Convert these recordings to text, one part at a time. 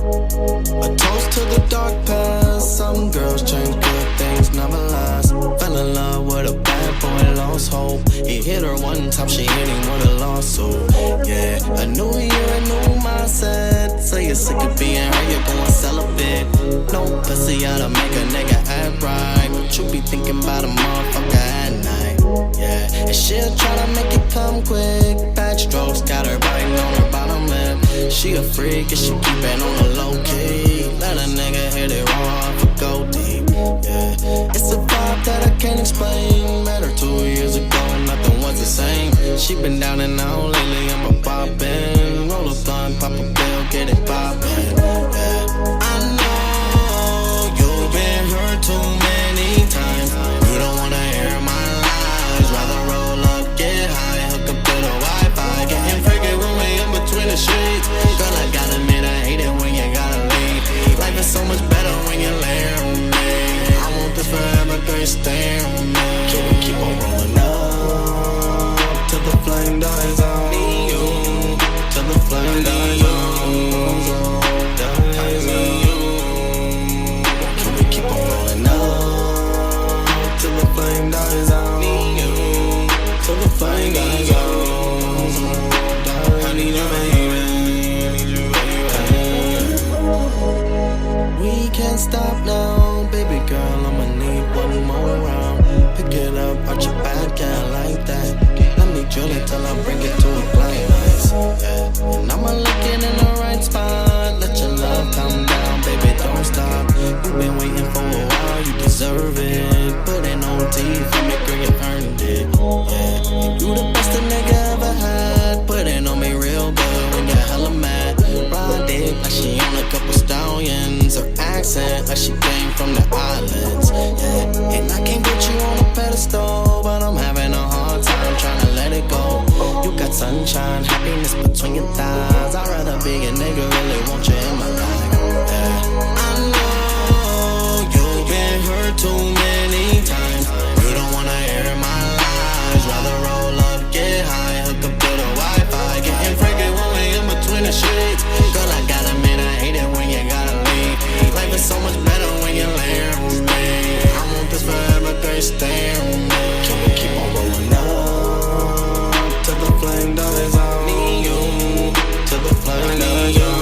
A toast to the dark past. Some girls change, good things never last. Fell in love with a bad boy, lost hope. He hit her one time, she hit him with a lawsuit. Yeah, a new year, a new mindset. So you're sick of being her, you're going celibate. No pussy out to make a nigga act right, but you be thinking about a motherfucker at night. Yeah, and she'll try to make it come quick. Backstrokes got her biting on her bottom lip. She a freak and she keep it on the low key. Let a nigga hit it raw for go deep. Yeah, it's a vibe that I can't explain. Met her 2 years ago, nothing was the same. She been down and out lately, I'm a boppin'. Roll a blunt, pop a pill, get it poppin'. Yeah, I know you've been hurt too many times. You don't wanna hear my lies. Rather roll up, get high, hook up to the Wi-Fi. Getting freaky when we in between the sheets. Girl, I gotta admit I hate it when you gotta leave. Life is so much better when you're laying with me. I want this forever, girl, you stay with me. Can we keep on rolling up till the flame dies out? Need you till the flame dies out. Can we keep on rolling up till the flame dies out? Need you till the flame dies out. I need you, baby. We can't stop now, baby girl, I'ma need one more round. Pick it up, arch your back, yeah, like that. Let me drill it till I bring it to a climax. Yeah, and I'ma look it in the right spot. Let your love come down, baby, don't stop. You've been waiting for a while, you deserve it. Put it on TV for me, girl, you earned it. Yeah, you the best a nigga ever had. Put it on me real good when you're hella mad. Ride it like she on a couple stallions. Her accent like she came from the islands. Yeah, and I can't put you on a pedestal, but I'm having a hard time trying to let it go. You got sunshine, happiness between your thighs. I'd rather be a nigga, really want you in my life. Yeah, I know you've been hurt too many times. You don't wanna hear my lies. Rather roll up, get high, hook up to the Wi-Fi. Getting freaky when we in between the sheets. Girl, I gotta admit I hate it when you gotta leave. Life is so much better when you're laying with me. I want this forever, girl, stay with me. Can we keep on rolling up till the flame dies out? Need you till the flame dies out.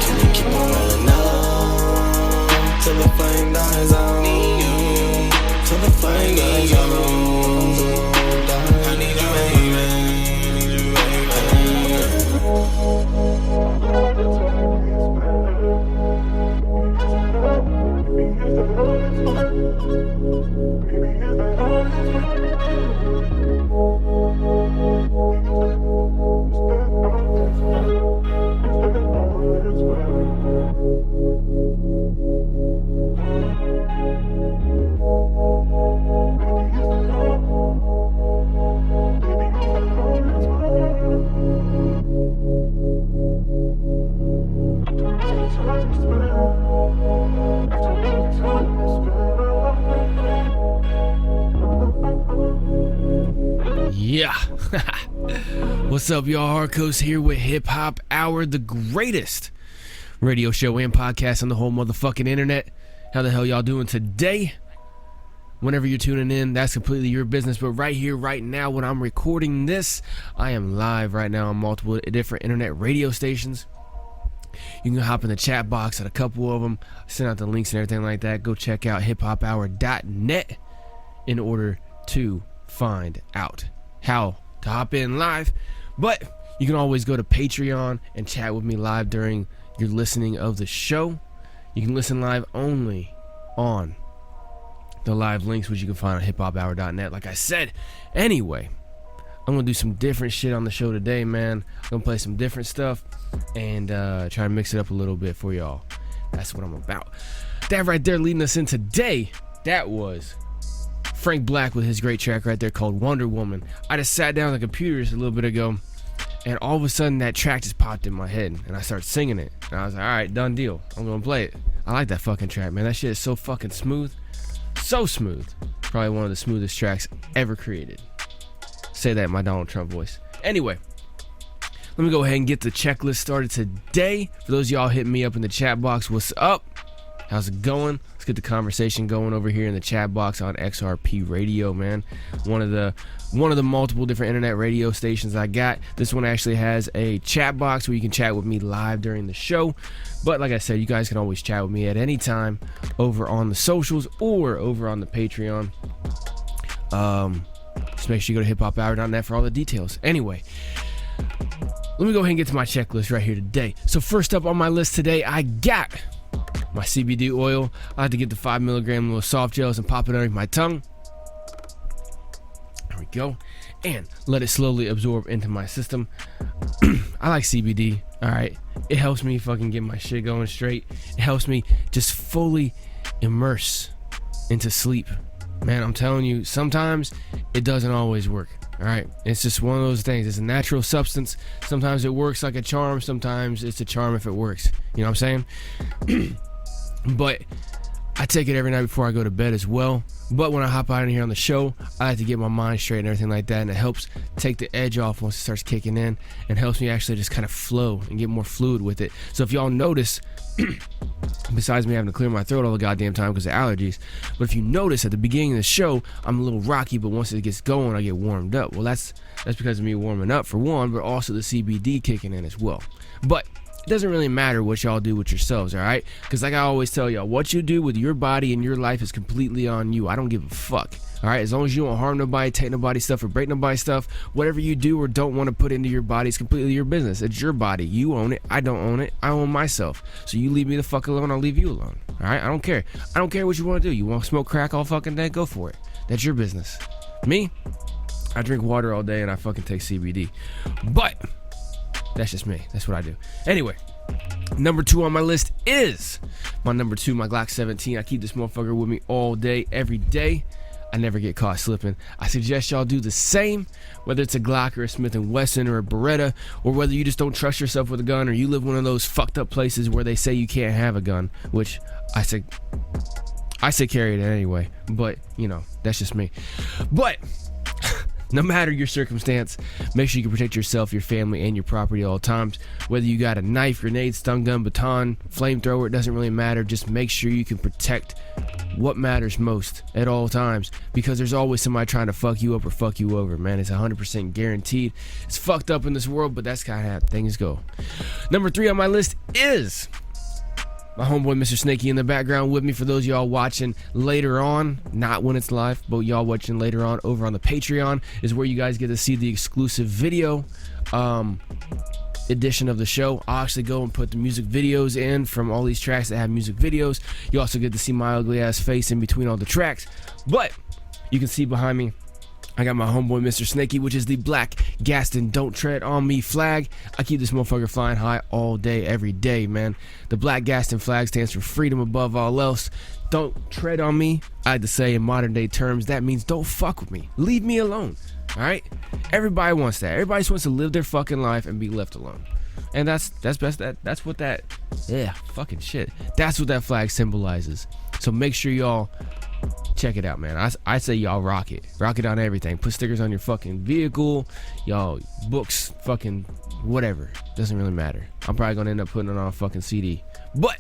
Can we keep on rolling up till the flame dies out? Need you till the flame dies out. I need you, baby. Yeah. What's up, y'all? Harkos here with HipHop Hour, the greatest radio show and podcast on the whole motherfucking internet. How the hell y'all doing today? Whenever you're tuning in, that's completely your business. But right here, right now, when I'm recording this, I am live right now on multiple different internet radio stations. You can hop in the chat box at a couple of them, send out the links and everything like that. Go check out hiphophour.net in order to find out how to hop in live. But you can always go to Patreon and chat with me live during your listening of the show. You can listen live only on the live links, which you can find on hiphophour.net, like I said. Anyway, I'm gonna do some different shit on the show today, man. I'm gonna play some different stuff and try to mix it up a little bit for y'all. That's what I'm about. That right there leading us in today, that was Franc Blac with his great track right there called Wonder Woman. I just sat down on the computer just a little bit ago, and all of a sudden that track just popped in my head, and I started singing it. And I was like, alright, done deal. I'm gonna play it. I like that fucking track, man. That shit is so fucking smooth. So smooth. Probably one of the smoothest tracks ever created. Say that in my Donald Trump voice. Anyway, let me go ahead and get the checklist started today. For those of y'all hitting me up in the chat box, what's up? How's it going? Let's get the conversation going over here in the chat box on XRP Radio, man. One of the multiple different internet radio stations I got. This one actually has a chat box where you can chat with me live during the show. But like I said, you guys can always chat with me at any time over on the socials or over on the Patreon. Just make sure you go to hiphophour.net for all the details. Anyway, let me go ahead and get to my checklist right here today. So first up on my list today, I got my CBD oil. I like to get the 5 milligram little soft gels and pop it under my tongue. There we go. And let it slowly absorb into my system. I like CBD. All right. It helps me fucking get my shit going straight. It helps me just fully immerse into sleep. Man, I'm telling you, sometimes it doesn't always work. All right. It's just one of those things. It's a natural substance. Sometimes it works like a charm. Sometimes it's a charm if it works. You know what I'm saying? But I take it every night before I go to bed as well. But when I hop out in here on the show, I like to get my mind straight and everything like that. And it helps take the edge off once it starts kicking in, and helps me actually just kind of flow and get more fluid with it. So if y'all notice, besides me having to clear my throat all the goddamn time because of allergies, but if you notice at the beginning of the show, I'm a little rocky, but once it gets going, I get warmed up. Well, that's because of me warming up for one, but also the CBD kicking in as well. But it doesn't really matter what y'all do with yourselves, all right? Because like I always tell y'all, what you do with your body and your life is completely on you. I don't give a fuck, all right? As long as you don't harm nobody, take nobody's stuff, or break nobody's stuff, whatever you do or don't want to put into your body is completely your business. It's your body. You own it. I don't own it. I own myself. So you leave me the fuck alone, I'll leave you alone, all right? I don't care. I don't care what you want to do. You want to smoke crack all fucking day? Go for it. That's your business. Me, I drink water all day and I fucking take CBD. But that's just me. That's what I do. Anyway, number 2 on my list is my number 2, my Glock 17. I keep this motherfucker with me all day, every day. I never get caught slipping. I suggest y'all do the same, whether it's a Glock or a Smith & Wesson or a Beretta, or whether you just don't trust yourself with a gun, or you live one of those fucked up places where they say you can't have a gun, which I say carry it anyway, but you know, that's just me. But no matter your circumstance, make sure you can protect yourself, your family, and your property at all times. Whether you got a knife, grenade, stun gun, baton, flamethrower, it doesn't really matter. Just make sure you can protect what matters most at all times, because there's always somebody trying to fuck you up or fuck you over, man. It's 100% guaranteed. It's fucked up in this world, but that's kind of how things go. Number 3 on my list is my homeboy Mr. Snakey in the background with me. For those of y'all watching later on, not when it's live, but y'all watching later on over on the Patreon, is where you guys get to see the exclusive video edition of the show. I'll actually go and put the music videos in from all these tracks that have music videos. You also get to see my ugly ass face in between all the tracks. But you can see behind me, I got my homeboy Mr. Snakey, which is the Black Gaston Don't Tread On Me flag. I keep this motherfucker flying high all day, every day, man. The Black Gaston flag stands for freedom above all else. Don't tread on me. I like to say in modern day terms, that means don't fuck with me. Leave me alone, all right? Everybody wants that. Everybody just wants to live their fucking life and be left alone. And that's what that, fucking shit. That's what that flag symbolizes. So make sure y'all check it out, man. I say y'all rock it on everything. Put stickers on your fucking vehicle, y'all books, fucking whatever. Doesn't really matter. I'm probably gonna end up putting it on a fucking CD, but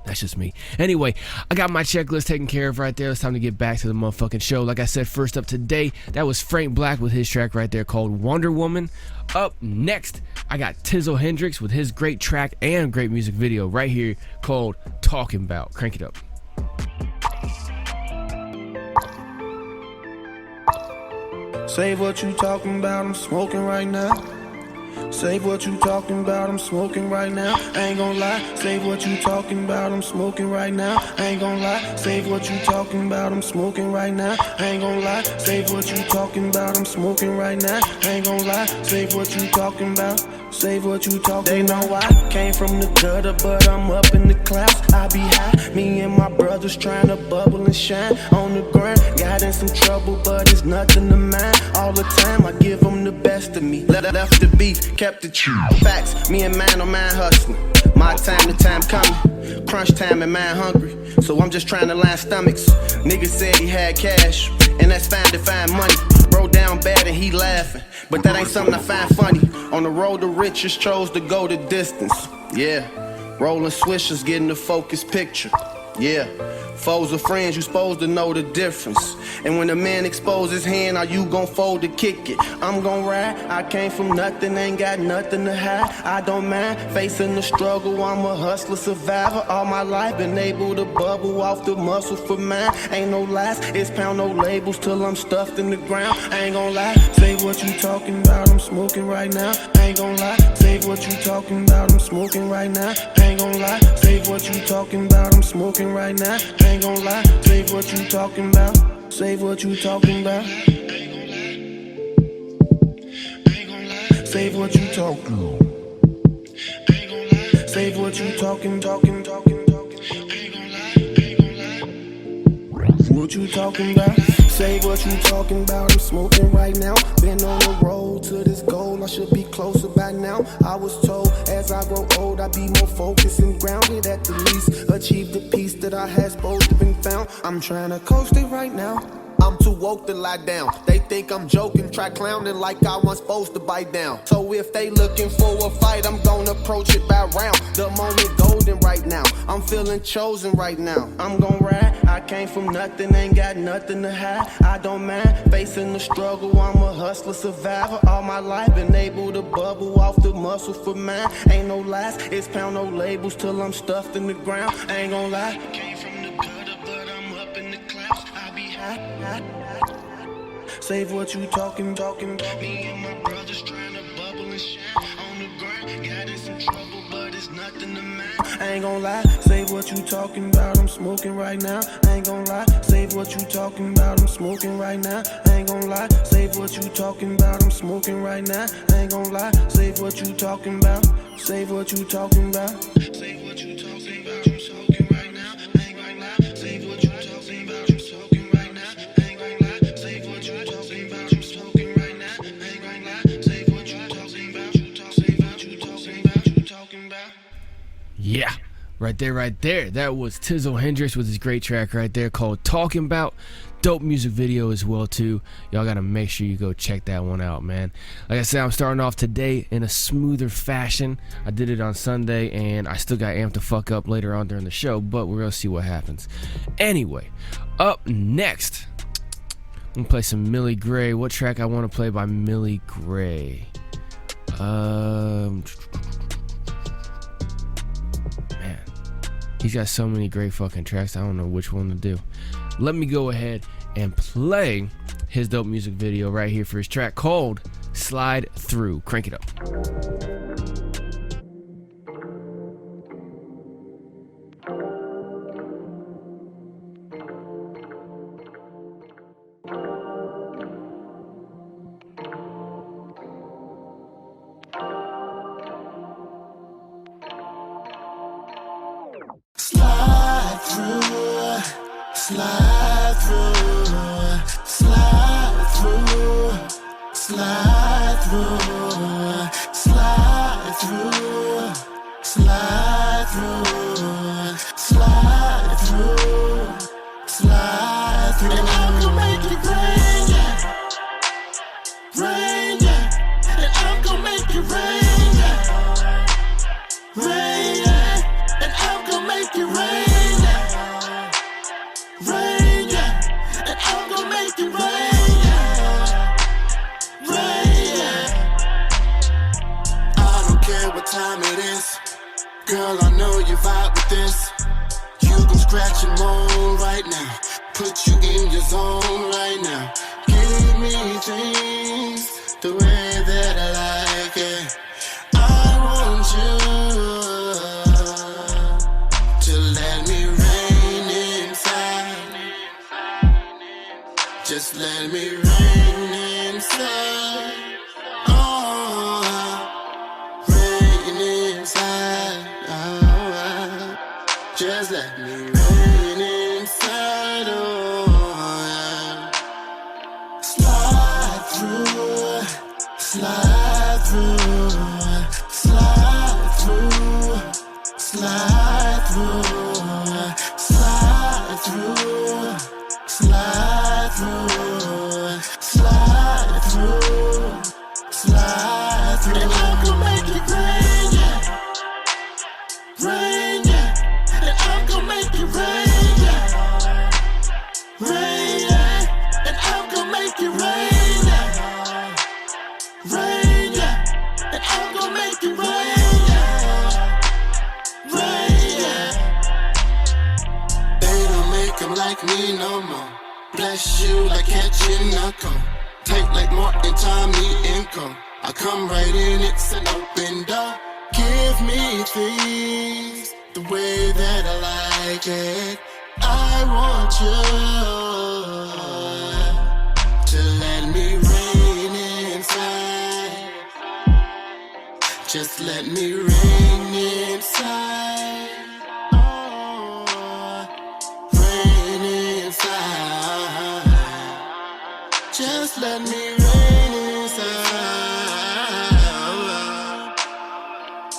that's just me. Anyway, I got my checklist taken care of right there. It's time to get back to the motherfucking show. Like I said, first up today, that was Franc Blac with his track right there called Wonder Woman. Up next, I got Tizzle Hendrix with his great track and great music video right here called Talkin' Bout. Crank it up. Save what you talking about, I'm smoking right now. Save what you talking about, I'm smoking right now. I ain't gon' lie. Save what you talking about, I'm smoking right now. I ain't gon' lie. Save what you talking about, I'm smoking right now. I ain't gon' lie. Save what you talking about, I'm smoking right now. I ain't gon' lie. Save what you talking about. Save what you talking. They know I came from the gutter, but I'm up in the clouds. I be high. Me and my brothers trying to bubble and shine on the grind. Got in some trouble, but it's nothing to mind. All the time I give them the best of me. Left the beef, kept the truth. Facts, me and man on man hustling. My time, the time coming. Crunch time and man hungry. So I'm just trying to line stomachs. Nigga said he had cash, and that's fine to find money. Bro down bad and he laughing, but that ain't something I find funny. On the road the richest chose to go the distance. Yeah, rolling swishers, getting the focused picture. Yeah, foes or friends, you supposed to know the difference. And when a man expose his hand, are you gon' fold to kick it? I'm gon' ride, I came from nothing, ain't got nothing to hide. I don't mind facing the struggle, I'm a hustler, survivor. All my life been able to bubble off the muscle for mine. Ain't no lies, it's pound no labels till I'm stuffed in the ground. I ain't gon' lie, say what you talking about, I'm smoking right now. I ain't gon' lie, say what you talking about, I'm smoking right now. I ain't gon' lie, say what you talking about, I'm smoking right now. I ain't gon' lie, save what you talking about. Save what you talking about. Save what you talking. Save what you talking. What you talking about? Say what you talking about. I'm smoking right now. Been on the road to this goal. I should be closer by now. I was told as I grow old, I be more focused and grounded. At the least achieve the peace that I had supposed to been found. I'm trying to coast it right now. I'm too woke to lie down. They think I'm joking, try clowning like I wasn't supposed to bite down. So if they looking for a fight, I'm gonna approach it by round. The moment golden right now. I'm feeling chosen right now. I'm gon' ride. I came from nothing, ain't got nothing to hide. I don't mind facing the struggle. I'm a hustler, survivor. All my life been able to bubble off the muscle for mine. Ain't no lies, it's pound no labels till I'm stuffed in the ground. I ain't gon' lie. Came from the gutter, but I'm up in the clouds. I be high. Save what you talking. Me and my brothers trying to bubble and shine on the grind. Got in some trouble, but it's nothing to mind. I ain't gon' lie, save what you talking about. I'm smoking right now. I ain't gon' lie, save what you talking about. I'm smoking right now. I ain't gon' lie, save what you talking about. I'm smoking right now. I ain't gon' lie, save what you talking about. Save what you talking about. Save what you talking about. I'm smoking right now. I ain't gon' lie, save what you talking about. I'm smoking right now. I ain't gon' lie, save what you talking about. I'm smoking right now. I ain't gon' lie, save what you talking about. You talking about. Yeah, right there. That was Tizzle Hendrix with his great track right there called Talking About. Dope music video as well too. Y'all gotta make sure you go check that one out, man. Like I said, I'm starting off today in a smoother fashion. I did it on Sunday and I still got amped the fuck up later on during the show, but we're gonna see what happens. Anyway, up next, I'm gonna play some Mili Gray. What track I want to play by Mili Gray? Man, he's got so many great fucking tracks. I don't know which one to do. Let me go ahead and play his dope music video right here for his track called Slide Through. Crank it up. Slide through, slide through, slide through, slide through, slide through, slide through, slide through, slide through. And I can make it rain, yeah. Rain, yeah. And I'm gonna make it rain, yeah. Rain, yeah. And I'm gonna make it rain, yeah. Rain, yeah. And I'm gonna make it rain, yeah. Rain, yeah. I don't care what time it is. Girl, I know you vibe with this. You gon' scratch and moan right now. Put you in your zone right now. Give me things the way that I like it. I want you to let me rain inside. Just let me rain inside. Oh, rain inside. Oh, just let me rain inside. Oh, slide through, slide through, slide through, slide through, slide through, slide through, slide through, slide through. And I'm gonna make it rain, yeah, rain, yeah. And I'm gonna make it rain, yeah, rain, yeah. And I'm gonna make it rain, yeah, rain, yeah. And I'm gonna make it rain, yeah, rain, yeah. They don't make them like me no more. Bless you like catching a cold. Take like Martin, Tommy, and Co. I come right in, it's an open door. Give me things the way that I like it. I want you to let me rain inside. Just let me rain inside. Oh, rain inside. Just let me rain inside.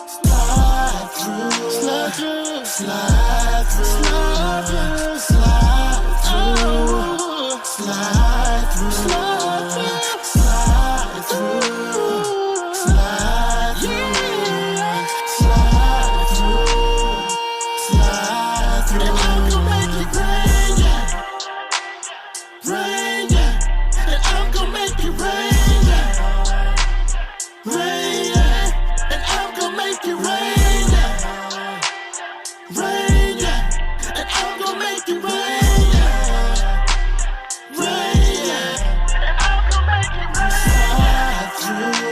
Slide through, slide through, slide through, slide through, slide through, slide through, slide through, slide through, slide through, slide through. And I'm gonna make it rain, yeah, rain, yeah. And I'm gonna make it rain, yeah, rain, yeah. And I'm gonna make it rain, yeah, rain, yeah. And I'm gonna make it rain, yeah, rain, yeah. And I'm gonna make it rain. Slide through,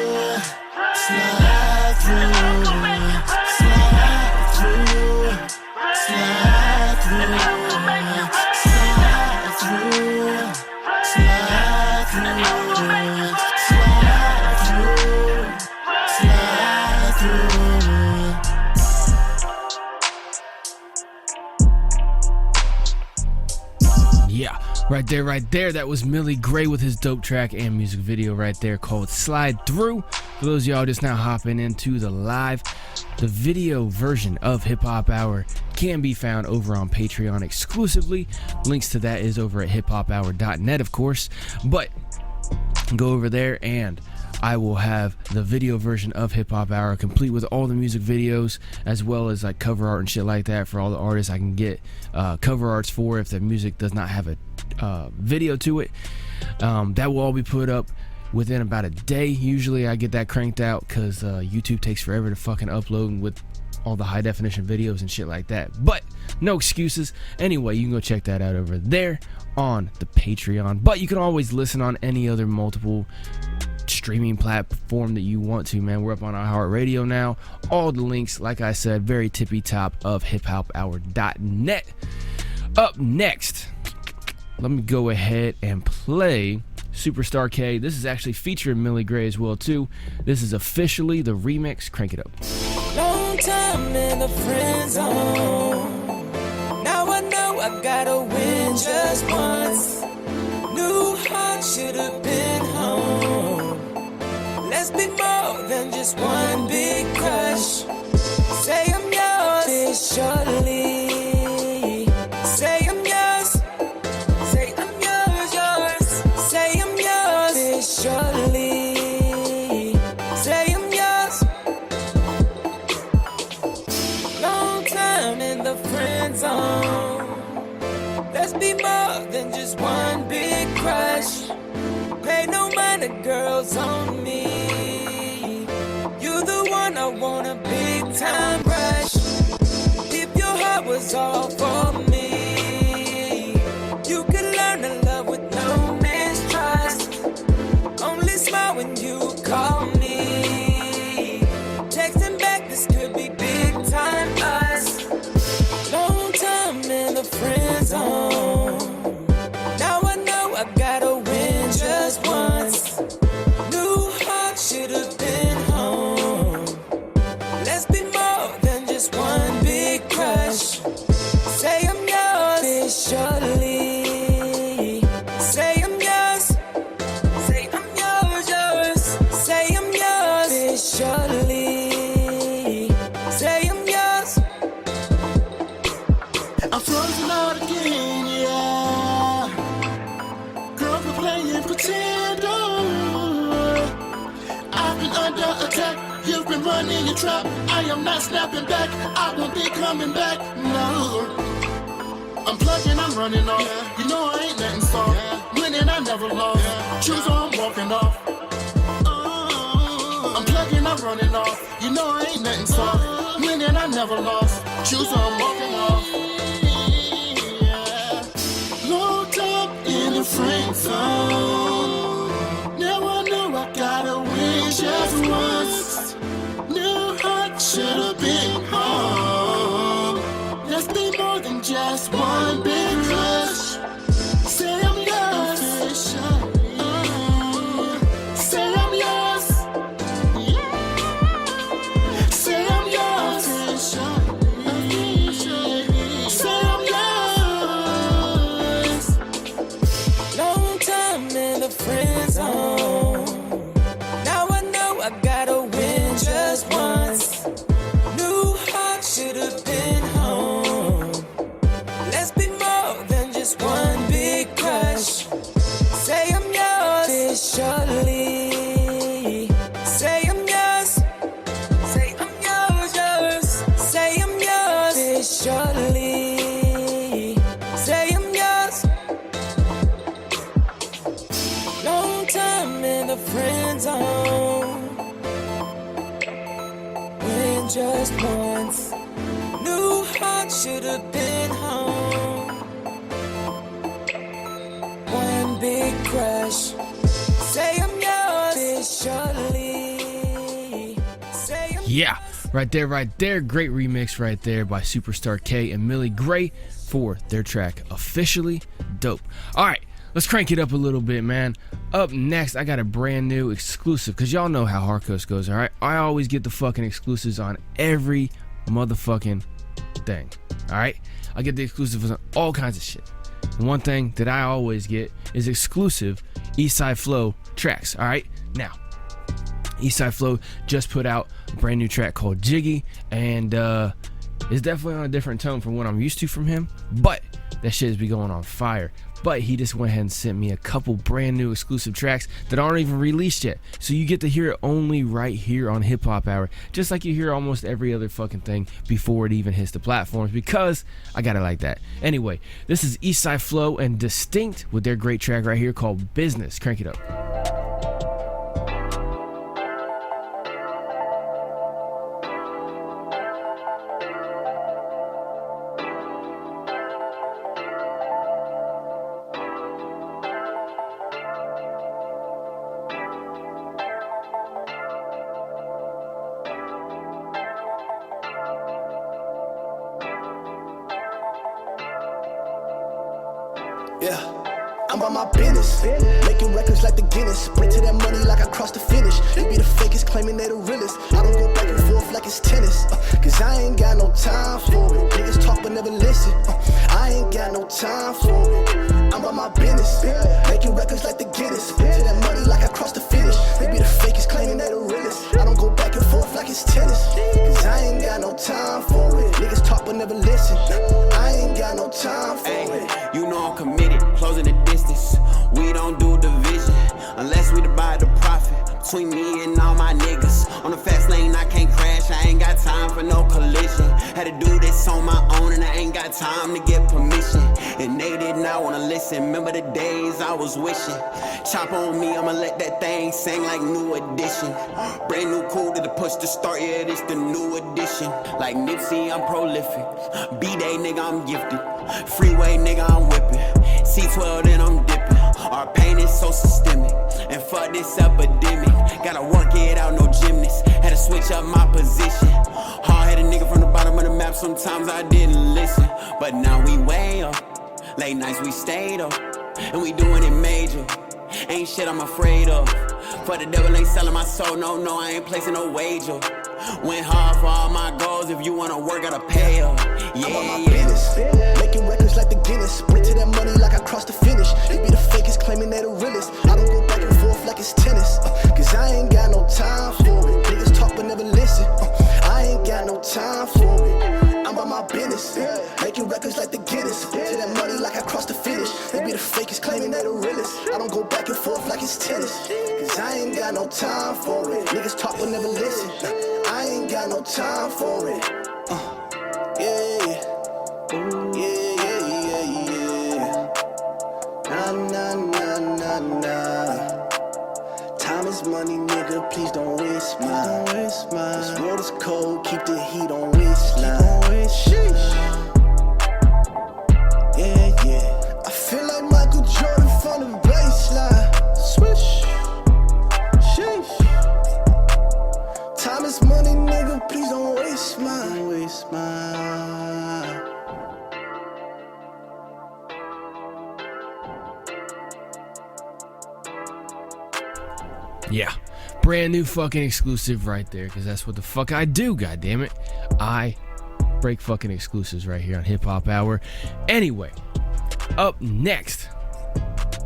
slide through, slide through, slide through, slide through, slide through, slide through, slide through. Yeah, right there. That was Mili G.R.A.E with his dope track and music video right there called Slide Through. For those of y'all just now hopping into the live, the video version of HipHop Hour can be found over on Patreon exclusively. Links to that is over at hiphophour.net, of course. But go over there and I will have the video version of HipHop Hour complete with all the music videos, as well as like cover art and shit like that for all the artists I can get cover arts for if the music does not have a video to it. That will all be put up within about a day. Usually I get that cranked out because YouTube takes forever to fucking upload with all the high definition videos and shit like that. But no excuses. Anyway, you can go check that out over there on the Patreon. But you can always listen on any other multiple streaming platform that you want to, man. We're up on iHeartRadio now. All the links, like I said, very tippy top of hiphophour.net. Up next, let me go ahead and play Superstar K. This is actually featuring Mili G.R.A.E as well too. This is officially the remix. Crank it up. Long time in the friend zone. Now I know I gotta win just once. New heart should have been home. Let's be more than just one big crush. Say I'm yours, surely. Say I'm yours. Say I'm yours. Say I'm yours, surely. Say I'm yours. Long time in the friend zone. Let's be more than just one big crush. Pay no mind, the girls on me. You the one I want a big time rush. If your heart was all for me, you could learn to love with no mistrust. Only smile when you call me. Texting back, this could be big time us. Long time in the friend zone. Now I know I gotta win just once. New heart should have been home. Let's be more than not snapping back, I won't be coming back, no. I'm plugging, I'm running off. You know I ain't nothing soft. Winning, I never lost. Choose or I'm walking off. I'm plugging, I'm running off. You know I ain't nothing soft. Winning, I never lost. Choose or I'm walking off. Locked up in the Franc zone. Never knew I gotta win just once. Knew I should've been home. Let's be more than just one big crush. Say I'm yours. Say I'm yours. Say I'm yours. Say I'm yours. Long time in the friend zone. Now I know I gotta win just once. Knew I should've been home. Let's be more than just one big crush. Say I'm yours officially. Say I'm yours. Say I'm yours, yours. Say I'm yours officially. Say I'm yours. Long time in the friend zone. Win just once. Knew I should've been home. One big crush. Say I'm yours officially. Say I'm Yeah, right there. Great remix right there by Superstar K and Mili. Great for their track Officially. Dope. All right, let's crank it up a little bit, man. Up next, I got a brand new exclusive, because y'all know how Harkos goes, all right? I always get the fucking exclusives on every motherfucking thing, all right? I get the exclusives on all kinds of shit. And one thing that I always get is exclusive Eastside Flow tracks, all right? Now, Eastside Flow just put out a brand new track called Jiggy, and it's definitely on a different tone from what I'm used to from him, but that shit has been going on fire. But he just went ahead and sent me a couple brand new exclusive tracks that aren't even released yet, so you get to hear it only right here on HipHop Hour, just like you hear almost every other fucking thing before it even hits the platforms, because I got it like that. Anyway, this is Eastside Flow and Distinct with their great track right here called Business. Crank it up. Yeah, I'm on my business, making records like the Guinness. Sprint to that money like I crossed the finish. They be the fakest claiming they the realest. I don't go back and forth like it's tennis, cause I ain't got no time for it. Niggas talk but never listen, I ain't got no time for it. I'm on my business, making records like the Guinness. Sprint to that money like I crossed the finish. They be the fakest claiming they the realest. I don't go back and forth like it's tennis, cause I ain't got no time for it. Niggas talk but never listen, I ain't got no time for it. You know I'm committed, closing the distance. We don't do division unless we divide the profit between me and all my niggas. On the fast lane, I can't crash. I ain't got time for no collision. Had to do this on my own, and I ain't got time to get permission. And they did not wanna listen. Remember the days I was wishing. Chop on me, I'ma let that thing sing like New Edition. Brand new cool to the push to start, yeah, this the new edition. Like Nipsey, I'm prolific. B-Day, nigga, I'm gifted. Freeway, nigga, I'm whipping. C12, then I'm dipping. Our pain is so systemic. And fuck this epidemic. Gotta work it out, no gymnast. Had to switch up my position. Hard-headed nigga from the bottom of the map. Sometimes I didn't listen. But now we way up. Late nights we stayed up. And we doing it major. Ain't shit I'm afraid of. For the devil ain't selling my soul. No, I ain't placing no wager. Went hard for all my goals. If you wanna work, gotta pay up. Yeah, I'm on my business, making records like the Guinness. Sprint to that money like I crossed the finish. They be the fakest claiming they the realest. I don't go back and forth like it's tennis, cause I ain't got no time for it. Niggas talk but never listen, I ain't got no time for it. I'm on my business, making records like the Guinness. Sprint to that money like I crossed the finish. They be the fakest claiming they the realest. I don't go back and forth like it's tennis, cause I ain't got no time for it. Niggas talk but never listen, I I ain't got no time for it. Yeah. Nah. Time is money, nigga, please don't waste mine. This world is cold, keep the heat on waistline. Sheesh. Yeah. I feel like Michael Jordan from the baseline. Swish. Sheesh. Time is money, nigga, please don't waste mine. Yeah, brand new fucking exclusive right there, because that's what the fuck I do, goddammit. I break fucking exclusives right here on HipHop Hour. Anyway, up next.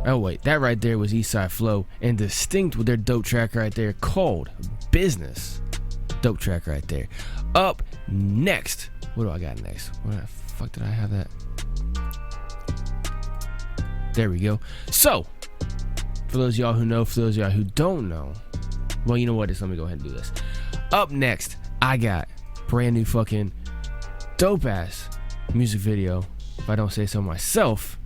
Oh wait, that right there was Eastside Flow and Distinct with their dope track right there called Business. Dope track right there. Up next. What do I got next? Where the fuck did I have that? There we go. So, for those of y'all who know, for those of y'all who don't know, well, you know what? Let me go ahead and do this. Up next, I got brand new fucking dope ass music video, if I don't say so myself,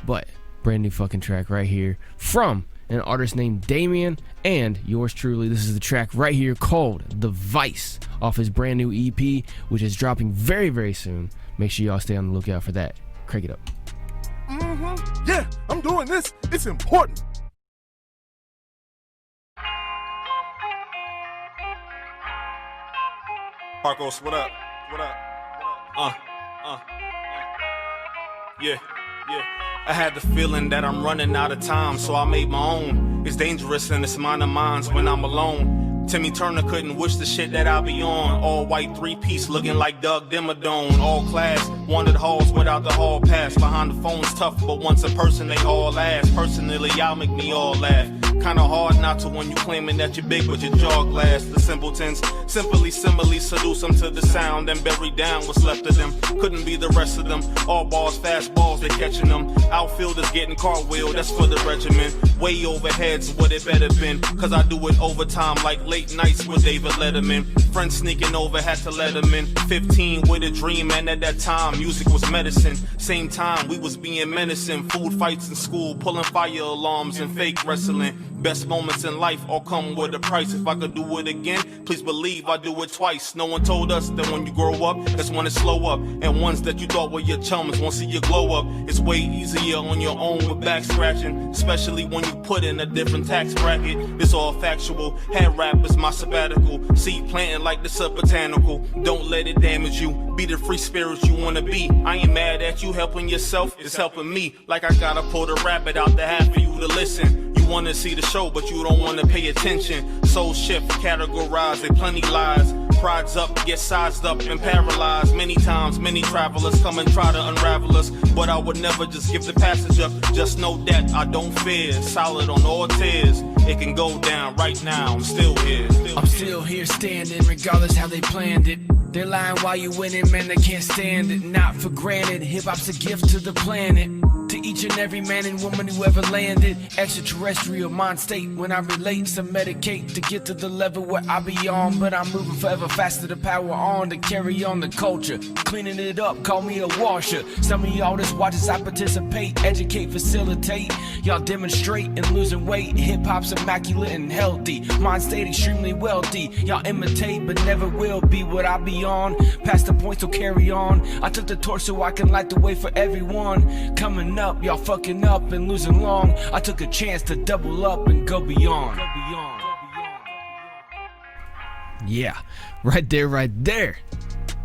but brand new fucking track right here from an artist named Damion and yours truly. This is the track right here called The Vice off his brand new EP, which is dropping very, very soon. Make sure y'all stay on the lookout for that. Crank it up. Yeah, I'm doing this. It's important. Harkos, what up? Yeah. I had the feeling that I'm running out of time, so I made my own. It's dangerous and it's mine of mines when I'm alone. Timmy Turner couldn't wish the shit that I be on. All white three-piece looking like Doug Dimmadome. All class, wanted halls without the hall pass. Behind the phone's tough, but once a person they all last. Personally, y'all make me all laugh. Kinda hard not to when you claiming that you're big but your jaw glass. The simpletons simply seduce them to the sound and bury down what's left of them. Couldn't be the rest of them. All balls, fast balls, they catching them. Outfielders getting cartwheel, that's for the regiment. Way overheads what it better been. Cause I do it overtime like late nights with David Letterman. Friends sneaking over, had to let them in. 15 with a dream, and at that time music was medicine. Same time we was being menacing. Food fights in school, pulling fire alarms and fake wrestling. Best moments in life all come with a price. If I could do it again, please believe I do it twice. No one told us that when you grow up, that's when it slow up. And ones that you thought were your chums won't see you glow up. It's way easier on your own with back scratching, especially when you put in a different tax bracket. It's all factual. Head rap is my sabbatical. Seed planting like the subbotanical. Don't let it damage you. Be the free spirit you wanna be. I ain't mad at you helping yourself. It's helping me. Like I gotta pull the rabbit out the hat for you to listen. You wanna see the show, but you don't wanna pay attention. Soul shift, categorize, they plenty lies. Pride's up, get sized up and paralyzed. Many times, many travelers come and try to unravel us, but I would never just give the passage up. Just know that I don't fear. Solid on all tears. It can go down right now. I'm still here. I'm still here standing, regardless how they planned it. They're lying while you winning, man, they can't stand it. Not for granted, hip-hop's a gift to the planet. To each and every man and woman who ever landed. Extraterrestrial mind state when I relate. Some medicate to get to the level where I be on. But I'm moving forever faster to power on. To carry on the culture. Cleaning it up, call me a washer. Some of y'all just watch as I participate. Educate, facilitate. Y'all demonstrate and losing weight. Hip-hop's immaculate and healthy. Mind state extremely wealthy. Y'all imitate but never will be what I be on. Past the point, so carry on. I took the torch so I can light the way for everyone. Coming up, y'all fucking up and losing long. I took a chance to double up and go beyond. Yeah, right there.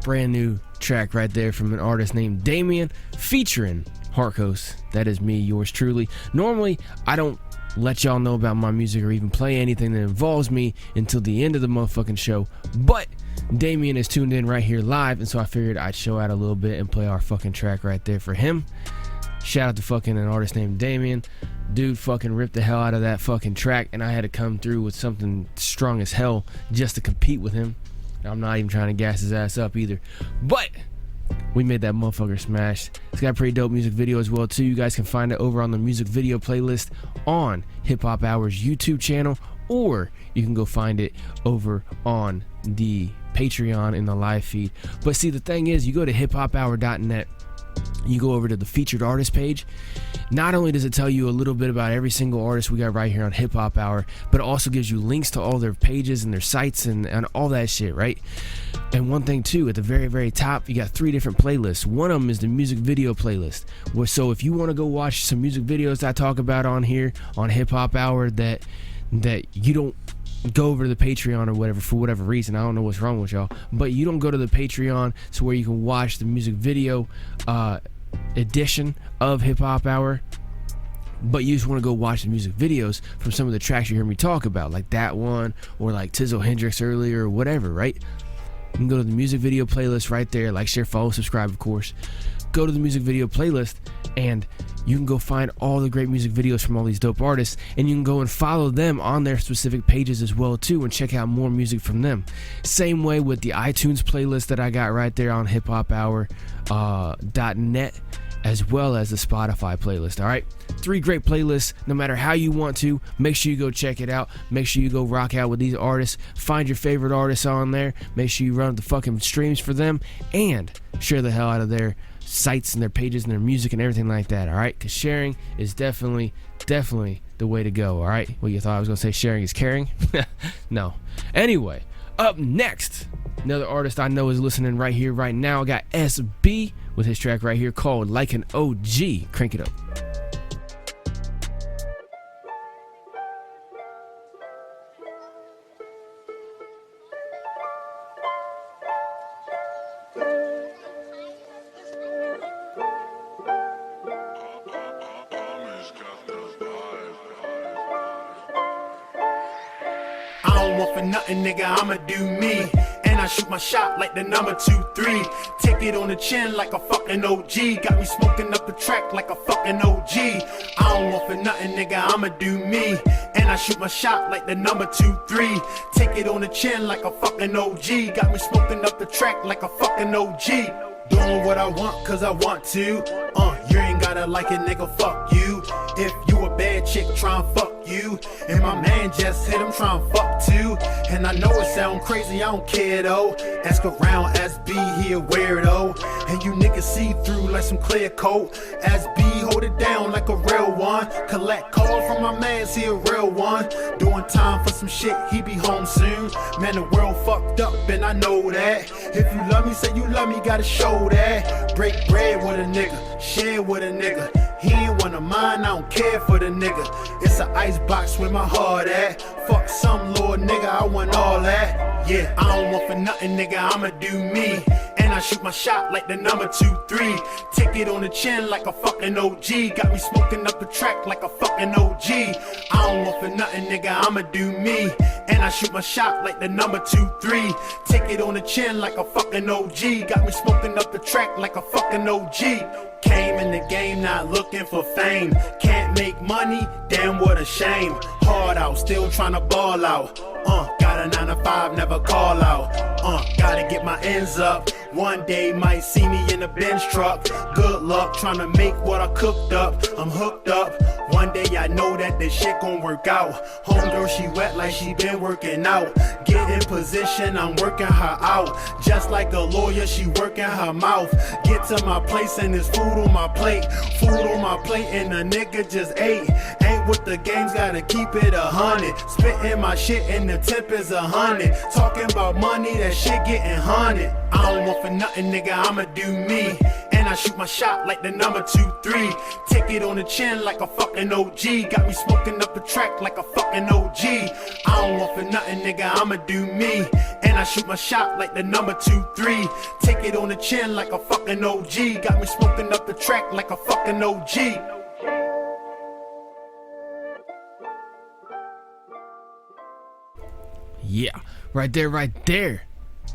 Brand new track right there from an artist named Damion featuring Harkos. That is me, yours truly. Normally, I don't let y'all know about my music or even play anything that involves me until the end of the motherfucking show, but Damion is tuned in right here live, and so I figured I'd show out a little bit and play our fucking track right there for him. Shout out to fucking an artist named Damion. Dude fucking ripped the hell out of that fucking track, and I had to come through with something strong as hell just to compete with him. I'm not even trying to gas his ass up either, but we made that motherfucker smash. It's got a pretty dope music video as well too. You guys can find it over on the music video playlist on HipHop Hour's YouTube channel, or you can go find it over on the Patreon in the live feed. But see, the thing is, you go to hiphophour.net, you go over to the featured artist page. Not only does it tell you a little bit about every single artist we got right here on Hip Hop Hour, but it also gives you links to all their pages and their sites and all that shit, right? And one thing too, at the very, very top, you got 3 different playlists. One of them is the music video playlist. So if you want to go watch some music videos that I talk about on here on Hip Hop Hour that you don't go over to the Patreon or whatever, for whatever reason, I don't know what's wrong with y'all, but you don't go to the Patreon so where you can watch the music video edition of Hip Hop Hour, but you just want to go watch the music videos from some of the tracks you hear me talk about, like that one or like Tizzle Hendrix earlier or whatever, right? You can go to the music video playlist right there, like, share, follow, subscribe, of course. Go to the music video playlist and you can go find all the great music videos from all these dope artists, and you can go and follow them on their specific pages as well too, and check out more music from them. Same way with the iTunes playlist that I got right there on hiphophour.net, as well as the Spotify playlist. All right, 3 great playlists. No matter how you want to, make sure you go check it out. Make sure you go rock out with these artists. Find your favorite artists on there. Make sure you run the fucking streams for them, and share the hell out of their sites and their pages and their music and everything like that. All right, because sharing is definitely the way to go. All right, well, you thought I was gonna say sharing is caring? No. Anyway, up next, another artist I know is listening right here right now. I got S.bee with his track right here called Like an OG. Crank it up. Nothing, nigga, I'ma do me. And I shoot my shot like the number 2-3. Take it on the chin like a fucking OG. Got me smoking up the track like a fucking OG. I don't want for nothing, nigga, I'ma do me. And I shoot my shot like the number 2-3. Take it on the chin like a fucking OG. Got me smoking up the track like a fucking OG. Doing what I want cause I want to. You ain't gotta like it, nigga, fuck you. If you a bad chick, try and fuck you. And my man just hit him, try and fuck too. And I know it sound crazy, I don't care though. Ask around, S.bee, he a weirdo. And you niggas see through like some clear coat. S.bee, hold it down like a real one. Collect calls from my mans, he a real one. Doing time for some shit, he be home soon. Man, the world fucked up and I know that. If you love me, say you love me, gotta show that. Break bread with a nigga, share with a nigga. He ain't one of mine, I don't care for the nigga. It's an icebox with my heart at. Fuck some little nigga, I want all that. Yeah, I don't want for nothing, nigga, I'ma do me. And I shoot my shot like the number 2-3. Take it on the chin like a fucking OG. Got me smoking up the track like a fucking OG. I don't want for nothing, nigga, I'ma do me. And I shoot my shot like the number 2-3. Take it on the chin like a fucking OG. Got me smoking up the track like a fucking OG. Came in the game not looking for fame. Can't make money, damn what a shame. Hard out, still tryna ball out. Got a 9 to 5, never call out. Gotta get my ends up. One day might see me in a Benz truck. Good luck tryna make what I cooked up. I'm hooked up. One day I know that this shit gon' work out. Homegirl, she wet like she been working out. Get in position, I'm working her out. Just like a lawyer, she working her mouth. Get to my place and there's food on my plate. Food on my plate and a nigga just ate. Ain't with the games, gotta keep it 100. Spitting my shit and the tip is 100. Talking about money, that shit getting haunted. I don't want for nothing, nigga, I'ma do me. And I shoot my shot like the number 2-3. Take it on the chin like a fucking OG. Got me smoking up the track like a fucking OG. I don't want for nothing, nigga, I'ma do me. And I shoot my shot like the number 2-3. Take it on the chin like a fucking OG. Got me smoking up the track like a fucking OG. Yeah, right there.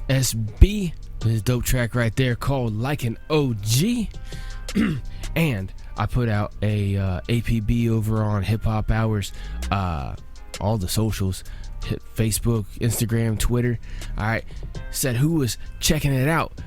S.bee, this dope track right there called Like an OG. And I put out a APB over on HipHop Hours, all the socials, Facebook, Instagram, Twitter. All right, said who was checking it out,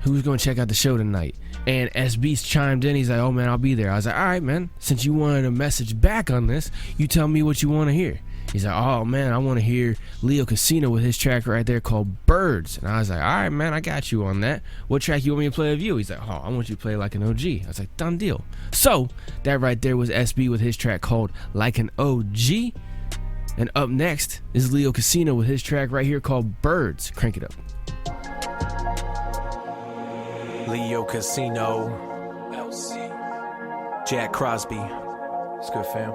who was going to check out the show tonight. And S.bee's chimed in. He's like, oh man, I'll be there. I was like, all right man, since you wanted a message back on this, you tell me what you want to hear. He's like, oh man, I want to hear Leo CaSeeNo with his track right there called Birds. And I was like, all right, man, I got you on that. What track you want me to play of you? He's like, oh, I want you to play Like an OG. I was like, done deal. So that right there was S.bee with his track called Like an OG. And up next is Leo CaSeeNo with his track right here called Birds. Crank it up. Leo CaSeeNo, Jack Crosby. It's good, fam.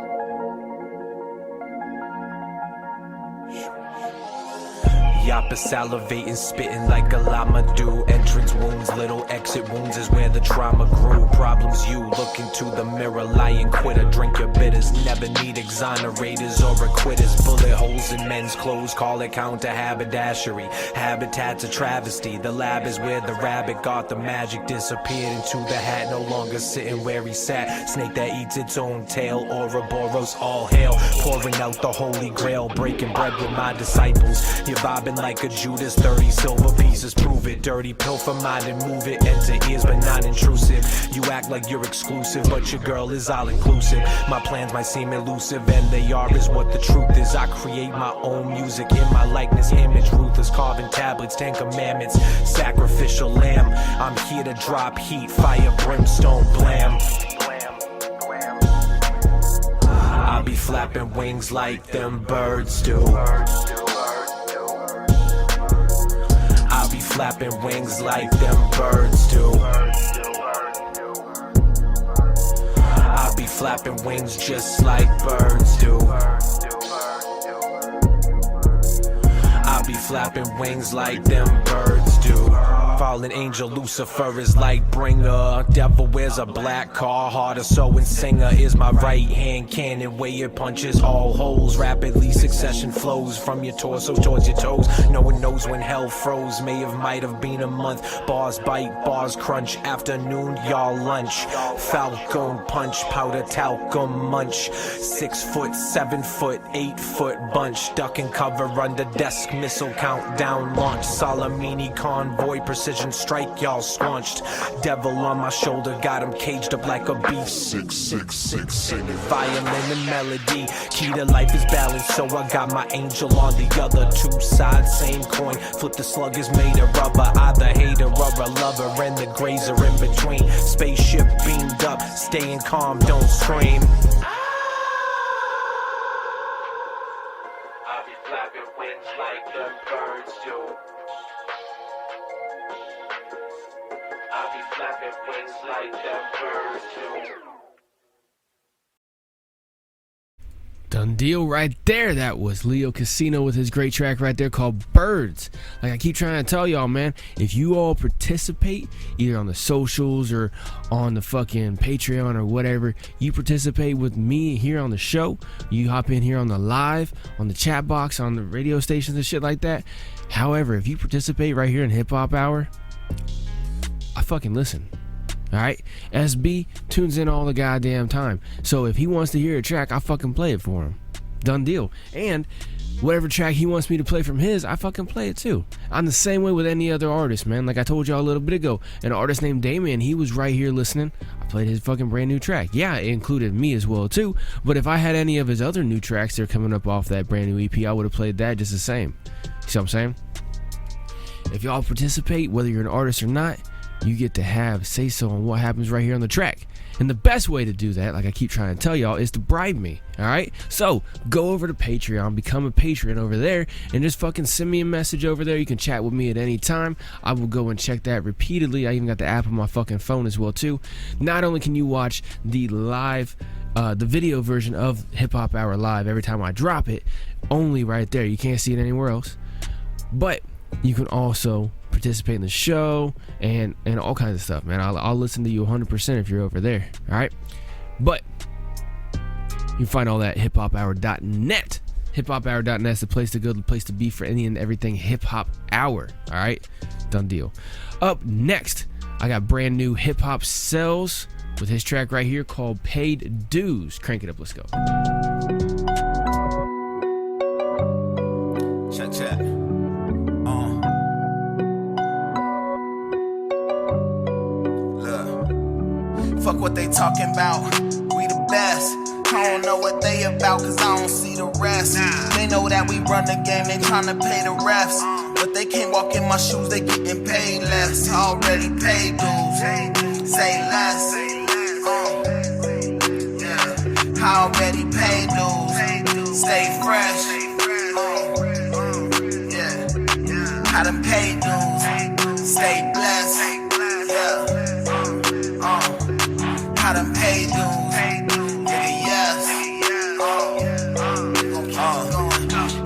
Yappa salivating, spitting like a llama do. Entrance wounds, little exit wounds is where the trauma grew. Problems you look into the mirror, lying quitter. Drink your bitters, never need exonerators or acquitters. Bullet holes in men's clothes, call it counter haberdashery. Habitat's a travesty, the lab is where the rabbit got the magic. Disappeared into the hat, no longer sitting where he sat. Snake that eats its own tail, Ouroboros all hail. Pouring out the holy grail, breaking bread with my disciples. You're vibing like a Judas, 30 silver pieces, prove it. Dirty pill for mind and move it. Enter ears but not intrusive. You act like you're exclusive, but your girl is all inclusive. My plans might seem elusive, and they are is what the truth is. I create my own music in my likeness, image. Ruthless carving tablets, 10 commandments, sacrificial lamb. I'm here to drop heat, fire, brimstone, blam. I'll be flapping wings like them birds do. I'll be flapping wings like them birds do. I'll be flapping wings just like birds do. I'll be flapping wings like them birds do. Fallen angel Lucifer is light bringer. Devil wears a black car, harder so and singer is my right hand cannon. Way it punches all holes. Rapidly succession flows from your torso towards your toes. No one knows when hell froze. Might have been a month. Bars bite, bars crunch. Afternoon, y'all lunch. Falcon punch, powder talcum munch. 6 foot, 7 foot, 8 foot bunch. Duck and cover under desk missile countdown launch. Salamini convoy precision strike, y'all squanched. Devil on my shoulder, got him caged up like a beast. 666, violin and melody. Key to life is balance, so I got my angel on the other. Two sides, same coin. Flip the slug is made of rubber. Either hater or a lover, and the grays are in between. Spaceship beamed up, staying calm, don't scream. I'll be flapping wings like the birds do. I'll be flapping wings like the birds do. Done deal right there. That was Leo CaSeeNo with his great track right there called Birds. Like I keep trying to tell y'all, man, if you all participate either on the socials or on the fucking Patreon or whatever, you participate with me here on the show, you hop in here on the live, on the chat box, on the radio stations and shit like that. However, if you participate right here in HipHop Hour, I fucking listen. Alright? S.bee tunes in all the goddamn time. So if he wants to hear a track, I fucking play it for him. Done deal. And whatever track he wants me to play from his, I fucking play it too. I'm the same way with any other artist, man. Like I told y'all a little bit ago, an artist named Damien, he was right here listening. I played his fucking brand new track. Yeah, it included me as well too. But if I had any of his other new tracks that are coming up off that brand new EP, I would have played that just the same. You see what I'm saying? If y'all participate, whether you're an artist or not, you get to have say-so on what happens right here on the track. And the best way to do that, like I keep trying to tell y'all, is to bribe me, alright? So, go over to Patreon, become a patron over there, and just fucking send me a message over there. You can chat with me at any time. I will go and check that repeatedly. I even got the app on my fucking phone as well, too. Not only can you watch the live, the video version of HipHop Hour Live every time I drop it, only right there. You can't see it anywhere else. But you can also participate in the show and all kinds of stuff, man. I'll listen to you 100% if you're over there, all right? But you can find all that at hiphophour.net. hiphophour.net is the place to go, the place to be for any and everything hip-hop hour, all right? Done deal. Up next, I got brand new HipHop with his track right here called Paid Dues. Crank it up, let's go. Check. Fuck what they talking about, we the best. I don't know what they about, cause I don't see the rest. They know that we run the game, they tryna pay the refs. But they can't walk in my shoes, they getting paid less. Already paid dues, say less. Yeah, I already paid dues, stay fresh. Yeah, I done paid dues, stay blessed. Yeah, I done paid dues, nigga, yes.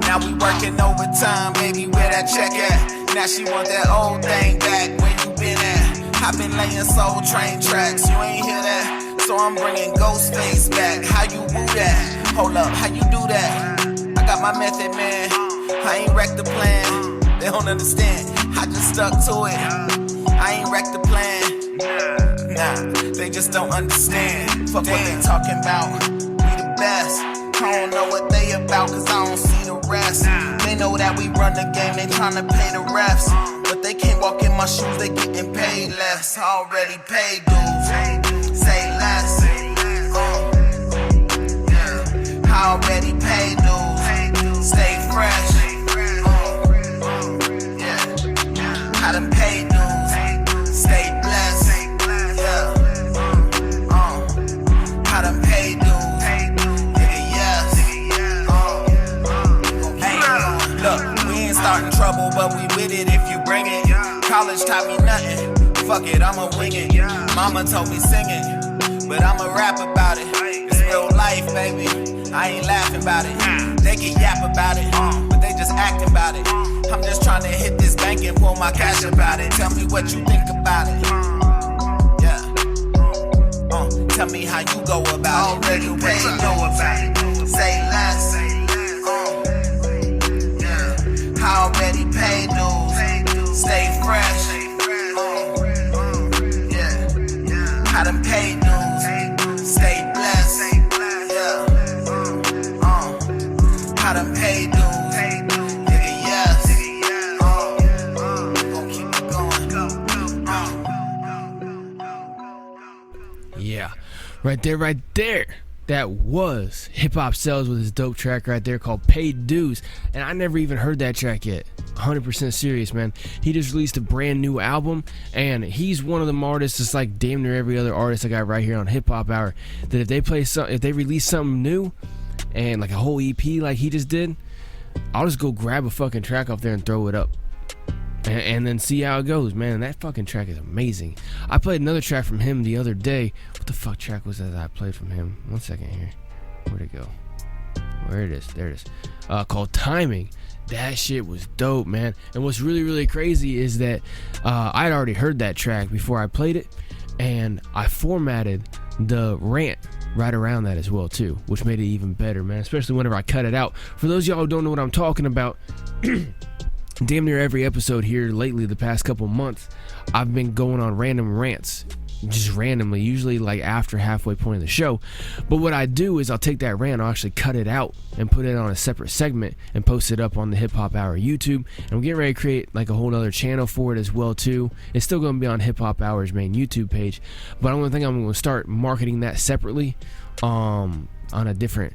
Now we working overtime, baby, where that check at? Now she want that old thing back, where you been at? I been laying Soul Train tracks, you ain't hear that? So I'm bringing Ghostface back, how you woo that? Hold up, how you do that? I got my method, man, I ain't wrecked the plan. They don't understand, I just stuck to it. I ain't wrecked the plan, nah, they just don't understand. Fuck what they talking about, we the best. I don't know what they about, cause I don't see the rest. They know that we run the game, they tryna pay the refs. But they can't walk in my shoes, they getting paid less. Already paid dues, say less. Yeah, I already paid dues, stay fresh. Yeah, I done paid dues, stay blessed. Yeah, I done paid dues. Starting trouble, but we with it if you bring it. College taught me nothing, fuck it, I'ma wing it. Mama told me sing it, but I'ma rap about it. It's real life, baby, I ain't laughing about it. They can yap about it, but they just acting about it. I'm just trying to hit this bank and pull my cash about it. Tell me what you think about it. Yeah, tell me how you go about it. Already paid, know about it. Say less. I already paid dues, stay fresh. Yeah, I done paid dues, stay blessed. Yeah, I done paid dues, nigga, yes. Gonna keep it going. Yeah, right there. That was HipHop with his dope track right there called Paid Dues. And I never even heard that track yet. 100% serious, man. He just released a brand new album, and he's one of them artists, just like damn near every other artist I got right here on HipHop Hour, that if they release something new and like a whole EP like he just did, I'll just go grab a fucking track off there and throw it up. And then see how it goes, man. That fucking track is amazing. I played another track from him the other day. What the fuck track was that I played from him? 1 second here. Where'd it go? Where it is? There it is. Called Timing. That shit was dope, man. And what's really, really crazy is that I'd already heard that track before I played it, and I formatted the rant right around that as well too, which made it even better, man. Especially whenever I cut it out. For those of y'all who don't know what I'm talking about, damn near every episode here lately, the past couple months, I've been going on random rants, just randomly, usually like after halfway point of the show. But what I do is I'll take that rant, I'll actually cut it out and put it on a separate segment and post it up on the HipHop Hour YouTube. And I'm getting ready to create like a whole other channel for it as well too. It's still going to be on HipHop Hour's main YouTube page, but I think I'm going to start marketing that separately on a different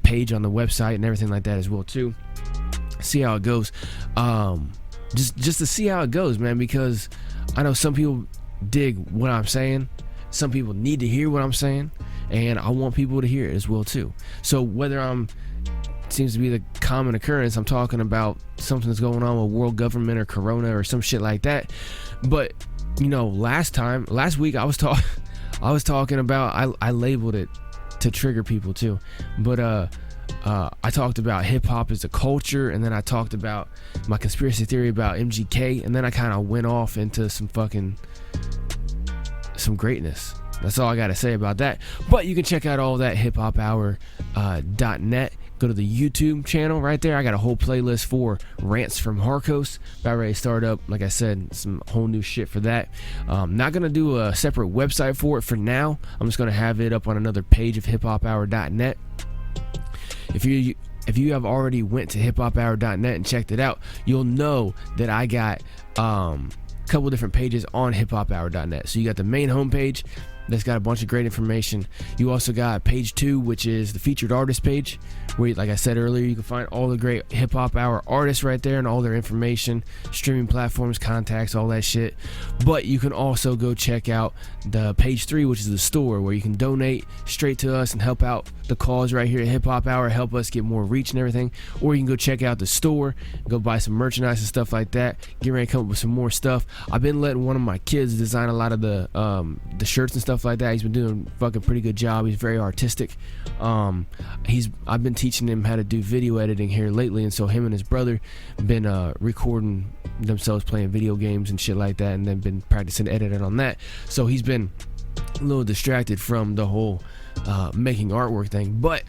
page on the website and everything like that as well too. See how it goes, just to see how it goes, man, because I know some people dig what I'm saying, some people need to hear what I'm saying, and I want people to hear it as well too. So whether seems to be the common occurrence, I'm talking about something that's going on with world government or corona or some shit like that, but you know, last week I was talking about, I labeled it to trigger people too, but I talked about hip-hop as a culture, and then I talked about my conspiracy theory about MGK, and then I kind of went off into some greatness. That's all I got to say about that. But you can check out all that hiphophour.net. Go to the YouTube channel right there. I got a whole playlist for rants from Harkos. About ready to start up, like I said, some whole new shit for that. Not going to do a separate website for it for now. I'm just going to have it up on another page of hiphophour.net. If you have already went to hiphophour.net and checked it out, you'll know that I got a couple different pages on hiphophour.net. So you got the main homepage, that's got a bunch of great information. You also got page 2, which is the featured artist page, where, like I said earlier, you can find all the great hip-hop hour artists right there and all their information, streaming platforms, contacts, all that shit. But you can also go check out the page 3, which is the store, where you can donate straight to us and help out the cause right here at Hip-Hop Hour, help us get more reach and everything. Or you can go check out the store, go buy some merchandise and stuff like that, get ready to come up with some more stuff. I've been letting one of my kids design a lot of the shirts and stuff like that. He's been doing a fucking pretty good job. He's very artistic. I've been teaching him how to do video editing here lately, and so him and his brother been recording themselves playing video games and shit like that, and then been practicing editing on that. So he's been a little distracted from the whole making artwork thing. But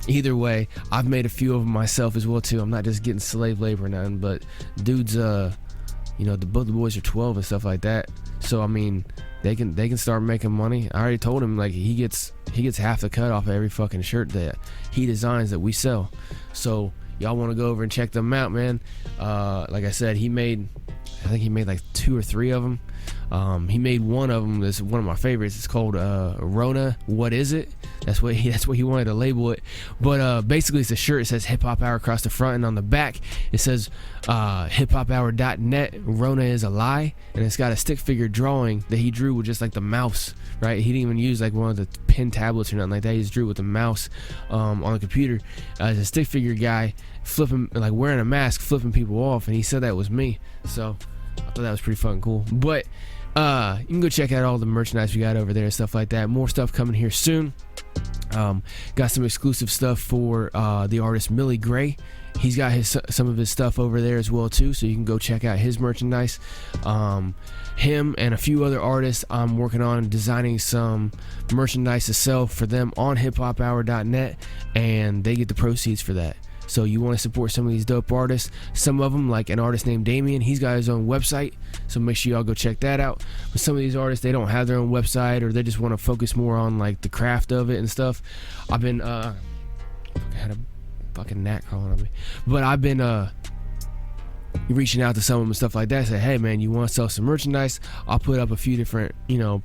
either way, I've made a few of them myself as well too. I'm not just getting slave labor or nothing, but dudes, both the boys are 12 and stuff like that. So I mean, they can start making money. I already told him, like, he gets half the cut off of every fucking shirt that he designs that we sell. So y'all want to go over and check them out, man. Like I said, I think he made like 2 or 3 of them. He made one of them that's one of my favorites. It's called Rona What Is It? That's what he wanted to label it. But basically it's a shirt. It says Hip Hop Hour across the front, and on the back it says hiphophour.net, Rona is a lie. And it's got a stick figure drawing that he drew with just like the mouse, right? He didn't even use like one of the pen tablets or nothing like that. He just drew with the mouse on the computer. It's a stick figure guy flipping, like wearing a mask, flipping people off, and he said that was me. So I thought that was pretty fucking cool. But you can go check out all the merchandise we got over there and stuff like that. More stuff coming here soon. Got some exclusive stuff for the artist Mili G.R.A.E. He's got some of his stuff over there as well too, so you can go check out his merchandise. Him and a few other artists, I'm working on designing some merchandise to sell for them on hiphophour.net, and they get the proceeds for that. So you want to support some of these dope artists. Some of them, like Anartistnameddamion, he's got his own website, so make sure y'all go check that out. But some of these artists, they don't have their own website, or they just want to focus more on like the craft of it and stuff. I've been I had a fucking gnat crawling on me, but I've been reaching out to some of them and stuff like that. Say, hey man, you want to sell some merchandise? I'll put up a few different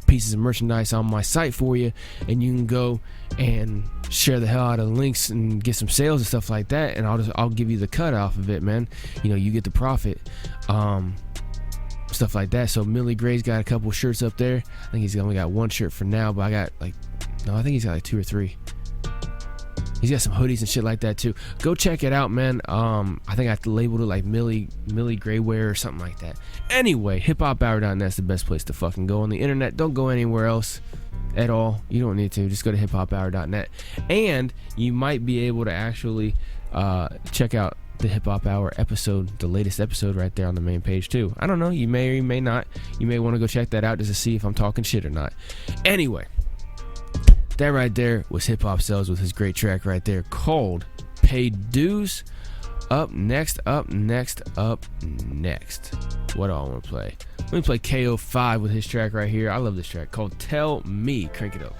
pieces of merchandise on my site for you, and you can go and share the hell out of the links and get some sales and stuff like that, and I'll give you the cut off of it, man. You get the profit, stuff like that. So Mili G.R.A.E.'s got a couple shirts up there. I think he's only got one shirt for now, but I think he's got like 2 or 3. He's got some hoodies and shit like that too. Go check it out, man. I think I labeled it like Mili G.R.A.E. wear or something like that. Anyway, hiphophour.net's the best place to fucking go on the internet. Don't go anywhere else at all. You don't need to. Just go to hiphophour.net, and you might be able to actually check out the Hip Hop Hour episode, the latest episode, right there on the main page too. I don't know. You may or you may not. You may want to go check that out just to see if I'm talking shit or not. Anyway, that right there was Hip-Hop Cells with his great track right there called Paid Dues. Up next. What do I want to play? Let me play KoFive with his track right here. I love this track called Tell Me. Crank it up.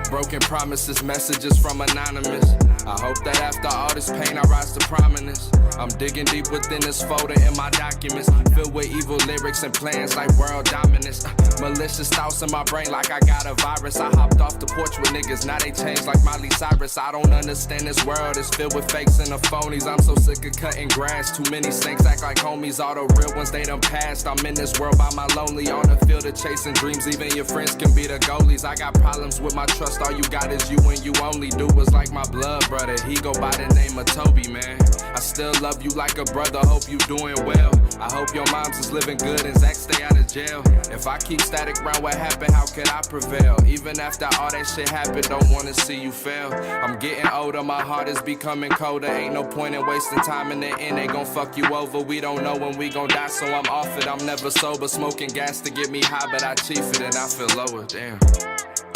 Broken promises, messages from anonymous. I hope that after all this pain I rise to prominence. I'm digging deep within this folder in my documents, filled with evil lyrics and plans like world dominance. Malicious thoughts in my brain like I got a virus. I hopped off the porch with niggas, now they changed like Miley Cyrus. I don't understand this world, it's filled with fakes and the phonies. I'm so sick of cutting grass, too many snakes act like homies. All the real ones, they done passed. I'm in this world by my lonely, on the field of chasing dreams. Even your friends can be the goalies. I got problems with my trust, all you got is you and you only. Dude was like my blood brother, he go by the name of Toby, man. I still love you like a brother, hope you doing well. I hope your mom's is living good and Zach stay out of jail. If I keep static around what happened, how could I prevail? Even after all that shit happened, don't wanna see you fail. I'm getting older, my heart is becoming colder. Ain't no point in wasting time, in the end they gon' fuck you over. We don't know when we gon' die, so I'm off it. I'm never sober, smoking gas to get me high, but I chief it and I feel lower, damn.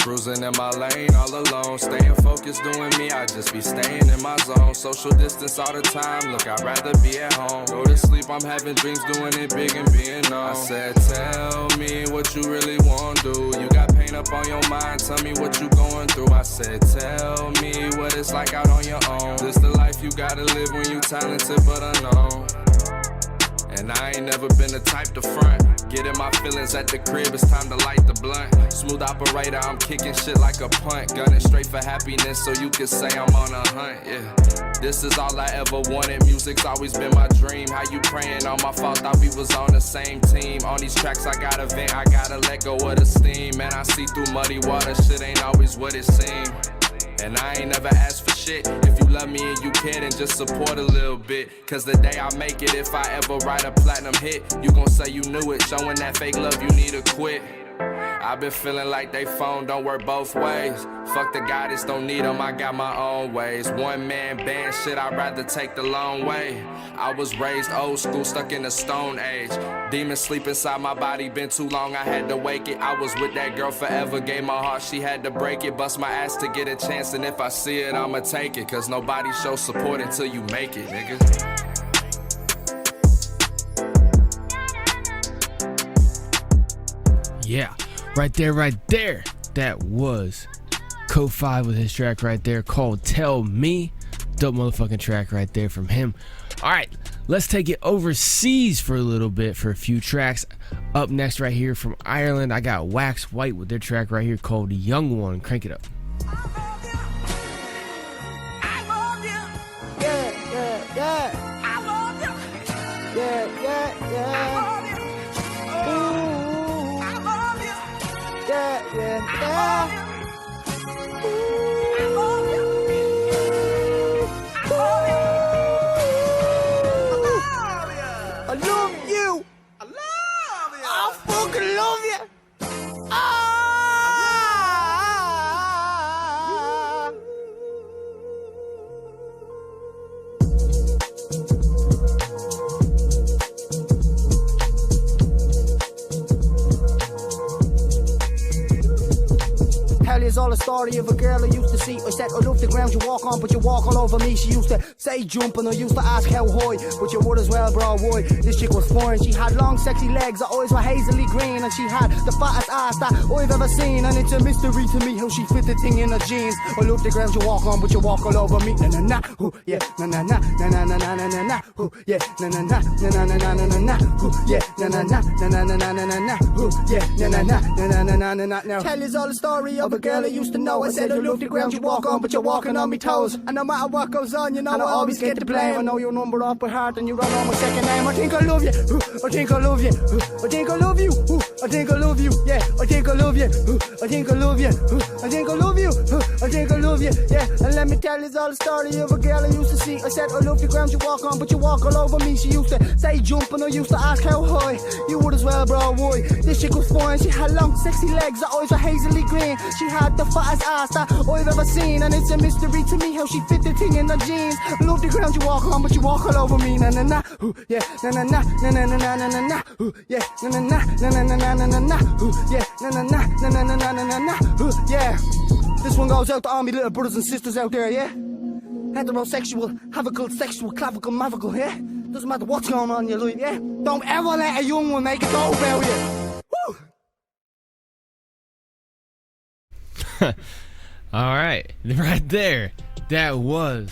Cruising in my lane all alone, staying focused doing me, I just be staying in my zone. Social distance all the time, look, I'd rather be at home. Go to sleep, I'm having dreams, doing it big and being known. I said, tell me what you really want to do. You got pain up on your mind, tell me what you going through. I said, tell me what it's like out on your own. This the life you gotta live when you talented but unknown. And I ain't never been the type to front. Getting my feelings at the crib, it's time to light the blunt. Smooth operator, I'm kicking shit like a punt. Gunning straight for happiness so you can say I'm on a hunt, yeah. This is all I ever wanted, music's always been my dream. How you praying on my fault, thought we was on the same team. On these tracks I gotta vent, I gotta let go of the steam. Man, I see through muddy water, shit ain't always what it seems. And I ain't never asked for shit. If you love me and you care, then just support a little bit. Cause the day I make it, if I ever write a platinum hit, you gon' say you knew it. Showing that fake love, you need to quit. I've been feeling like they phone don't work both ways. Fuck the guidance, don't need them, I got my own ways. One man band shit, I'd rather take the long way. I was raised old school, stuck in the stone age. Demons sleep inside my body, been too long, I had to wake it. I was with that girl forever, gave my heart, she had to break it. Bust my ass to get a chance, and if I see it, I'ma take it. Cause nobody shows support until you make it, nigga. Yeah, right there. That was KoFive with his track right there called Tell Me. Dope motherfucking track right there from him. All right, let's take it overseas for a little bit for a few tracks. Up next right here from Ireland, I got Wax White with their track right here called Youngone. Crank it up. I love you. I fucking love you. Tell is all a story of a girl I used to see. I said I love the ground you walk on, but you walk all over me. She used to say jump and I used to ask how high, but you would as well, bro, why? This chick was fine. She had long sexy legs, her eyes were hazily green, and she had the fattest ass that I've ever seen. And it's a mystery to me how she fit the thing in her jeans. I love the ground you walk on, but you walk all over me. Na na na, ooh, yeah, na na na, na na na na na na na, ooh, yeah, na na na, na na na na na na na, ooh, yeah, na na na, na na na na na na na, ooh, yeah, na na na, na na na na na na. Now tell is all the story of a girl I used to know. I said I love the ground you walk on, but you're walking on me toes. And no matter what goes on, you know I always get the blame. I know your number off by heart and you don't know my second name. I think I love you, I think I love you, I think I love you, I think I love you, yeah, I think I love you, I think I love you, I think I love you, I think I love you, yeah. And let me tell you all the story of a girl I used to see. I said I love the ground you walk on, but you walk all over me. She used to say jump and I used to ask how high. You would as well, bro, why? This chick was fine. She had long sexy legs, her eyes were hazily green. She had the fattest ass that I've ever seen, and it's a mystery to me how she fit the thing in her jeans. Love the ground you walk on, but you walk all over me. Na na na, ooh, yeah, na na na, na na na na na na na, ooh, yeah, na na na, na na na na na na na, ooh, yeah, na na na, na na na na na na na, ooh, yeah. This one goes out to all my little brothers and sisters out there, yeah. Heterosexual, havical, sexual, clavicle, mavical, yeah. Doesn't matter what's going on in your life, yeah. Don't ever let a young one make it go about you. Woo! All right, right there. That was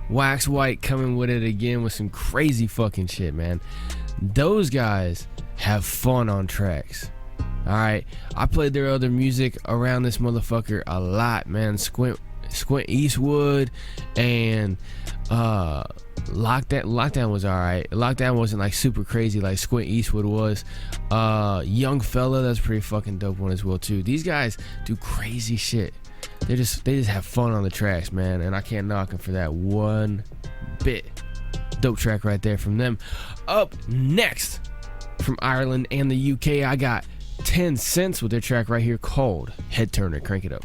Wax White coming with it again with some crazy fucking shit, man. Those guys have fun on tracks. All right, I played their other music around this motherfucker a lot, man. Squint Eastwood and Lockdown was all right. Lockdown wasn't like super crazy like Squint Eastwood was. Young Fella, that's a pretty fucking dope one as well too. These guys do crazy shit. They just have fun on the tracks, man, and I can't knock them for that one bit. Dope track right there from them. Up next from Ireland and the UK, I got 10 Cents with their track right here called HeadTurner. Crank it up.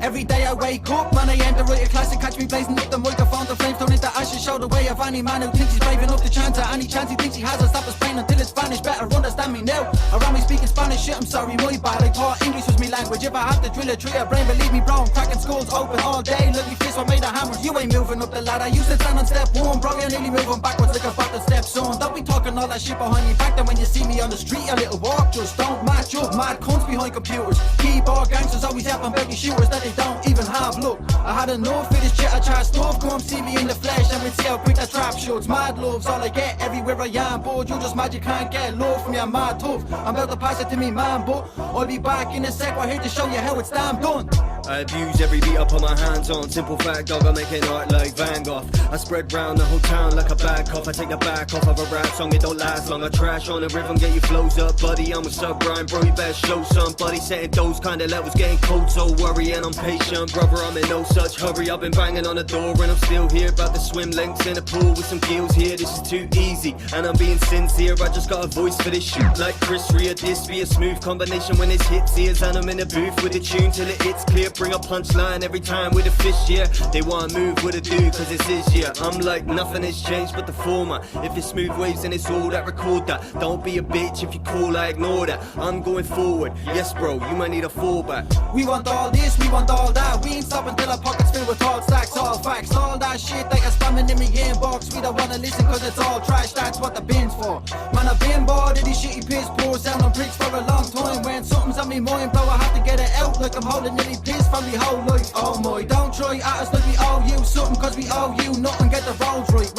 Every day I wake up, man, I enter with a classic. Catch me blazing up the microphone, the flames turn into ashes. Show the way of any man who thinks he's braving up the chance at any chance he thinks he has. I'll stop his pain until it's Spanish. Better understand me now. Around me speaking Spanish, shit, I'm sorry, my bad. I thought English was me language. If I have to drill a tree, a brain, believe me, bro, I'm cracking skulls open all day. Look, me fists were made of hammers. You ain't moving up the ladder. You used to stand on step one, bro, you're nearly moving backwards like about to step son. Don't be talking all that shit behind me back then when you see me on the street. A little walk just don't match up. Mad cunts behind computers. Keyboard gangsters always yapping about the shooters that they don't even have. Look, I had enough of this chitter chat stuff. Come see me in the flesh and we'll see how quick that trap shoots. Mad love's all I get everywhere I am, but you just mad you can't get love from me. I'm mad tough. I'm about to pass it to me man, but I'll be back in a sec. We're here to show you how it's damn done. I abuse every beat I put my hands on. Simple fact, dog, I make it art like Van Gogh. I spread round the whole town like a bad cough. I take the back off of a rap song, it don't last long. I trash on the rhythm, get your flows up, buddy. I'm a SubRhyme, bro, you better show somebody. Setting those kind of levels, getting cold, so worrying. I'm patient, brother, I'm in no such hurry. I've been banging on the door and I'm still here. About to swim lengths in a pool with some gills here. This is too easy, and I'm being sincere. I just got a voice for this shoot like Chris Rea. This be a smooth combination when it's hits ears. And I'm in the booth with a tune till it hits clear. Bring a punchline every time with a fish, yeah. They want to move with a dude cause it's his, yeah. I'm like nothing has changed but the former. If it's smooth waves and it's all that, record that. Don't be a bitch if you call, I ignore that. I'm going forward, yes bro, you might need a fallback. We want all this, we want all that. We ain't stopping till our pockets filled with all stacks, all facts. All that shit that you're spamming in me inbox. We don't wanna listen cause it's all trash, that's what the bin's for. Man, I've been bored of these shitty piss poor sounding bricks for a long time. When something's on me mind, bro, I have to get it out like I'm holding any piss from me whole life. Oh my, don't try at us like we owe you something cause we owe you nothing. Get the roll right.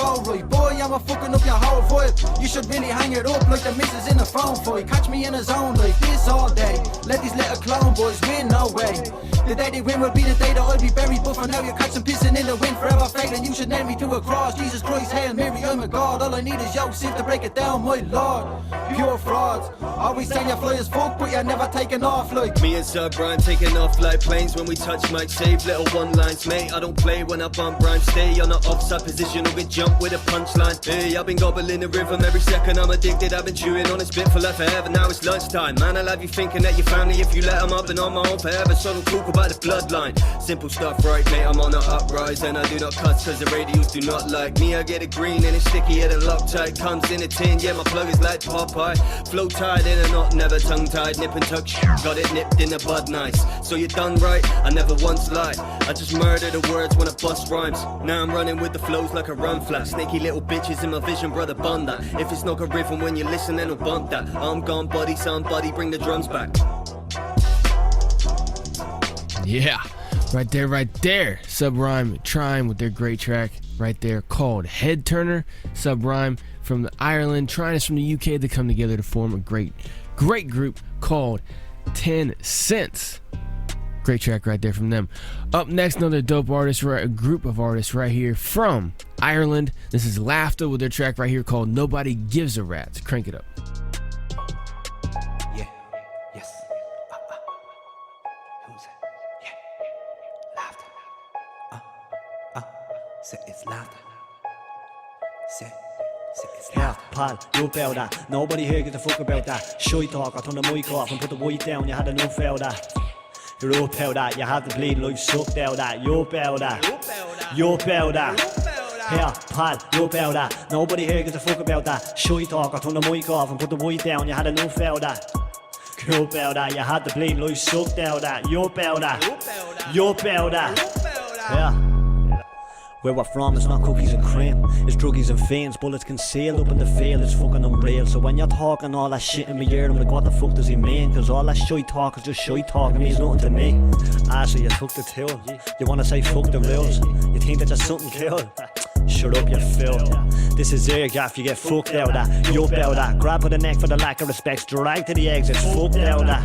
Boy, I'm a fucking up your whole vibe. You should really hang it up like the missus in the phone fight. Catch me in a zone like this all day. Let these little clone boys win, no way. The day they win will be the day that I'll be buried. But for now you're catching pissing in the wind, forever failing. You should nail me to a cross. Jesus Christ, Hail Mary, I'm a God. All I need is yo, sieve to break it down, my lord. Pure frauds. Always saying you fly as fuck, but you're never taking off like me and SubRhyme taking off like planes when we touch mic. Save little one lines, mate. I don't play when I bump rhyme. Stay on the offside position or get jump with a punchline. Hey, I've been gobbling the rhythm every second. I'm addicted. I've been chewing on this bit for life forever. Now it's lunchtime. Man, I'll have you thinking that your family if you let them up and on my own forever. So don't talk about the bloodline. Simple stuff, right, mate? I'm on the uprise and I do not cuss cause the radios do not like me. I get it green and it's stickier than Loctite. Comes in a tin, yeah, my plug is like Popeye. Flow tied in a knot, never tongue tied. Nip and tuck, got it nipped in the bud nice. So you done right, I never once lied. I just murder the words when I bust rhymes. Now I'm running with the flows like a run flat. Snaky little bitches in my vision, brother, bun that. If it's not a rhythm when you listen, then I'll bump that. I'm gone, buddy, somebody bring the drums back. Yeah, right there. SubRhyme, Trine with their great track right there called HeadTurner. SubRhyme from Ireland, Trine is from the UK. They come together to form a great group called 10 Cents. Great track right there from them. Up next, another dope artist, a group of artists right here from Ireland. This is LafDah with their track right here called Nobody Gives a Rat. Crank it up. Yeah, yes. Who's it? Yeah, LafDah. Say it's LafDah. Say it's LafDah. Yeah, pal, you about that. Nobody here gives a fuck about that. Shy talk, I turn the mic off and put the white down. You had enough out that. You're up out that. You had the bleed life sucked out that. You up out that. You up out that. Yeah, pal, you up out that. Nobody here gives a fuck about that. Shy talk, I turn the mic off and put the white down. You had enough out that. You up out that. You had the bleed life sucked out that. You up out that. You up out that. Yeah. Where we're from, it's not cookies and cream. It's druggies and fiends, bullets concealed up in the field. It's fucking unreal. So when you're talking all that shit in my ear, I'm like, what the fuck does he mean? Cause all that shy talk is just shy talk. It means nothing to me. So you took the tool. You wanna say fuck the rules. You think that you're something cool. Shut up, you fool. This is air gaff, you get fucked out that. You up out that. Grab for the neck for the lack of respect. Drag to the exits, fucked out that.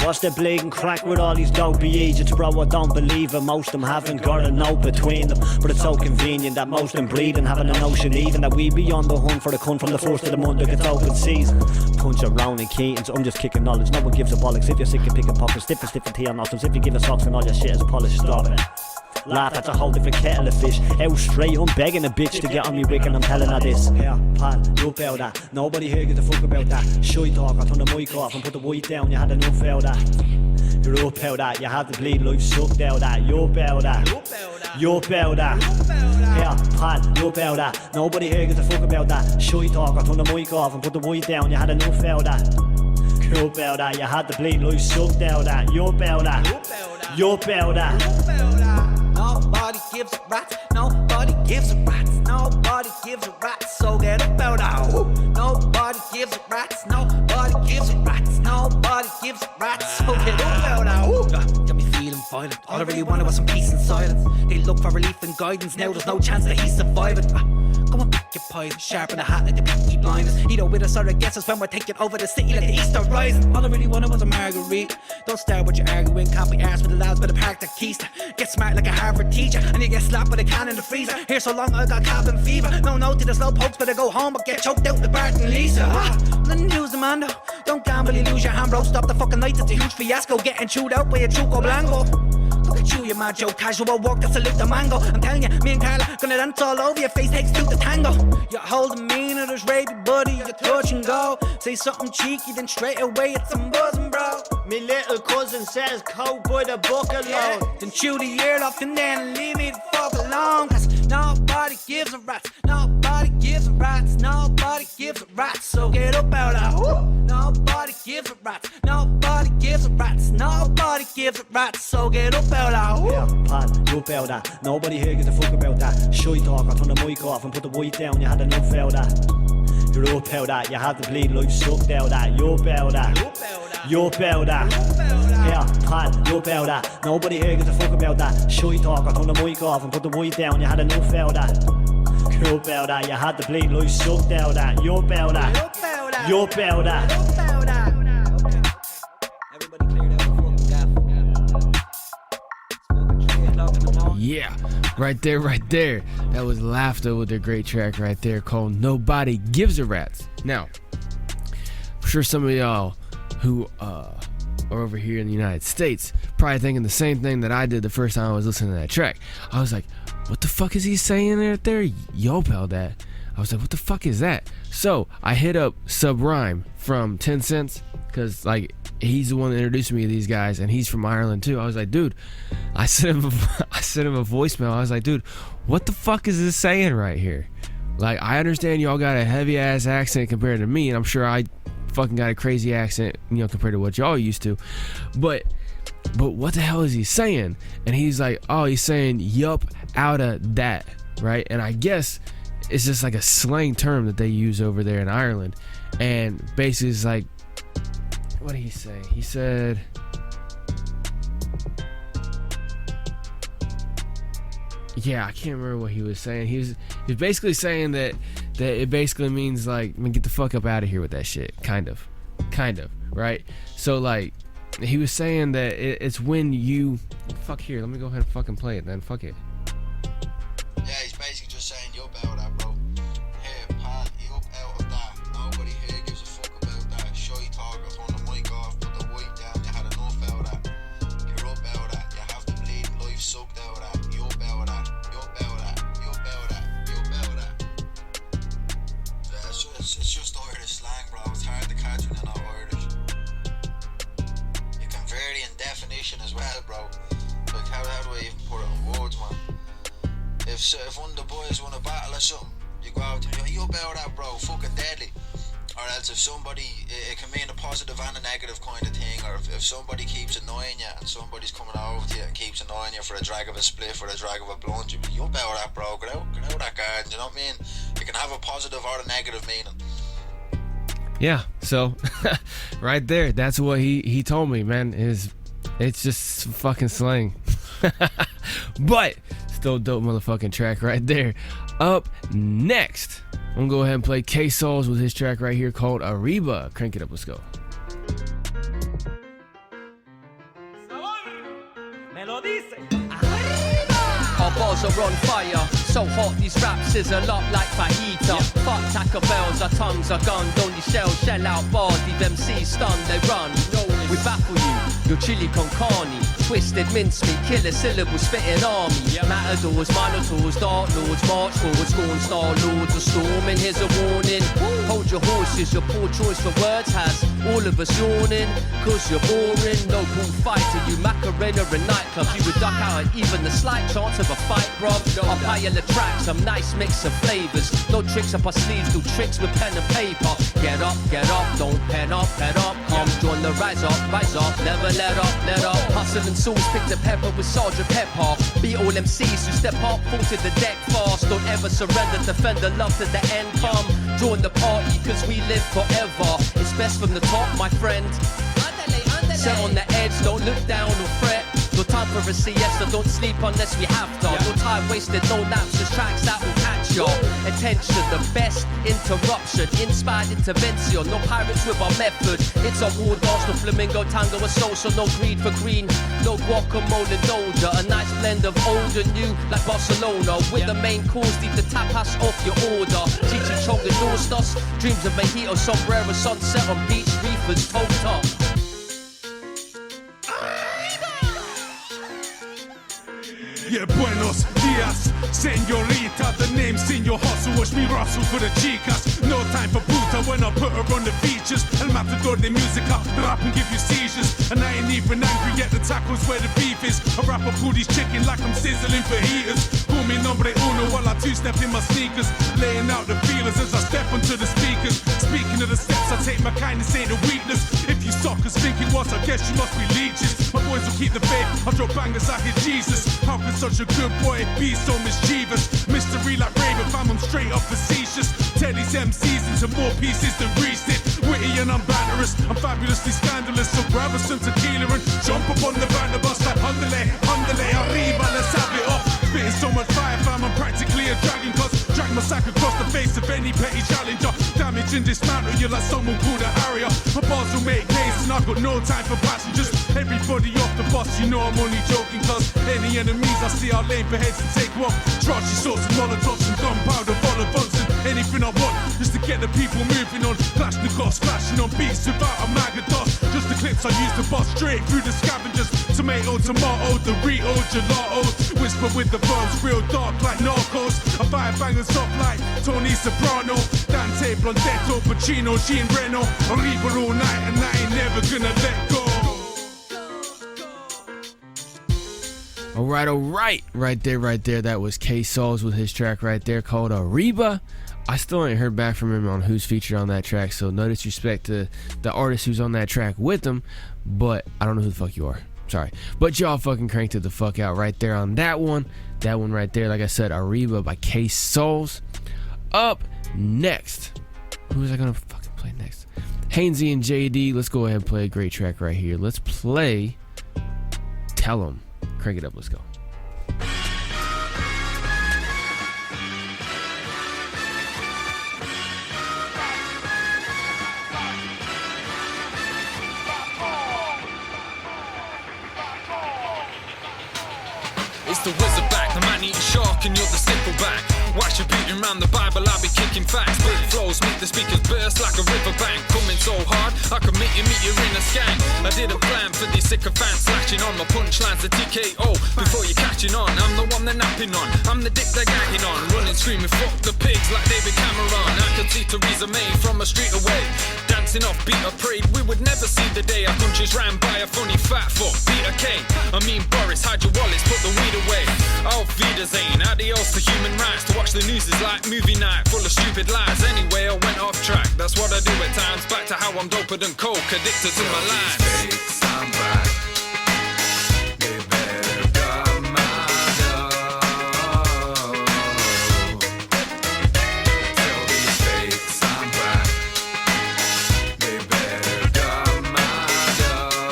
What's the blatant crack with all these dopey agents, bro? I don't believe it. Most of them haven't got a note between them. But it's so convenient that most of them breed and having a notion even that we be on the hunt for the cunt from the first of the month that gets open season. Punch around in Keatons, I'm just kicking knowledge. No one gives a bollocks. If you're sick of picking pockets, stiff and tea on nostrils. If you give a socks and all your shit is polished, stop it. Laugh, that's a whole different kettle of fish. Out straight, I'm begging a bitch to get on me wick and I'm telling her this. Yeah, pal, you up out that. Nobody here gives a fuck about that. Shy talk, I turn the mic off and put the white down. You had enough out that. You're up out that, you have the bleed life sucked out that. You're up out that. You're up out that. Yeah, pal, you're up out that. Nobody here gives a fuck about that. Shy talk, I turn the mic off and put the mic down. You had enough out that. You're up out that, you had the bleed life sucked out that. You're up out that. You're up out that. Nobody gives a rat, nobody gives a rat, nobody gives a rat, so get up out of. Nobody gives a rat, nobody gives a rat, nobody gives a rat, so get up out of. Got me feeling violent, all I really wanted was some peace and silence. They look for relief and guidance, now there's no chance that he's surviving. Come on, pick your pipe, sharpen the hat like the Peaky Blinders. Either with us or against us when we're taking over the city like the Easter rising. All I really wanted was a marguerite. Don't start with your arguing, can't be arsed with the lads by the park that Keista. Get smart like a Harvard teacher, and you get slapped with a can in the freezer. Here so long I got cabin fever. No to the slow pokes, better go home or get choked out with Bart and Lisa. Nothing news, Amanda. Don't gamble, you lose your hand, bro. Stop the fucking night, it's a huge fiasco. Getting chewed out by a Chuco Blanco. Look at you, you mad Joe, casual walk that salute the mango. I'm telling you, me and Carla gonna dance all over your face, takes two to tango. You're holding me, and there's rapey buddy, you touch and go. Say something cheeky, then straight away it's some buzzing, bro. Me little cousin says, coke by the bucket load. Then chew the ear off and then leave me the fuck alone. Cause nobody gives a rat, nobody gives a rats, nobody gives a rat, so get up out of. Nobody gives a rat, nobody gives a rats, nobody gives a rat, so get up out of. Yeah, pal, you up out that. Nobody here gives a fuck about that. Shy talk, I turn the mic off and put the mic down. You had enough out that. You're up out that, you had the bleed life sucked out that. You're up out that. You're up out that. Yeah, pal, you up out that. Nobody here gives a fuck about that. Shy talk, I turn the mic off and put the mic down. You had enough out that. You're up out that, you had the bleed life sucked out that. You're up out that. You're up out that. Yeah, right there. That was LafDah with their great track right there called Nobody Gives a Rats. Now, I'm sure some of y'all who are over here in the United States probably thinking the same thing that I did the first time I was listening to that track. I was like, what the fuck is he saying right there? Yo, pal, that. I was like, what the fuck is that? So I hit up SubRhyme from 10 Cents because like he's the one that introduced me to these guys, and he's from Ireland too. I was like, dude, I sent him a voicemail. I was like, dude, what the fuck is this saying right here? Like, I understand y'all got a heavy ass accent compared to me, and I'm sure I fucking got a crazy accent, you know, compared to what y'all used to. But what the hell is he saying? And he's like, oh, he's saying yup out of that, right? And I guess it's just like a slang term that they use over there in Ireland. And basically it's like, what did he say? He said, yeah, I can't remember what he was saying. He was basically saying that it basically means like, I mean, get the fuck up out of here with that shit. Kind of, right? So like, he was saying that it's when you, fuck here, let me go ahead and fucking play it then, fuck it. Yeah, he's basically just saying, you up out of that, bro. Hey, pal, you up out of that. Nobody here gives a fuck about that. Shy talk, I turn the mic off, put the mic down, you had enough out of that. You're up out of that, you have to bleed, life sucked out of that. You up out of that, you up out of that, you up out of that, you up out of that. Yeah, it's just Irish slang, bro. It's hard to catch when you're not Irish. You can vary in definition as well, bro. Like, how do I even put it in words, man? If one of the boys won a battle or something, you go out and you're like, you about that, bro, fucking deadly. Or else if somebody, it can mean a positive and a negative kind of thing. Or if somebody keeps annoying you and somebody's coming over to you and keeps annoying you for a drag of a spliff or a drag of a blunt, you be, you about that, bro, get out that garden, you know what I mean? It can have a positive or a negative meaning. Yeah, so right there, that's what he told me, man. It's just fucking slang. But still dope motherfucking track right there. Up next, I'm gonna go ahead and play K-Saulz with his track right here called Arrribah. Crank it up, let's go. Our bars are on fire, so hot these raps is a lot like fajita. Fuck Taco Bells, our tongues are gunned, only shell out bars, these MCs stunned, they run. We baffle you, your chili con carne. Twisted mincemeat, killer syllable spitting army. Matadors, minotaurs, dark lords, march forwards, scorn star lords are storming. Here's a warning, hold your horses, your poor choice for words has all of us yawning. Cause you're boring, no bullfighter, you Macarena in nightclubs. You would duck out at even the slight chance of a fight, bruv. I'll pile the tracks, some nice mix of flavors. No tricks up our sleeves, do tricks with pen and paper. Get up, don't pen up, come join the rise up, never let up. Hustle and sauce, pick the pepper with Sergeant Pepper. Beat all MCs who step up, fall to the deck fast. Don't ever surrender, defend the love to the end. Come, join the party, cause we live forever. It's best from the top, my friend. Set on the edge, don't look down or fret. No time for a siesta, don't sleep unless we have to. No time wasted, no naps, just tracks that will catch your attention. The best interruption, inspired intervention. No pirates with our method. It's a war dance, no flamingo tango or social. No greed for green, no guacamole and doja. A nice blend of old and new, like Barcelona. With the main course, leave the tapas off your order. Chichi chonga dostos, dreams of mojito, sombrero, sunset on beach reefers, toe top. Yeah, buenos dias, señorita. The name's in your hustle, watch me rustle for the chicas. No time for puta when I put her on the features. El matador de musica, rap and give you seizures. And I ain't even angry yet, the tacos where the beef is. I rap a poody's chicken like I'm sizzling fajitas. Call me nombre uno while I two-step in my sneakers. Laying out the feelers as I step onto the speakers. Speaking of the steps, I take my kindness ain't a weakness. If you suckers think it was, I guess you must be leeches. My boys will keep the faith, I drop bangers, I hit Jesus. How can such a good boy be so mischievous? Mystery like Raven, fam, I'm straight up facetious. Teddy's MCs into more pieces than Reese did. Witty and I'm banterous, I'm fabulously scandalous. So grab us some tequila and jump up on the banner bus like underlay, Arrribah, let's have it up. Spitting so much fire, fam, I'm practically a dragon. Cause drag my sack across the face of any petty challenger. Damage and dismantle you like someone called a Harrier. My bars will make case and I've got no time for passengers. Everybody off the bus, you know I'm only joking. Cause any enemies I see, I'll lay for heads and take one. Trashy sauce and molotovs and gunpowder, vol of buns and anything I want, just to get the people moving on. Flashnikovs flashing on beats without a magados. Just the clips I use to bust straight through the scavengers. Tomato, tomato, Dorito, gelato. Whisper with the verbs, real dark like Narcos. I fire bangers up like Tony Soprano. Dante, Blondetto, Pacino, Jean Reno. Arrribah all night and I ain't never gonna let go. Alright. Right there. That was K-Saulz with his track right there called Arrribah. I still ain't heard back from him on who's featured on that track, so no disrespect to the artist who's on that track with him, but I don't know who the fuck you are. Sorry. But y'all fucking cranked it the fuck out right there on that one. That one right there, like I said, Arrribah by K-Saulz. Up next. Who is I gonna fucking play next? Haynesy and JD. Let's go ahead and play a great track right here. Let's play Tell 'Em. Crank it up, let's go. It's the wizard back, the man-eating shark, and you're the stickleback. Watch you beating round the Bible, I'll be kicking facts. Big flows, make the speakers burst like a riverbank. Coming so hard, I can make you meet your inner skank. I didn't plan for these sycophants slashing on my punchlines, the TKO. Before you're catching on, I'm the one they're napping on. I'm the dick they're gagging on. Running, screaming, fuck the pigs like David Cameron. I could see Theresa May from a street away. Dancing off, Peter prayed we would never see the day our country's ran by a funny fat fuck, Peter K. I mean Boris, hide your wallets, put the weed away. Auf Wiedersehen, adios to human rights. To watch the news is like movie night, full of stupid lies. Anyway, I went off track, that's what I do at times. Back to how I'm doper than coke, addicted to my life. I'm back. They better got my dog. Tell these fakes I'm back. They better got my dog.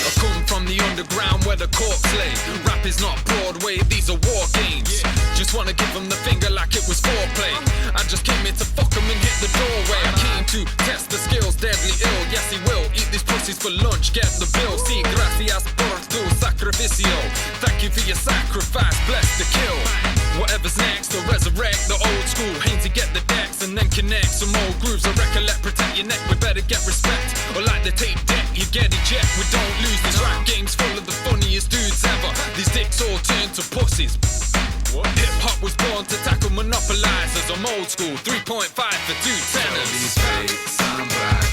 I come from the underground where the corpse lay. Rap is not Broadway, these are war games. Just wanna give them the finger like it was foreplay. I just came here to fuck them and hit the doorway. I came to test the skills, deadly ill. Yes, he will eat these pussies for lunch, get the bill. Sí, gracias por tu sacrificio. Thank you for your sacrifice, bless the kill. Whatever's next, to resurrect the old school. Haynesy get the decks and then connect neck, some more grooves, I recollect, protect your neck, we better get respect. Or like the tape deck, you get eject, we don't lose. This rap game's full of the funniest dudes ever. These dicks all turn to pussies. Hip-hop was born to tackle monopolizers. I'm old school, 3.5 for 2 tenors. These fakes, I'm black.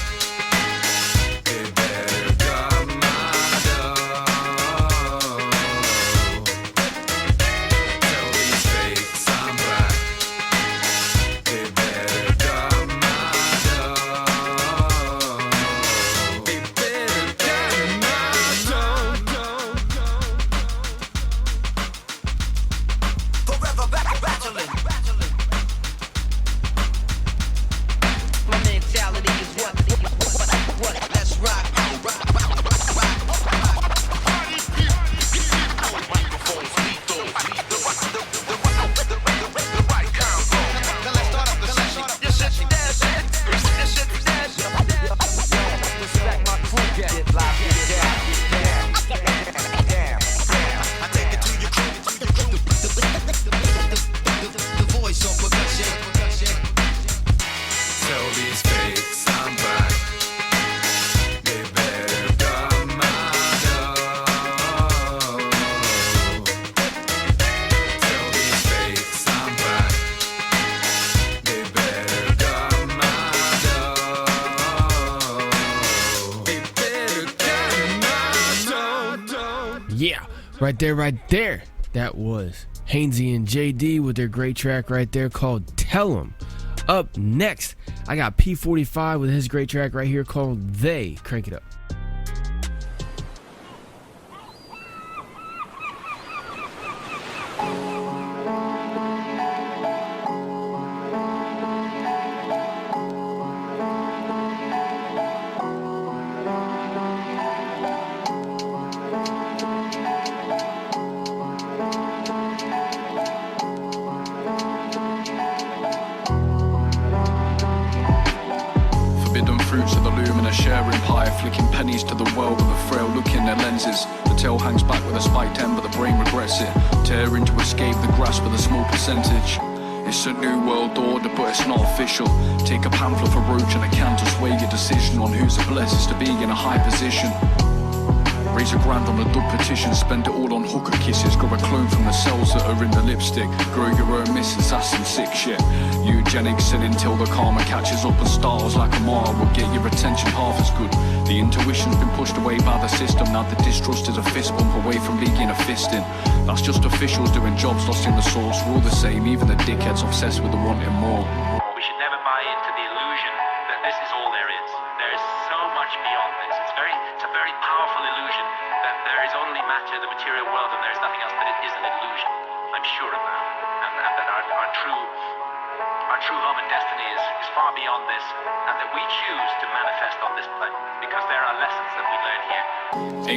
They better got my dough. Tell these fakes I'm black. They better got my dough. They better got my dough. Forever battling. My mentality is what? Let's rock. Microphones lethal. The right combo. Now let's start up the session. Your shit's dead. Your shit's dead. Respect my crew. Get live. I take it to your crew. The voice on percussion. Tell these fakes I'm black. They better got my dough. Tell these fakes I'm black. They better got my dough. They better got my dough. Yeah, right there. That was Haynesy and JD with their great track right there called Tell 'Em. Up next, I got P45 with his great track right here called They. Crank it up. Forbidden fruits of the luminous sharing pie, flicking pennies to the world with a frail look in their lenses. The tail hangs back with a spiked end, but the brain regrets it. Tearing to escape the grasp of the small percentage. It's a new world order, but it's not official. Take a pamphlet for roach and a can to sway your decision on who's the blessed to be in a high position. Raise a grand on a dub petition, spend it all on hooker kisses. Grow a clone from the cells that are in the lipstick. Grow your own missus, that's some sick shit. Eugenics sin until the karma catches up, and stars like Amara will get your attention half as good. The intuition's been pushed away by the system. Now the distrust is a fist bump away from being a fisting. That's just officials doing jobs lost in the source. We're all the same, even the dickheads obsessed with the wanting more. We should never buy into the illusion that this is all there is. There is so much beyond this. It's a very powerful illusion that there is only matter, the material world, and there is nothing else, but it is an illusion. I'm sure of that. And that our true home and destiny is far beyond this, and that we choose to manifest on this plane, because there are lessons that we learn here.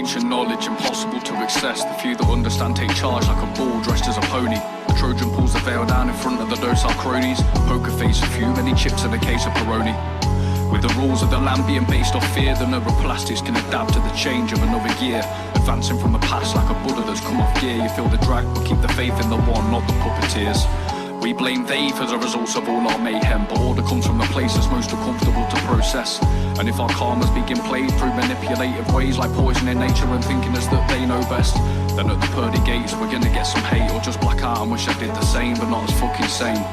Ancient knowledge impossible to access. The few that understand take charge like a bull dressed as a pony. The Trojan pulls the veil down in front of the docile cronies. Poker face, a few many chips in a case of Peroni. With the rules of the land being based off fear, the neuroplastics can adapt to the change of another year. Advancing from the past like a Buddha that's come off gear. You feel the drag, but keep the faith in the one, not the puppeteers. We blame they for the results of all our mayhem, but order comes from the place that's most uncomfortable to process. And if our karma's being played through manipulative ways like poisoning nature and thinking as that they know best, then at the pearly gates we're gonna get some hate, or just black out and wish I did the same, but not as fucking same.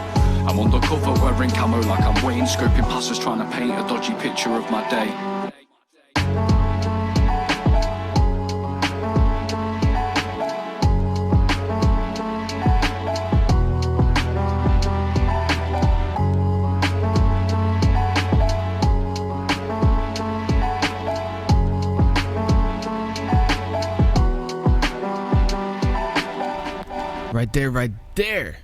I'm undercover wearing camo like I'm Wayne, scoping passes trying to paint a dodgy picture of my day. Right there.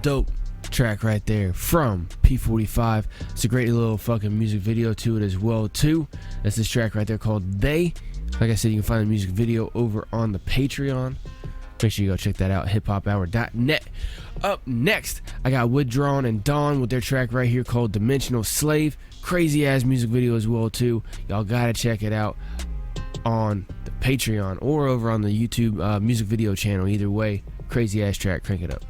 Dope track right there from P45. It's a great little fucking music video to it as well too. That's this track right there called They. Like I said, you can find the music video over on the Patreon. Make sure you go check that out, hiphophour.net. Up next, I got Withdrawn and Dawn with their track right here called Dimensional Slave. Crazy ass music video as well too. Y'all gotta check it out on the Patreon or over on the YouTube music video channel. Either way, crazy ass track. Crank it up.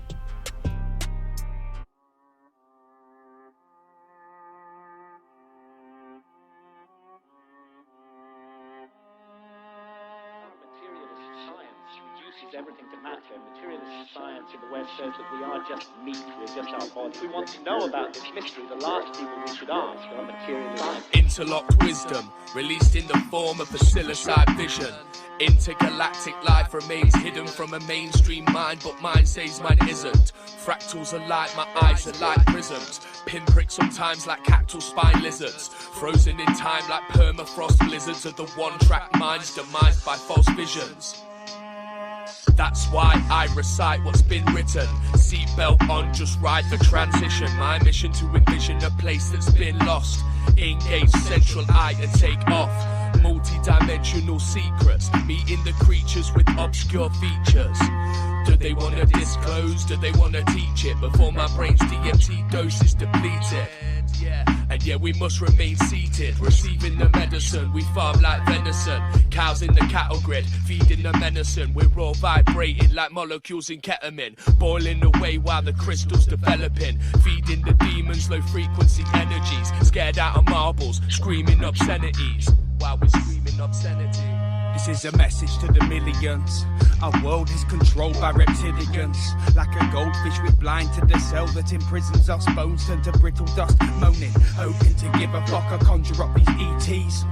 term. Materialist science in the West says that we are just meat, we're just our bodies. We want to know about this mystery. The last people we should ask are materialists. Interlocked wisdom, released in the form of a psilocybin vision. Intergalactic life remains hidden from a mainstream mind, but mine says mine isn't. Fractals are like my eyes are like prisms. Pinprick sometimes like cactal spine lizards. Frozen in time like permafrost blizzards of the one-track minds demised by false visions. That's why I recite what's been written. Seatbelt on, just ride the transition. My mission to envision a place that's been lost. Engage central eye and take off. Multi-dimensional secrets, meeting the creatures with obscure features. Do they want to disclose? Do they want to teach it? Before my brain's DMT dose is depleted. And yeah, we must remain seated, receiving the medicine. We farm like venison, cows in the cattle grid, feeding the venison. We're all vibrating like molecules in ketamine, boiling away while the crystal's developing, feeding the demons low frequency energies, scared out of marbles, screaming obscenities while we're screaming obscenity. This is a message to the millions. Our world is controlled by reptilians. Like a goldfish we're blind to the cell that imprisons us. Bones turn to brittle dust, moaning, hoping to give a fuck or conjure up these ETs.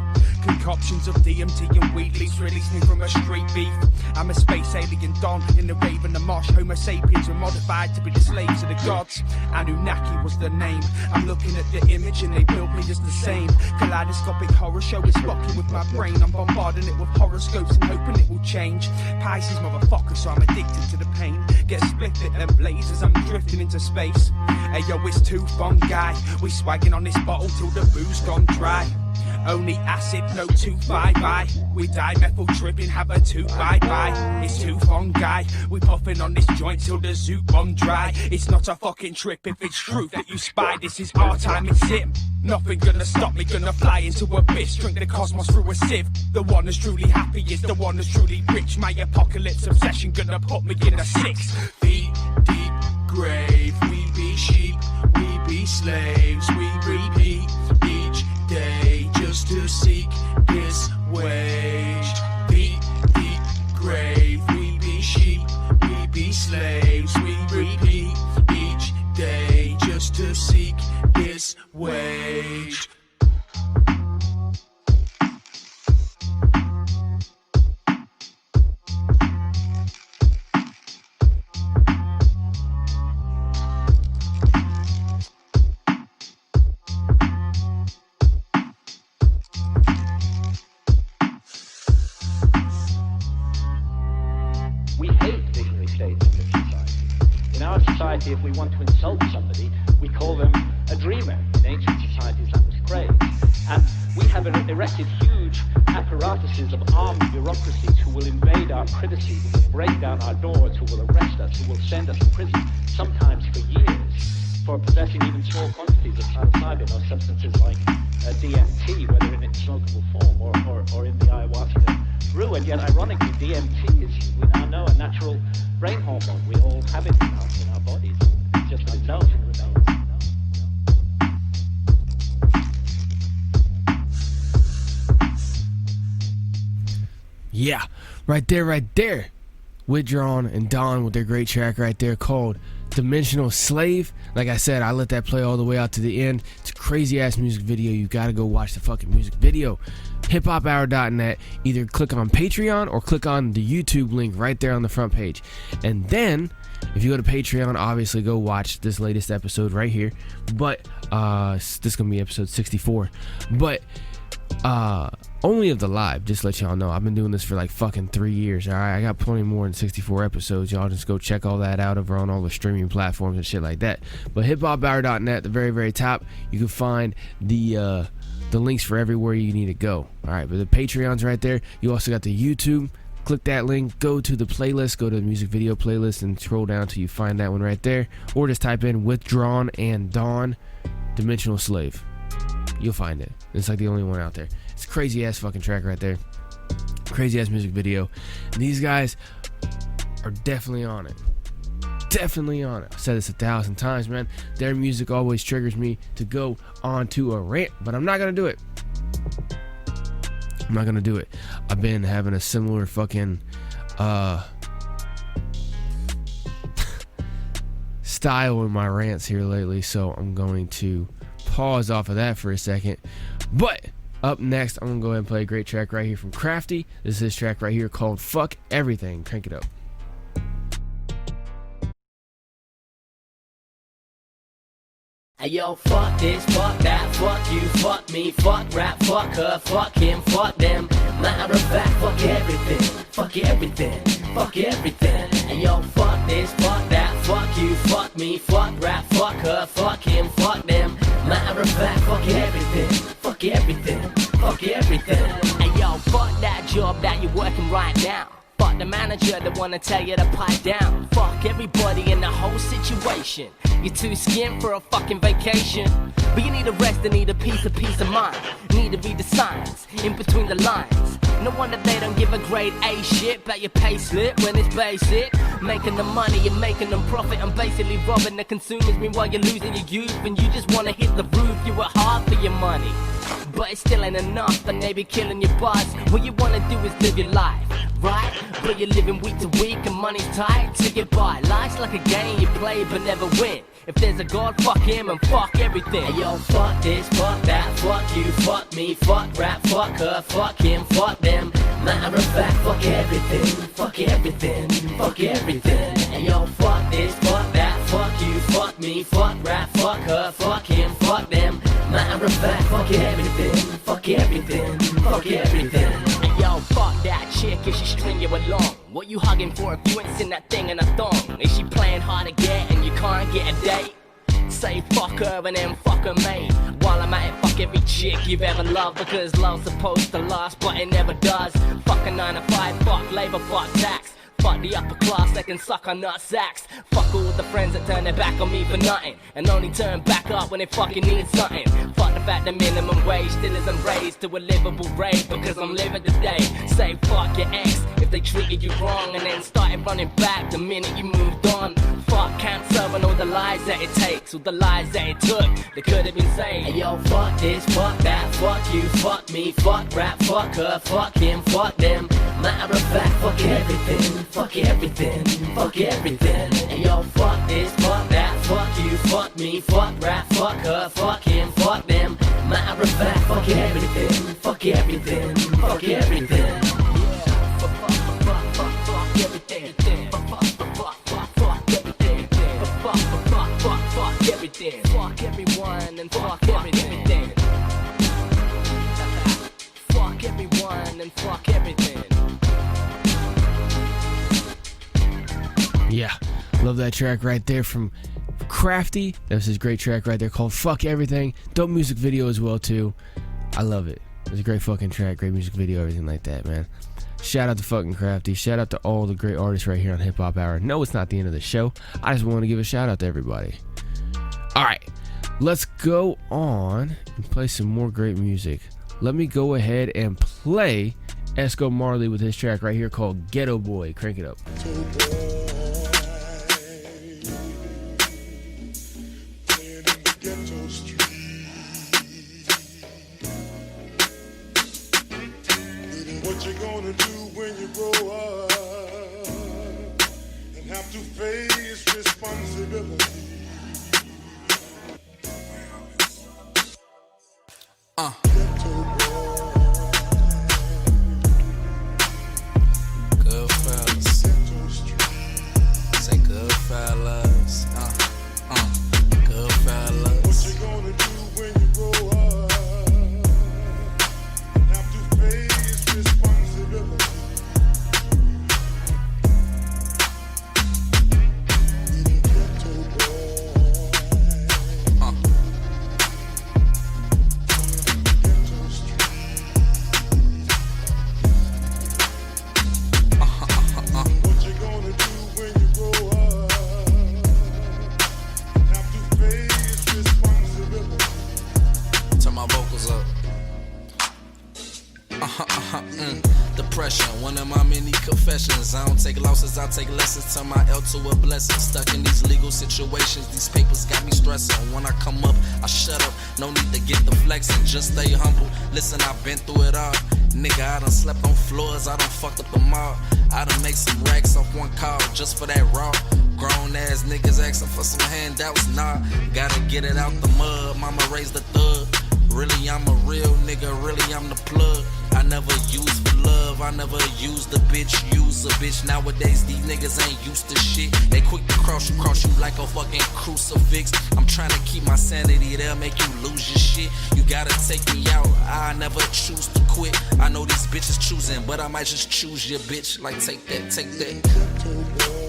Concoctions of DMT and weed leaves release me from a street beef. I'm a space alien Don in the rave and the marsh. Homo sapiens were modified to be the slaves of the gods. Anunnaki was the name. I'm looking at the image and they built me just the same. Kaleidoscopic horror show is fucking with my brain. I'm bombarding it with horoscopes and hoping it will change. Pisces motherfucker, so I'm addicted to the pain. Get split it and blaze as I'm drifting into space. Hey yo, it's too fun, guy. We swagging on this bottle till the booze gone dry. Only acid, no 2-5-I. We die methyl tripping, have a 2-bye-bye. It's too fun, guy. We puffing on this joint till the zoot bomb dry. It's not a fucking trip if it's truth that you spy. This is our time, it's him. Nothing gonna stop me, gonna fly into abyss. Drink the cosmos through a sieve. The one that's truly happy is the one that's truly rich. My apocalypse obsession gonna put me in a 6 feet deep grave. We be sheep, we be slaves. We repeat each day just to seek this wage. Feet deep grave. We be sheep, we be slaves. We repeat each day just to seek this wage. If we want to insult somebody, we call them a dreamer. In ancient societies, that was praise. And we have erected huge apparatuses of armed bureaucracies who will invade our privacy, who will break down our doors, who will arrest us, who will send us to prison, sometimes for years, for possessing even small quantities of psilocybin or substances like DMT, whether in its smokable form or in the ayahuasca brew. And yet, ironically, DMT is, we now know, a natural brain hormone. We all have it in our bodies. It's just unknown and remains. Yeah, right there. Withdrawn and Don with their great track right there called Dimensional Slave. Like I said, I let that play all the way out to the end. It's a crazy ass music video. You gotta go watch the fucking music video. HipHopHour.net. Either click on Patreon or click on the YouTube link right there on the front page. And then, if you go to Patreon, obviously go watch this latest episode right here. But this is gonna be episode 64. But only of the live, just to let y'all know. I've been doing this for like fucking 3 years. Alright, I got plenty more than 64 episodes. Y'all just go check all that out over on all the streaming platforms and shit like that. But HipHopHour.net, the very, very top, you can find the links for everywhere you need to go. Alright, but the Patreon's right there. You also got the YouTube. Click that link, go to the playlist, go to the music video playlist, and scroll down till you find that one right there. Or just type in Withdrawn and Dawn Dimensional Slave. You'll find it. It's like the only one out there. It's a crazy ass fucking track right there. Crazy ass music video. And these guys are definitely on it. Definitely on it. I've said this 1,000 times, man. Their music always triggers me to go on to a rant, but I'm not gonna do it. I've been having a similar fucking style in my rants here lately, so I'm going to pause off of that for a second. But up next, I'm gonna go ahead and play a great track right here from Krafty. This is his track right here called Fuck Everything. Crank it up. Hey yo, fuck this, fuck that, fuck you, fuck me, fuck rap, fuck her, fuck him, fuck them. Matter of fact, fuck everything, fuck everything, fuck everything. Hey yo, fuck this, fuck that, fuck you, fuck me, fuck rap, fuck her, fuck him, fuck them. Matter of fact, fuck everything, fuck everything, fuck everything. Hey yo, fuck that job that you're working right now. Fuck the manager that wanna tell you to pipe down. Fuck everybody in the whole situation. You're too skint for a fucking vacation. But you need a rest and need a peace of mind. You need to read the signs in between the lines. No wonder they don't give a grade A shit about your pay slip when it's basic. Making the money and making them profit and basically robbing the consumers. Meanwhile you're losing your youth and you just wanna hit the roof. You work hard for your money, but it still ain't enough and they be killing your buzz. What you wanna do is live your life, right? But you're living week to week and money's tight to get by. Life's like a game you play but never win. If there's a God, fuck him and fuck everything. Hey yo, fuck this, fuck that, fuck you, fuck me, fuck rap, fuck her, fuck him, fuck them. Matter of fact, fuck everything, fuck everything, fuck everything. Hey yo, fuck this, fuck that, fuck you, fuck me, fuck rap, fuck her, fuck him, fuck them. Matter of fact, fuck everything, fuck everything, fuck everything. Hey yo, fuck that chick if she string you along. What you hugging for if you ain't seen that thing in a thong? Is she playing hard to get and you can't get a date? Say fuck her and then fuck her mate. While I'm at it, fuck every chick you've ever loved. Because love's supposed to last but it never does. Fuck a 9 to 5, fuck labor, fuck tax. Fuck the upper class that can suck on nut sacks. Fuck all the friends that turn their back on me for nothing and only turn back up when they fucking need something. Fuck the fact the minimum wage still isn't raised to a livable rate because I'm living today. Say fuck your ex if they treated you wrong and then started running back the minute you moved on. Fuck cancer and all the lies that it takes, all the lies that it took that could have been saved. Hey yo, fuck this, fuck that, fuck you, fuck me, fuck rap, fuck her, fuck him, fuck them. Matter of fact, fuck everything, fuck everything, fuck everything. Hey yo, fuck this, fuck that, fuck you, fuck me, fuck rap, fuck her, fuck him, fuck them. Matter of fact, fuck everything, fuck everything, fuck everything. Yeah, fuck everything. Fuck everything. Fuck everyone and fuck everything. Fuck everyone and fuck everything. Yeah, love that track right there from Krafty. That was his great track right there called Fuck Everything. Dope music video as well too. I love it. It's a great fucking track, great music video, everything like that, man. Shout out to fucking Krafty. Shout out to all the great artists right here on HipHop Hour. No, it's not the end of the show. I just want to give a shout out to everybody. Alright, let's go on and play some more great music. Let me go ahead and play Esco Marley with his track right here called Ghetto Boy. Crank it up. What you gonna do when you grow up and have to face responsibility? Good fellas. Say good fellas. Good fellas. What you gonna do when you grow up and have to face responsibility? Depression, one of my many confessions. I don't take losses, I take lessons. Turn my L to a blessing. Stuck in these legal situations, these papers got me stressing. When I come up, I shut up. No need to get the flexing, just stay humble. Listen, I've been through it all. Nigga, I done slept on floors, I done fucked up the mall. I done make some racks off one call just for that raw. Grown ass niggas asking for some handouts, nah. Gotta get it out the mud, mama raised the thug. Really, I'm a real nigga, really, I'm the plug. I never use for love, I never use the bitch, use a bitch. Nowadays, these niggas ain't used to shit. They quick to cross you like a fucking crucifix. I'm trying to keep my sanity, they'll make you lose your shit. You gotta take me out, I never choose to quit. I know these bitches choosing, but I might just choose your bitch. Like, take that, take that.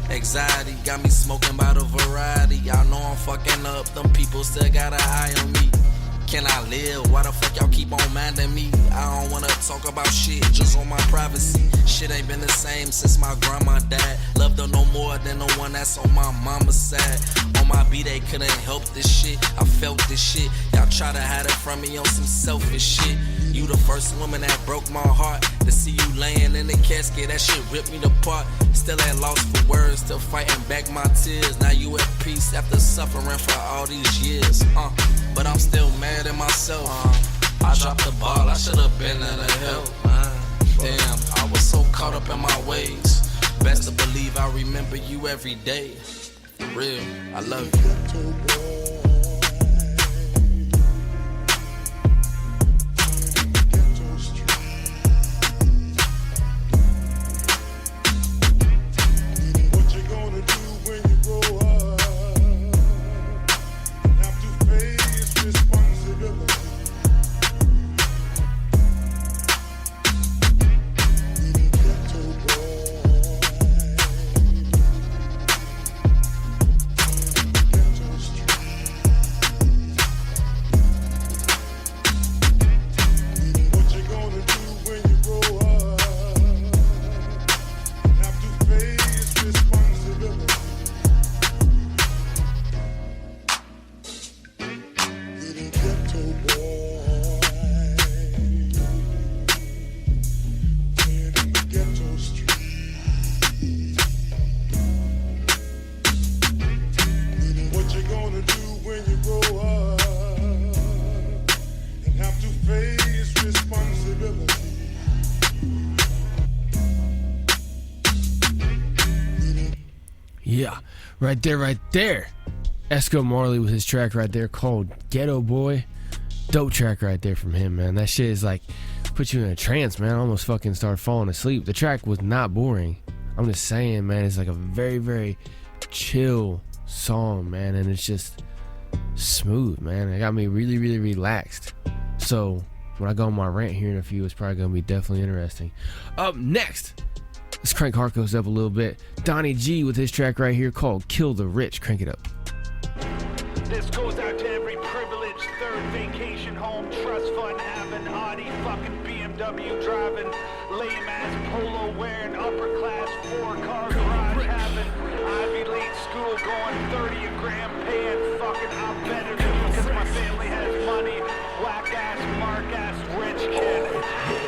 Anxiety got me smoking by the variety. I know I'm fucking up, them people still got an eye on me. Can I live? Why the fuck y'all keep on minding me? I don't wanna talk about shit, just on my privacy. Shit ain't been the same since my grandma died. Loved her no more than the one that's on my mama's side. On my beat, they couldn't help this shit. I felt this shit. Y'all try to hide it from me on some selfish shit. You the first woman that broke my heart. To see you laying in the casket, that shit ripped me apart. Still at loss for words, still fighting back my tears. Now you at peace after suffering for all these years. But I'm still mad at myself. I dropped the ball, I should've been there to help. Damn, I was so caught up in my ways. Best to believe I remember you every day. For real, I love you. Yeah, right there. Esco Marley with his track right there called Ghetto Boy. Dope track right there from him, man. That shit is like, put you in a trance, man. I almost fucking started falling asleep. The track was not boring. I'm just saying, man, it's like a very, very chill song, man. And it's just smooth, man. It got me really, really relaxed. So when I go on my rant here in a few, it's probably going to be definitely interesting. Up next, let's crank Harkos up a little bit. Donny G with his track right here called Kill the Rich. Crank it up. This goes out to every privileged third vacation home, trust fund having, Audi fucking BMW driving, lame ass polo wearing, upper class 4-car garage having, Ivy League school going 30 a gram paying, fucking I'm better than you because my family has money, black ass, mark ass, rich kid.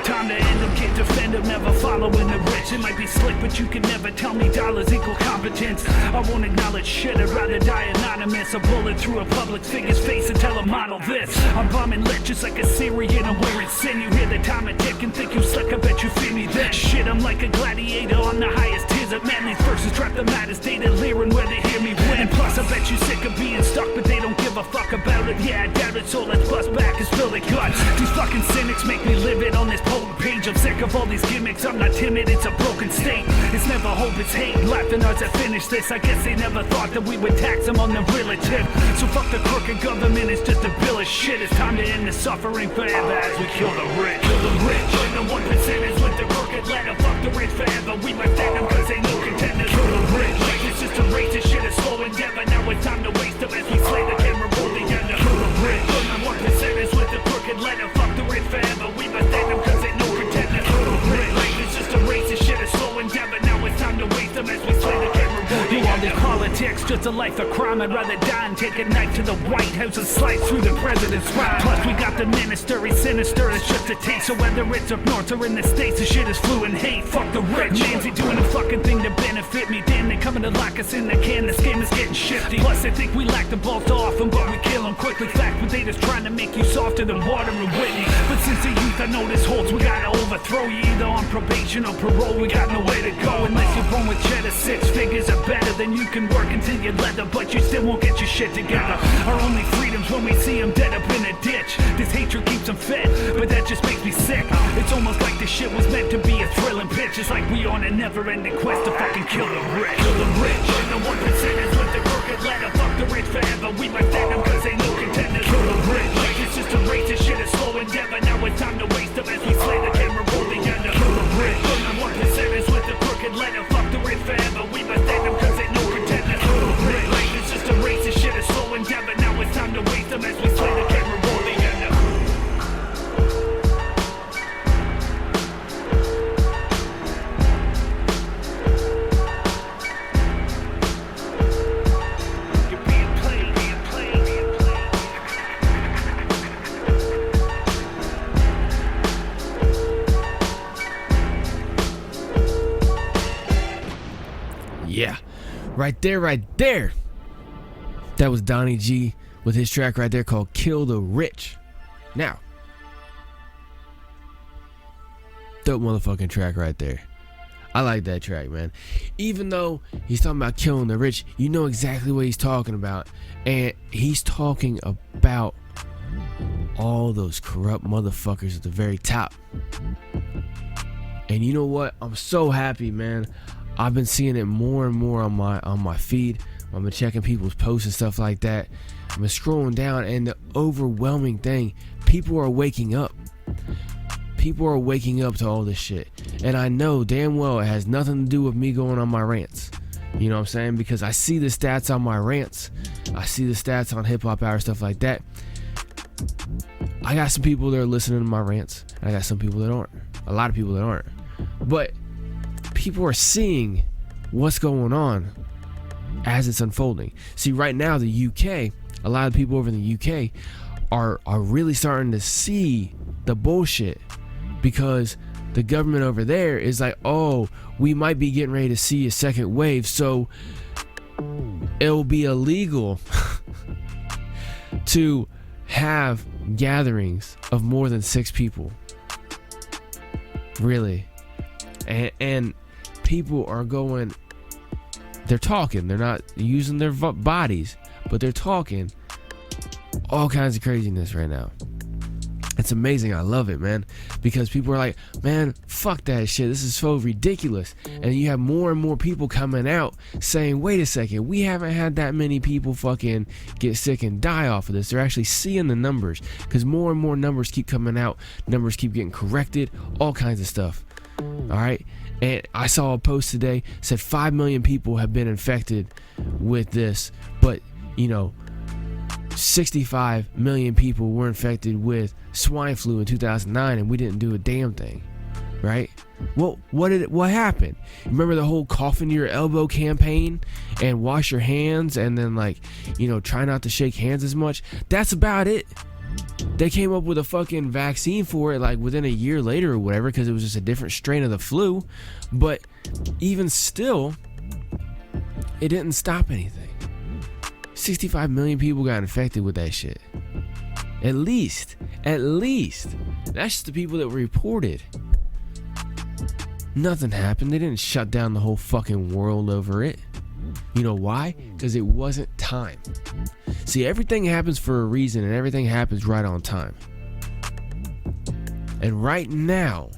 Time to end them, can't defend them, never following the rich. It might be slick, but you can never tell me dollars equal competence. I won't acknowledge shit, I'd rather die anonymous. A bullet through a public figure's face and tell a model this. I'm bombing lit just like a Syrian, I'm wearing sin. You hear the time I tick and think you slick, I bet you feel me then. Shit, I'm like a gladiator on the highest tiers of manly's verses. Trap the maddest data, leering where they hear me win. And plus, I bet you sick of being stuck, but they don't give a fuck about it. Yeah, I doubt it, so let's bust back and spill the guts. These fucking cynics make me live it on this potent page. I'm sick of all these gimmicks, I'm not timid, it's a broken state. It's never hope, it's hate. Laughing ours that finish this. I guess they never thought that we would tax them on the relative. So fuck the crooked government, it's just a bill of shit. It's time to end the suffering forever as we kill the rich. Kill the rich, join the 1%ers with the crooked letter. Fuck the rich forever. We must end them cause they no contenders. Kill the rich. It's just a racist shit, a slow endeavor. Now it's time to waste them as we slay the camera roll the under. Kill the rich. One percenters with the crooked letter. Fuck the rich forever. We must end them cause they no contenders. Kill the rich. It's just a racist shit, a slow endeavor. Now it's time to waste them as we slay the camera roll the under. All this politics, just a life of crime. I'd rather die and take a knife to the White House and slice through the president's spine. Plus we got the minister, he's sinister, it's just a taste. So whether it's up north or in the States, the shit is fluent hate. Fuck the rich. Nancy doing the fucking thing to benefit me. Damn, they coming to lock us in the can. This game is getting shifty. Plus they think we lack the balls to off them, but we kill them quickly. Fact, but they just trying to make you softer than water and Whitney. But since the youth, I know this holds. We gotta overthrow you either on probation or parole. We got nowhere to go unless you're born with cheddar. 6 figures are better than you can work until you're leather, but you still won't get your shit together. Our only freedom's when we see them dead up in a ditch. This hatred keeps them fed, but that just makes me sick. It's almost like this shit was meant to be a thrilling pitch. It's like we on a never-ending quest to fucking kill the rich. Kill the rich. And the 1%ers with the crooked letter. Fuck the rich forever. We must end them cause they no contenders. Kill the rich. It's just a racist shit, a slow endeavor. Now it's time to waste them as we slay the camera roll the under. Kill the rich. And the 1%ers with the crooked letter. Fuck the rich forever. We must end them cause they no contenders. Kill the rich. It's just a racist shit, a slow endeavor. Now it's time to waste them as we slay the camera roll the under. Yeah, right there. That was Donny G with his track right there called Kill the Rich. Now, dope motherfucking track right there. I like that track, man. Even though he's talking about killing the rich, you know exactly what he's talking about. And he's talking about all those corrupt motherfuckers at the very top. And you know what? I'm so happy, man. I've been seeing it more and more on my feed. I've been checking people's posts and stuff like that. I've been scrolling down, and the overwhelming thing, people are waking up. People are waking up to all this shit. And I know damn well it has nothing to do with me going on my rants. You know what I'm saying? Because I see the stats on my rants. I see the stats on HipHop Hour, stuff like that. I got some people that are listening to my rants. And I got some people that aren't. A lot of people that aren't. But people are seeing what's going on as it's unfolding. See, right now, the UK, a lot of people over in the UK are really starting to see the bullshit, because the government over there is like, oh, we might be getting ready to see a second wave, so it'll be illegal to have gatherings of more than 6 people. Really. And people are going, they're talking, they're not using their bodies, but they're talking all kinds of craziness right now. It's amazing. I love it, man, because people are like, man, fuck that shit, this is so ridiculous. And you have more and more people coming out saying, wait a second, we haven't had that many people fucking get sick and die off of this. They're actually seeing the numbers, because more and more numbers keep coming out, numbers keep getting corrected, all kinds of stuff. All right. And I saw a post today, said 5 million people have been infected with this, but 65 million people were infected with swine flu in 2009, and we didn't do a damn thing, right? Well, what happened? Remember the whole cough into your elbow campaign and wash your hands, and then try not to shake hands as much? That's about it. They came up with a fucking vaccine for it within a year later or whatever, because it was just a different strain of the flu. But even still, it didn't stop anything. 65 million people got infected with that shit. At least. That's just the people that were reported. Nothing happened. They didn't shut down the whole fucking world over it. You know why? Because it wasn't time. See, everything happens for a reason, and everything happens right on time. And right now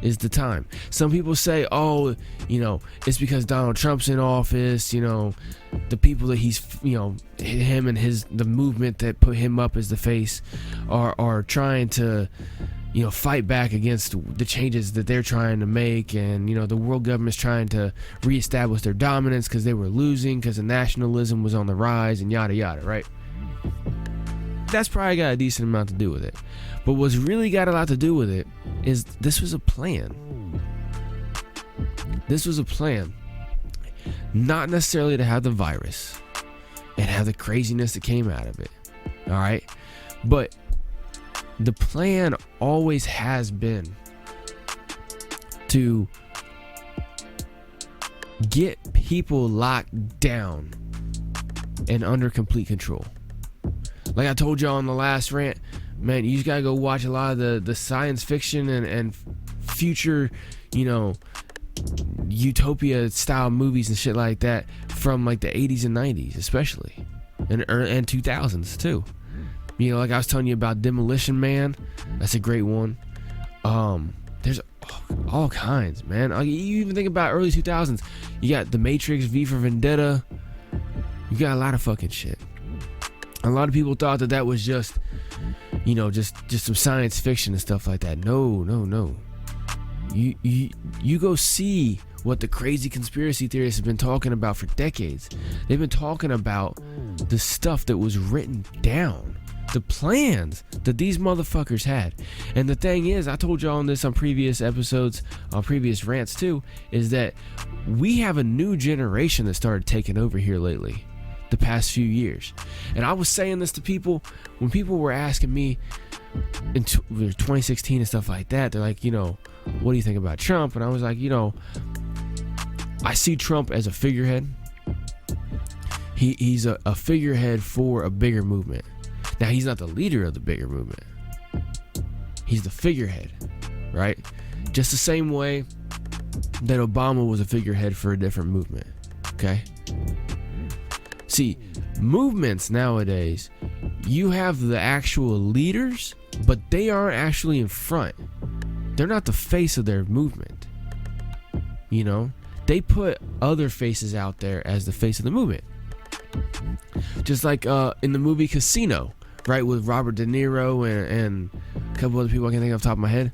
is the time. Some people say, oh, it's because Donald Trump's in office, the people that he's, him and the movement that put him up as the face are trying to, fight back against the changes that they're trying to make, and the world government's trying to reestablish their dominance because they were losing, because the nationalism was on the rise, and yada yada, right? That's probably got a decent amount to do with it. But what's really got a lot to do with it is this was a plan. This was a plan. Not necessarily to have the virus and have the craziness that came out of it. All right? But the plan always has been to get people locked down and under complete control. Like I told y'all on the last rant, man, you just gotta go watch a lot of the science fiction and future, utopia style movies and shit like that from like the 80s and 90s especially, and 2000s too. Like I was telling you about Demolition Man, that's a great one. There's all kinds, man. You even think about early 2000s, you got The Matrix, V for Vendetta, you got a lot of fucking shit. A lot of people thought that was just just some science fiction and stuff like that. No. You go see what the crazy conspiracy theorists have been talking about for decades. They've been talking about the stuff that was written down, the plans that these motherfuckers had. And the thing is, I told y'all on this on previous episodes, on previous rants too, is that we have a new generation that started taking over here lately, the past few years. And I was saying this to people when people were asking me in 2016 and stuff like that. They're like, what do you think about Trump? And I was like, I see Trump as a figurehead. He's a figurehead for a bigger movement. Now, he's not the leader of the bigger movement. He's the figurehead, right? Just the same way that Obama was a figurehead for a different movement, okay? See, movements nowadays, you have the actual leaders, but they aren't actually in front. They're not the face of their movement. They put other faces out there as the face of the movement. Just like in the movie CaSeeNo, right, with Robert De Niro and a couple other people I can think of off the top of my head.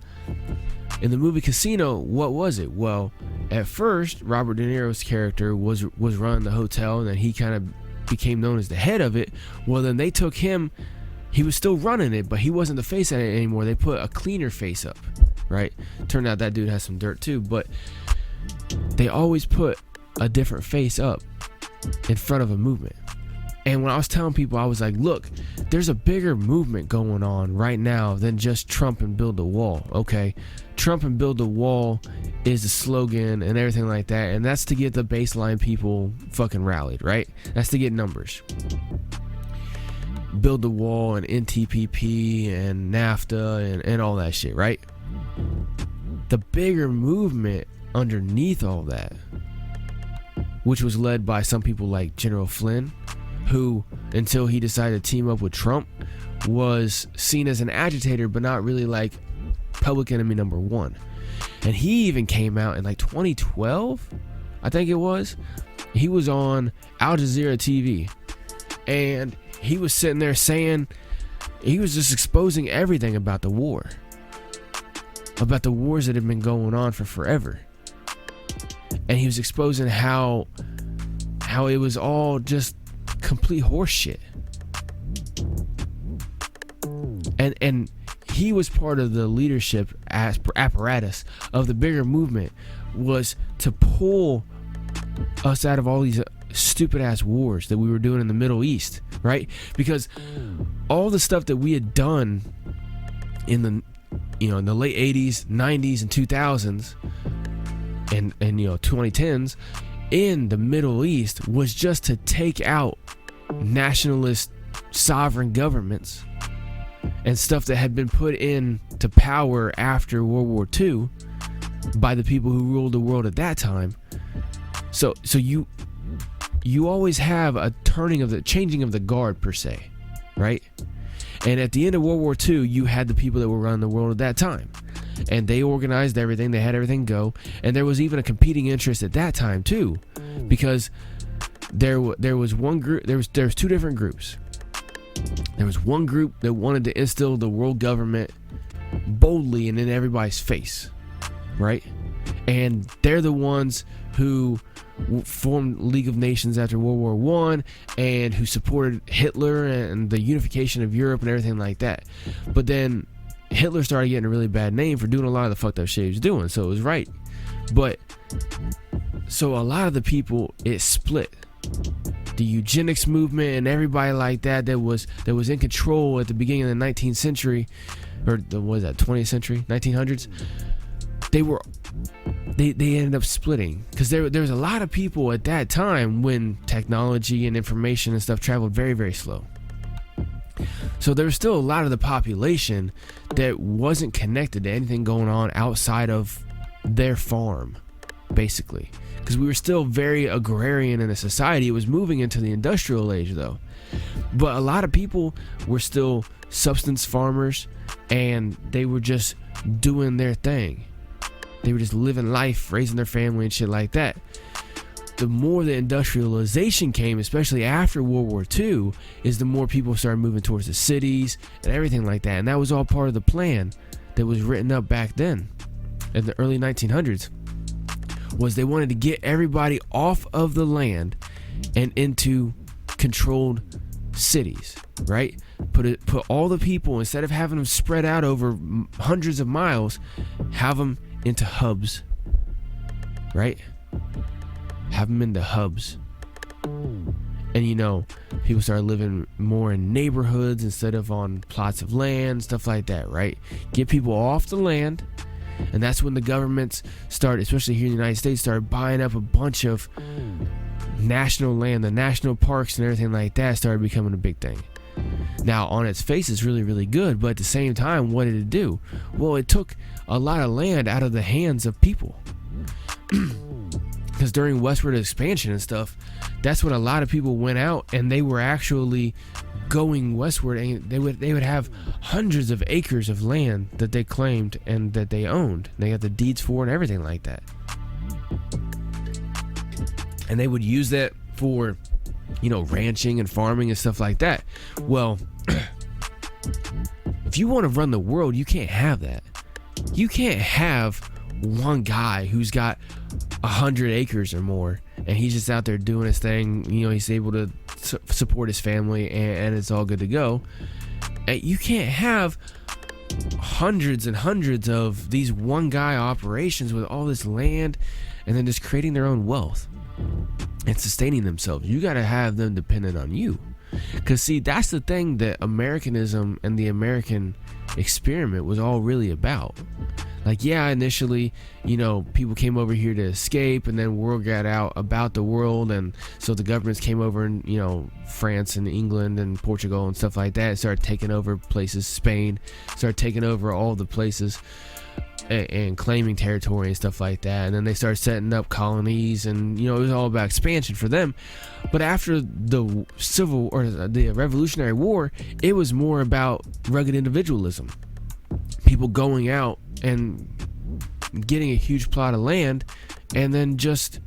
In the movie CaSeeNo, what was it? Well, at first, Robert De Niro's character was running the hotel, and then he kind of became known as the head of it. Well, then they took him. He was still running it, but he wasn't the face of it anymore. They put a cleaner face up, right? Turned out that dude has some dirt too, but they always put a different face up in front of a movement. And when I was telling people, I was like, look, there's a bigger movement going on right now than just Trump and build a wall, okay? Trump and build a wall is the slogan and everything like that, and that's to get the baseline people fucking rallied, right? That's to get numbers. Build the wall and NTPP and NAFTA and all that shit, right? The bigger movement underneath all that, which was led by some people like General Flynn, who, until he decided to team up with Trump, was seen as an agitator, but not really like public enemy number one. And he even came out in like 2012, I think it was. He was on Al Jazeera TV, and he was sitting there saying, he was just exposing everything about the war, about the wars that have been going on for forever. And he was exposing how it was all just complete horseshit. And he was part of the leadership apparatus of the bigger movement, was to pull us out of all these stupid ass wars that we were doing in the Middle East, right? Because all the stuff that we had done in the in the late 80s, 90s, and 2000s, and 2010s in the Middle East was just to take out nationalist sovereign governments and stuff that had been put into power after World War II by the people who ruled the world at that time. So you always have a changing of the guard per se, right? And at the end of World War II, you had the people that were running the world at that time, and they organized everything. They had everything go, and there was even a competing interest at that time too, because there was one group. There was two different groups. There was one group that wanted to instill the world government boldly and in everybody's face, right? And they're the ones who formed League of Nations after World War I and who supported Hitler and the unification of Europe and everything like that. But then Hitler started getting a really bad name for doing a lot of the fucked up shit he was doing, so it was right. But so a lot of the people, it split. The eugenics movement and everybody like that was in control at the beginning of the 19th century, or what is that, 20th century, 1900s. They ended up splitting because there was a lot of people at that time when technology and information and stuff traveled very, very slow. So there was still a lot of the population that wasn't connected to anything going on outside of their farm, basically. Because we were still very agrarian in a society. It was moving into the industrial age, though. But a lot of people were still subsistence farmers, and they were just doing their thing. They were just living life, raising their family and shit like that. The more the industrialization came, especially after World War II, is the more people started moving towards the cities and everything like that. And that was all part of the plan that was written up back then in the early 1900s. Was they wanted to get everybody off of the land and into controlled cities, right? Put all the people, instead of having them spread out over hundreds of miles, have them into hubs, right? Have them into hubs. And you know, people started living more in neighborhoods instead of on plots of land, stuff like that, right? Get people off the land. And that's when the governments started, especially here in the United States, started buying up a bunch of national land. The national parks and everything like that started becoming a big thing. Now, on its face, it's really, really good. But at the same time, what did it do? Well, it took a lot of land out of the hands of people. Because during westward expansion and stuff, that's when a lot of people went out and they were actually going westward, and they would have hundreds of acres of land that they claimed and that they owned. They got the deeds for and everything like that. And they would use that for, you know, ranching and farming and stuff like that. Well, if you want to run the world, you can't have that. You can't have one guy who's got 100 acres or more and he's just out there doing his thing. You know, he's able to support his family and it's all good to go. You can't have hundreds and hundreds of these one guy operations with all this land and then just creating their own wealth and sustaining themselves. You got to have them dependent on you. Because see, that's the thing that Americanism and the American experiment was all really about. Like, yeah, initially, you know, people came over here to escape, and then word got out about the world, and so the governments came over, and, you know, France and England and Portugal and stuff like that, and started taking over places. Spain started taking over all the places and claiming territory and stuff like that, and then they started setting up colonies, and, you know, it was all about expansion for them. But after the Civil or the Revolutionary War, it was more about rugged individualism. People going out and getting a huge plot of land and then just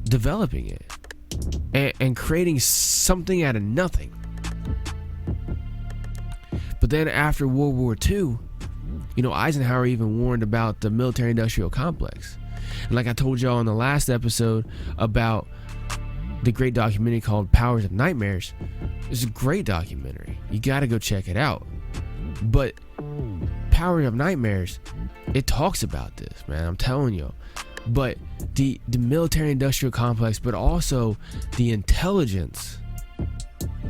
developing it and creating something out of nothing. But then after World War II, you know, Eisenhower even warned about the military-industrial complex. And like I told y'all in the last episode about the great documentary called Powers of Nightmares, it's a great documentary. You got to go check it out. But Power of Nightmares, it talks about this, man. I'm telling you. But the military-industrial complex, but also the intelligence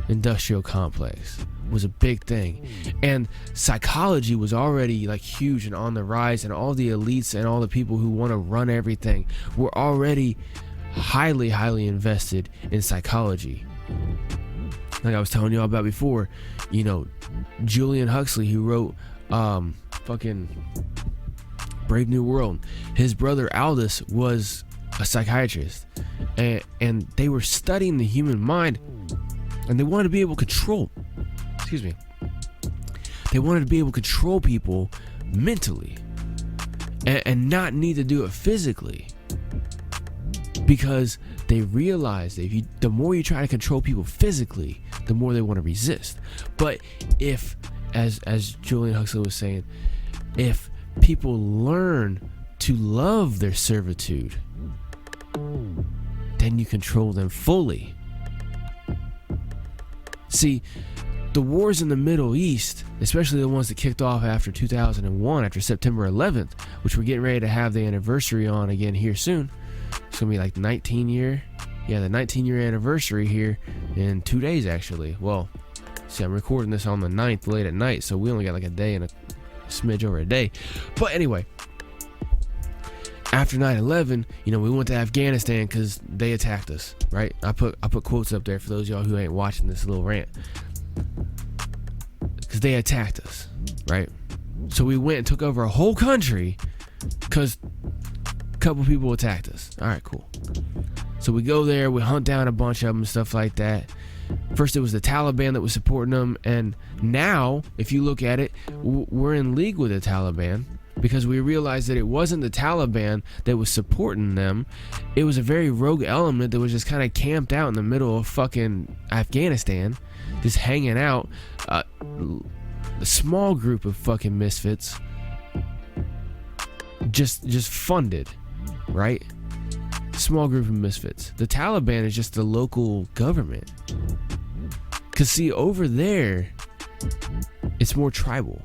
industrial complex was a big thing. And psychology was already like huge and on the rise, and all the elites and all the people who want to run everything were already highly invested in psychology. Like I was telling y'all about before, you know, Julian Huxley, who wrote fucking Brave New World, his brother Aldous was a psychiatrist, and they were studying the human mind, and they wanted to be able to control they wanted to be able to control people mentally and not need to do it physically, because they realized that the more you try to control people physically, the more they want to resist. But if as Julian Huxley was saying, if people learn to love their servitude, then you control them fully. See, the wars in the Middle East, especially the ones that kicked off after 2001, after September 11th, which we're getting ready to have the anniversary on again here soon. It's gonna be like the 19-year anniversary here in 2 days, actually. Well, see, I'm recording this on the 9th late at night, so we only got like a day and a smidge over a day. But anyway, after 9/11, we went to Afghanistan because they attacked us, right? I put quotes up there for those of y'all who ain't watching this little rant, because they attacked us, right? So we went and took over a whole country because a couple people attacked us. All right, cool. So we go there, we hunt down a bunch of them and stuff like that. First it was the Taliban that was supporting them, and now, if you look at it, we're in league with the Taliban because we realized that it wasn't the Taliban that was supporting them. It was a very rogue element that was just kind of camped out in the middle of fucking Afghanistan, just hanging out. A small group of fucking misfits, just funded, right? Small group of misfits. The Taliban is just the local government. Cause see, over there, it's more tribal.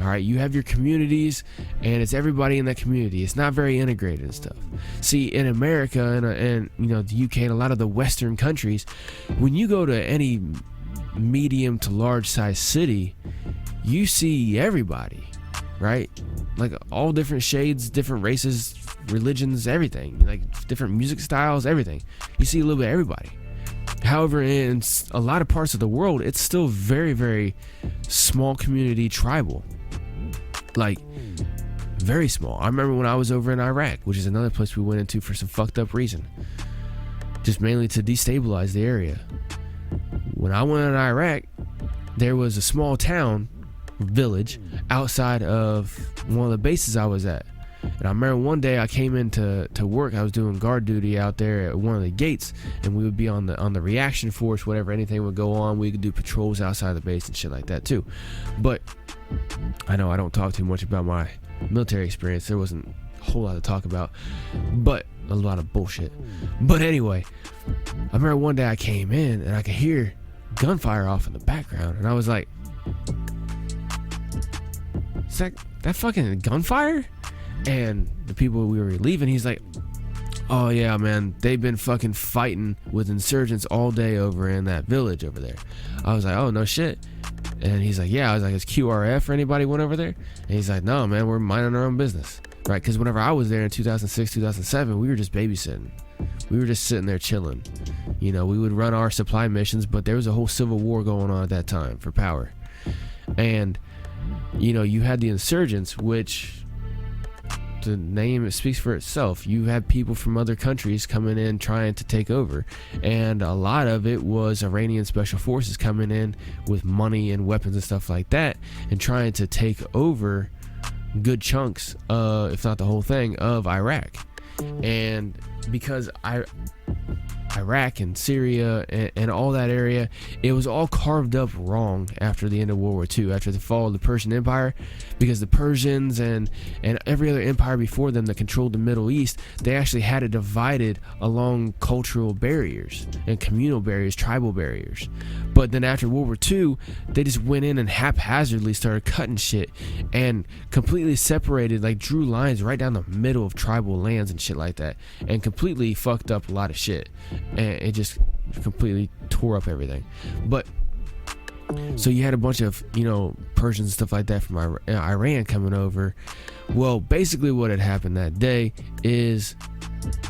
All right, you have your communities, and it's everybody in that community. It's not very integrated and stuff. See, in America and the UK and a lot of the Western countries, when you go to any medium to large size city, you see everybody, right? Like all different shades, different races, religions, everything, like different music styles, everything. You see a little bit of everybody. However, in a lot of parts of the world, it's still very, very small community tribal. Like, very small. I remember when I was over in Iraq, which is another place we went into for some fucked up reason. Just mainly to destabilize the area. When I went in Iraq, there was a small town, village, outside of one of the bases I was at. And I remember one day I came in to work. I was doing guard duty out there at one of the gates, and we would be on the reaction force, whatever, anything would go on. We could do patrols outside the base and shit like that too. But I know I don't talk too much about my military experience. There wasn't a whole lot to talk about, but a lot of bullshit. But anyway, I remember one day I came in and I could hear gunfire off in the background, and I was like, is that fucking gunfire? And the people we were relieving, he's like, oh yeah, man, they've been fucking fighting with insurgents all day over in that village over there. I was like, oh, no shit. And he's like, yeah. I was like, is QRF or anybody went over there? And he's like, no, man, we're minding our own business, right? Because whenever I was there in 2006, 2007, we were just babysitting. We were just sitting there chilling. We would run our supply missions, but there was a whole civil war going on at that time for power. And you had the insurgents, which the name, it speaks for itself. You had people from other countries coming in trying to take over, and a lot of it was Iranian special forces coming in with money and weapons and stuff like that, and trying to take over good chunks, if not the whole thing, of Iraq. And because Iraq and Syria and all that area, it was all carved up wrong after the end of World War II, after the fall of the Persian Empire, because the Persians and every other empire before them that controlled the Middle East, they actually had it divided along cultural barriers and communal barriers, tribal barriers. But then after World War II, they just went in and haphazardly started cutting shit and completely separated, like drew lines right down the middle of tribal lands and shit like that, and completely fucked up a lot of shit. And it just completely tore up everything. But so you had a bunch of Persians and stuff like that from Iran coming over. Well, basically what had happened that day is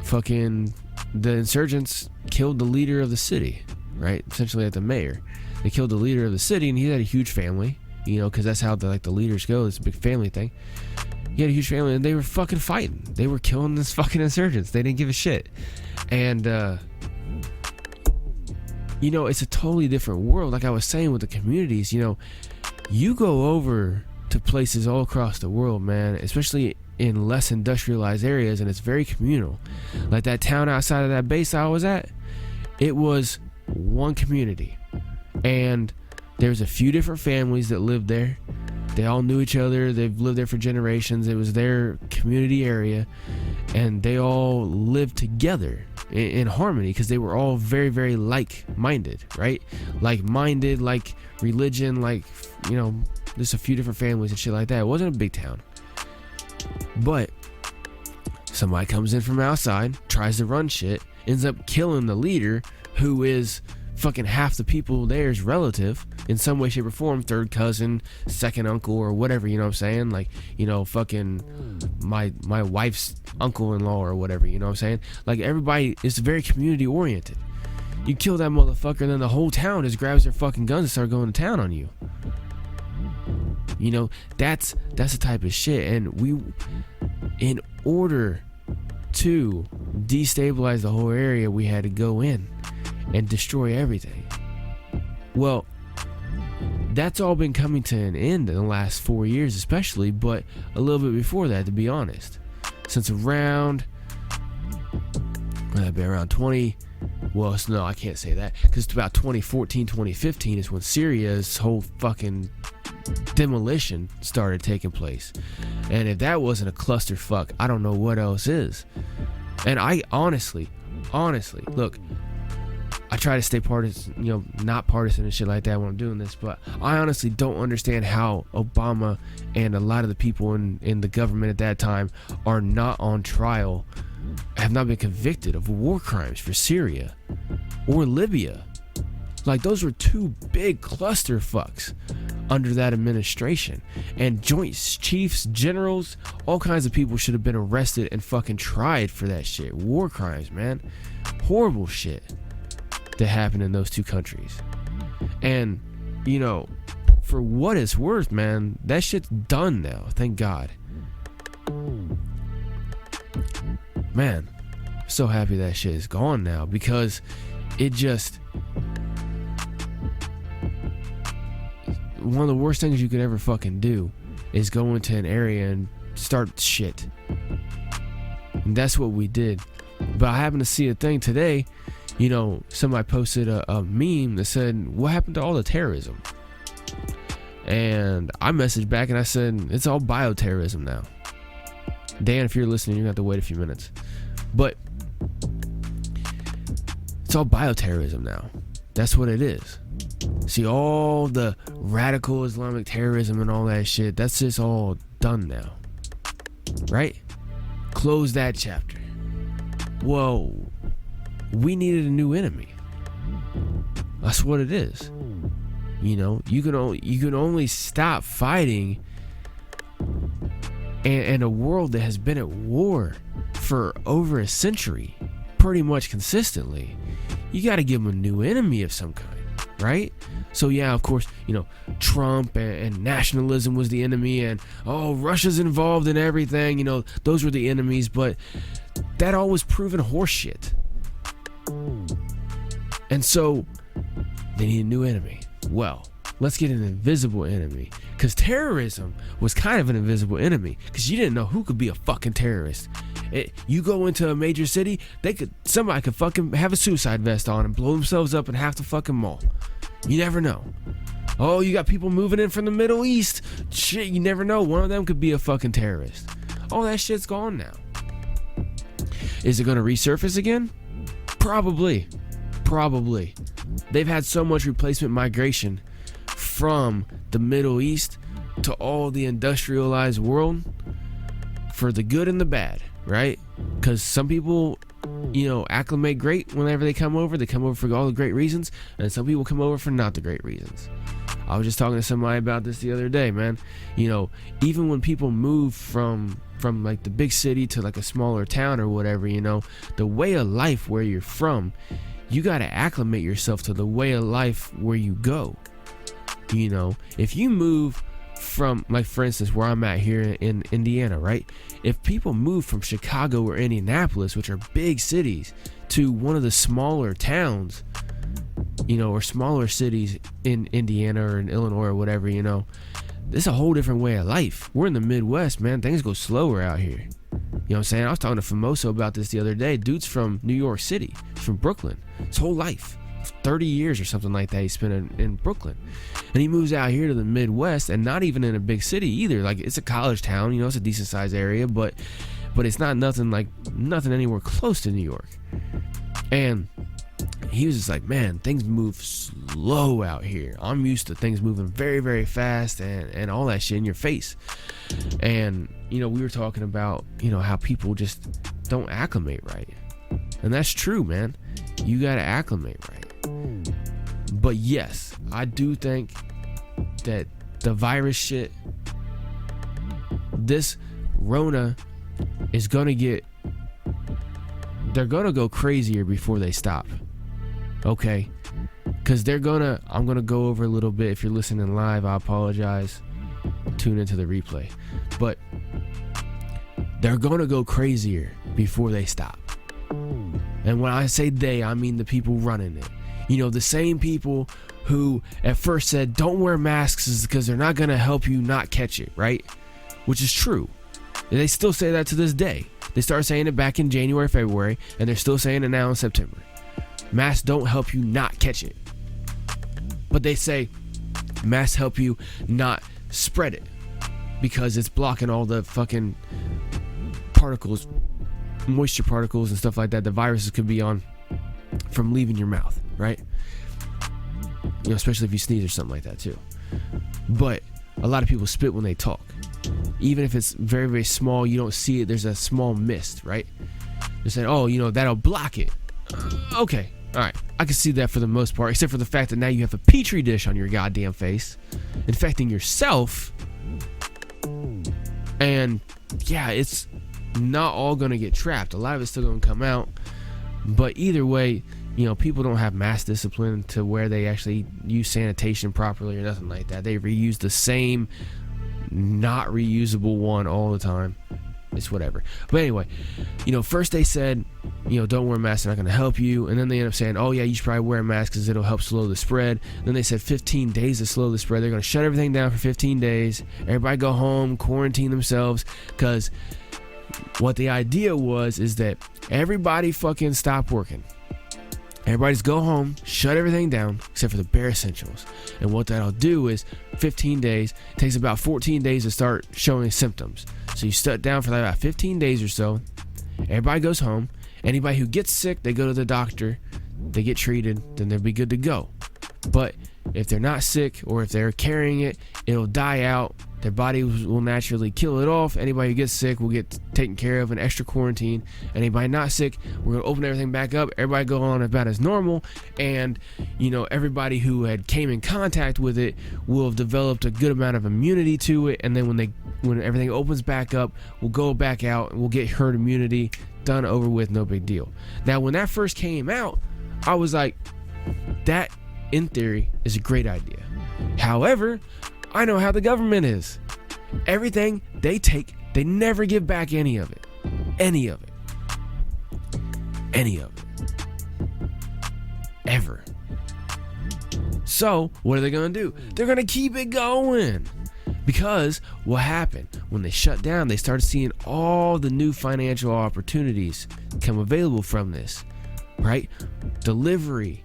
fucking the insurgents killed the leader of the city, right? Essentially at the mayor. They killed the leader of the city, and he had a huge family, because that's how the leaders go. It's a big family thing. He had a huge family, and they were fucking fighting. They were killing this fucking insurgents. They didn't give a shit. And it's a totally different world. Like I was saying with the communities, you go over to places all across the world, man, especially in less industrialized areas, and it's very communal. Like that town outside of that base I was at, it was one community, and There's a few different families that lived there. They all knew each other. They've lived there for generations. It was their community area, and they all lived together in harmony because they were all very, very like-minded, right? Like-minded, like religion, like, you know, there's a few different families and shit like that. It wasn't a big town. But somebody comes in from outside, tries to run shit, ends up killing the leader, who is fucking half the people there's relative in some way, shape, or form, third cousin, second uncle, or whatever, you know what I'm saying? Like, you know, fucking my wife's uncle-in-law or whatever, you know what I'm saying? Like, everybody is very community oriented. You kill that motherfucker, and then the whole town just grabs their fucking guns and start going to town on you. You know, that's the type of shit. And we, in order to destabilize the whole area, we had to go in and destroy everything. Well, that's all been coming to an end in the last 4 years especially, but a little bit before that, to be honest. Since around 20, well, no, I can't say that, because it's about 2014, 2015 is when Syria's whole fucking demolition started taking place. And if that wasn't a clusterfuck, I don't know what else is. And I honestly, look, I try to stay partisan, you know, not partisan and shit like that when I'm doing this, but I honestly don't understand how Obama and a lot of the people in the government at that time are not on trial, have not been convicted of war crimes for Syria or Libya. Like, those were two big clusterfucks under that administration. And joint chiefs, generals, all kinds of people should have been arrested and fucking tried for that shit. War crimes, man. Horrible shit that happened in those two countries. And, you know, for what it's worth, man, that shit's done now, thank God. Man, I'm so happy that shit is gone now, because it just, one of the worst things you could ever fucking do is go into an area and start shit. And that's what we did. But I happened to see a thing today. You know, somebody posted a meme that said, what happened to all the terrorism? And I messaged back and I said, it's all bioterrorism now. Dan, if you're listening, you're gonna have to wait a few minutes. But it's all bioterrorism now. That's what it is. See, all the radical Islamic terrorism and all that shit, that's just all done now. Right? Close that chapter. Whoa. We needed a new enemy. That's what it is. You know, you can only stop fighting in a world that has been at war for over a century, pretty much consistently. You got to give them a new enemy of some kind, right? So yeah, of course, you know, Trump and nationalism was the enemy, and oh, Russia's involved in everything, you know, those were the enemies, but that all was proven horseshit. And so they need a new enemy. Well, let's get an invisible enemy, because terrorism was kind of an invisible enemy, because you didn't know who could be a fucking terrorist. You go into a major city, somebody could fucking have a suicide vest on and blow themselves up in half the fucking mall. You never know. Oh, you got people moving in from the Middle East. Shit, you never know. One of them could be a fucking terrorist. All that shit's gone now. Is it going to resurface again? Probably. They've had so much replacement migration from the Middle East to all the industrialized world, for the good and the bad, right? Because some people, you know, acclimate great whenever they come over. They come over for all the great reasons, and some people come over for not the great reasons. I was just talking to somebody about this the other day, man. You know, even when people move from like the big city to like a smaller town or whatever, you know, the way of life where you're from, you got to acclimate yourself to the way of life where you go. You know, if you move from, like, for instance, where I'm at here in Indiana, right? If people move from Chicago or Indianapolis, which are big cities, to one of the smaller towns, you know, or smaller cities in Indiana or in Illinois or whatever, you know, this is a whole different way of life. We're in the Midwest, man. Things go slower out here. You know what I'm saying? I was talking to Famoso about this the other day. Dude's from New York City. He's from Brooklyn. His whole life, 30 years or something like that, he spent in Brooklyn. And he moves out here to the Midwest, and not even in a big city either. Like, it's a college town, you know, it's a decent sized area, but it's not nothing anywhere close to New York. And he was just like, man, things move slow out here. I'm used to things moving very, very fast and all that shit in your face. And, you know, we were talking about, you know, how people just don't acclimate right. And that's true, man. You gotta acclimate right. But yes, I do think that the virus shit, this Rona is gonna they're gonna go crazier before they stop. Okay? Because I'm gonna go over a little bit. If you're listening live, I apologize. Tune into the replay. But they're gonna go crazier before they stop. And when I say they, I mean the people running it. You know, the same people who at first said don't wear masks is because they're not going to help you not catch it, right? Which is true. And they still say that to this day. They started saying it back in January, February, and they're still saying it now in September. Masks don't help you not catch it. But they say masks help you not spread it because it's blocking all the fucking particles, moisture particles and stuff like that the viruses could be on from leaving your mouth, right? You know, especially if you sneeze or something like that too. But a lot of people spit when they talk. Even if it's very, very small, you don't see it, there's a small mist, right? They're saying, oh, you know, that'll block it. Okay, alright. I can see that for the most part, except for the fact that now you have a petri dish on your goddamn face, infecting yourself. And yeah, it's not all gonna get trapped. A lot of it's still gonna come out. But either way, you know, people don't have mass discipline to where they actually use sanitation properly or nothing like that. They reuse the same not reusable one all the time. It's whatever. But anyway, you know, first they said, you know, don't wear masks, they're not going to help you. And then they end up saying, oh yeah, you should probably wear a mask because it'll help slow the spread. Then they said 15 days to slow the spread. They're going to shut everything down for 15 days. Everybody go home, quarantine themselves, because what the idea was is that everybody fucking stop working. Everybody just go home, shut everything down, except for the bare essentials. And what that'll do is 15 days, it takes about 14 days to start showing symptoms. So you shut down for like about 15 days or so. Everybody goes home. Anybody who gets sick, they go to the doctor, they get treated, then they'll be good to go. But if they're not sick or if they're carrying it, it'll die out. Their body will naturally kill it off. Anybody who gets sick will get taken care of in extra quarantine. Anybody not sick, we're going to open everything back up. Everybody go on about as normal. And, you know, everybody who had came in contact with it will have developed a good amount of immunity to it. And then when everything opens back up, we'll go back out and we'll get herd immunity. Done, over with, no big deal. Now, when that first came out, I was like, that, in theory, is a great idea. However, I know how the government is. Everything they take, they never give back any of it. Any of it. Any of it. Ever. So, what are they going to do? They're going to keep it going. Because what happened? When they shut down, they started seeing all the new financial opportunities come available from this. Right? Delivery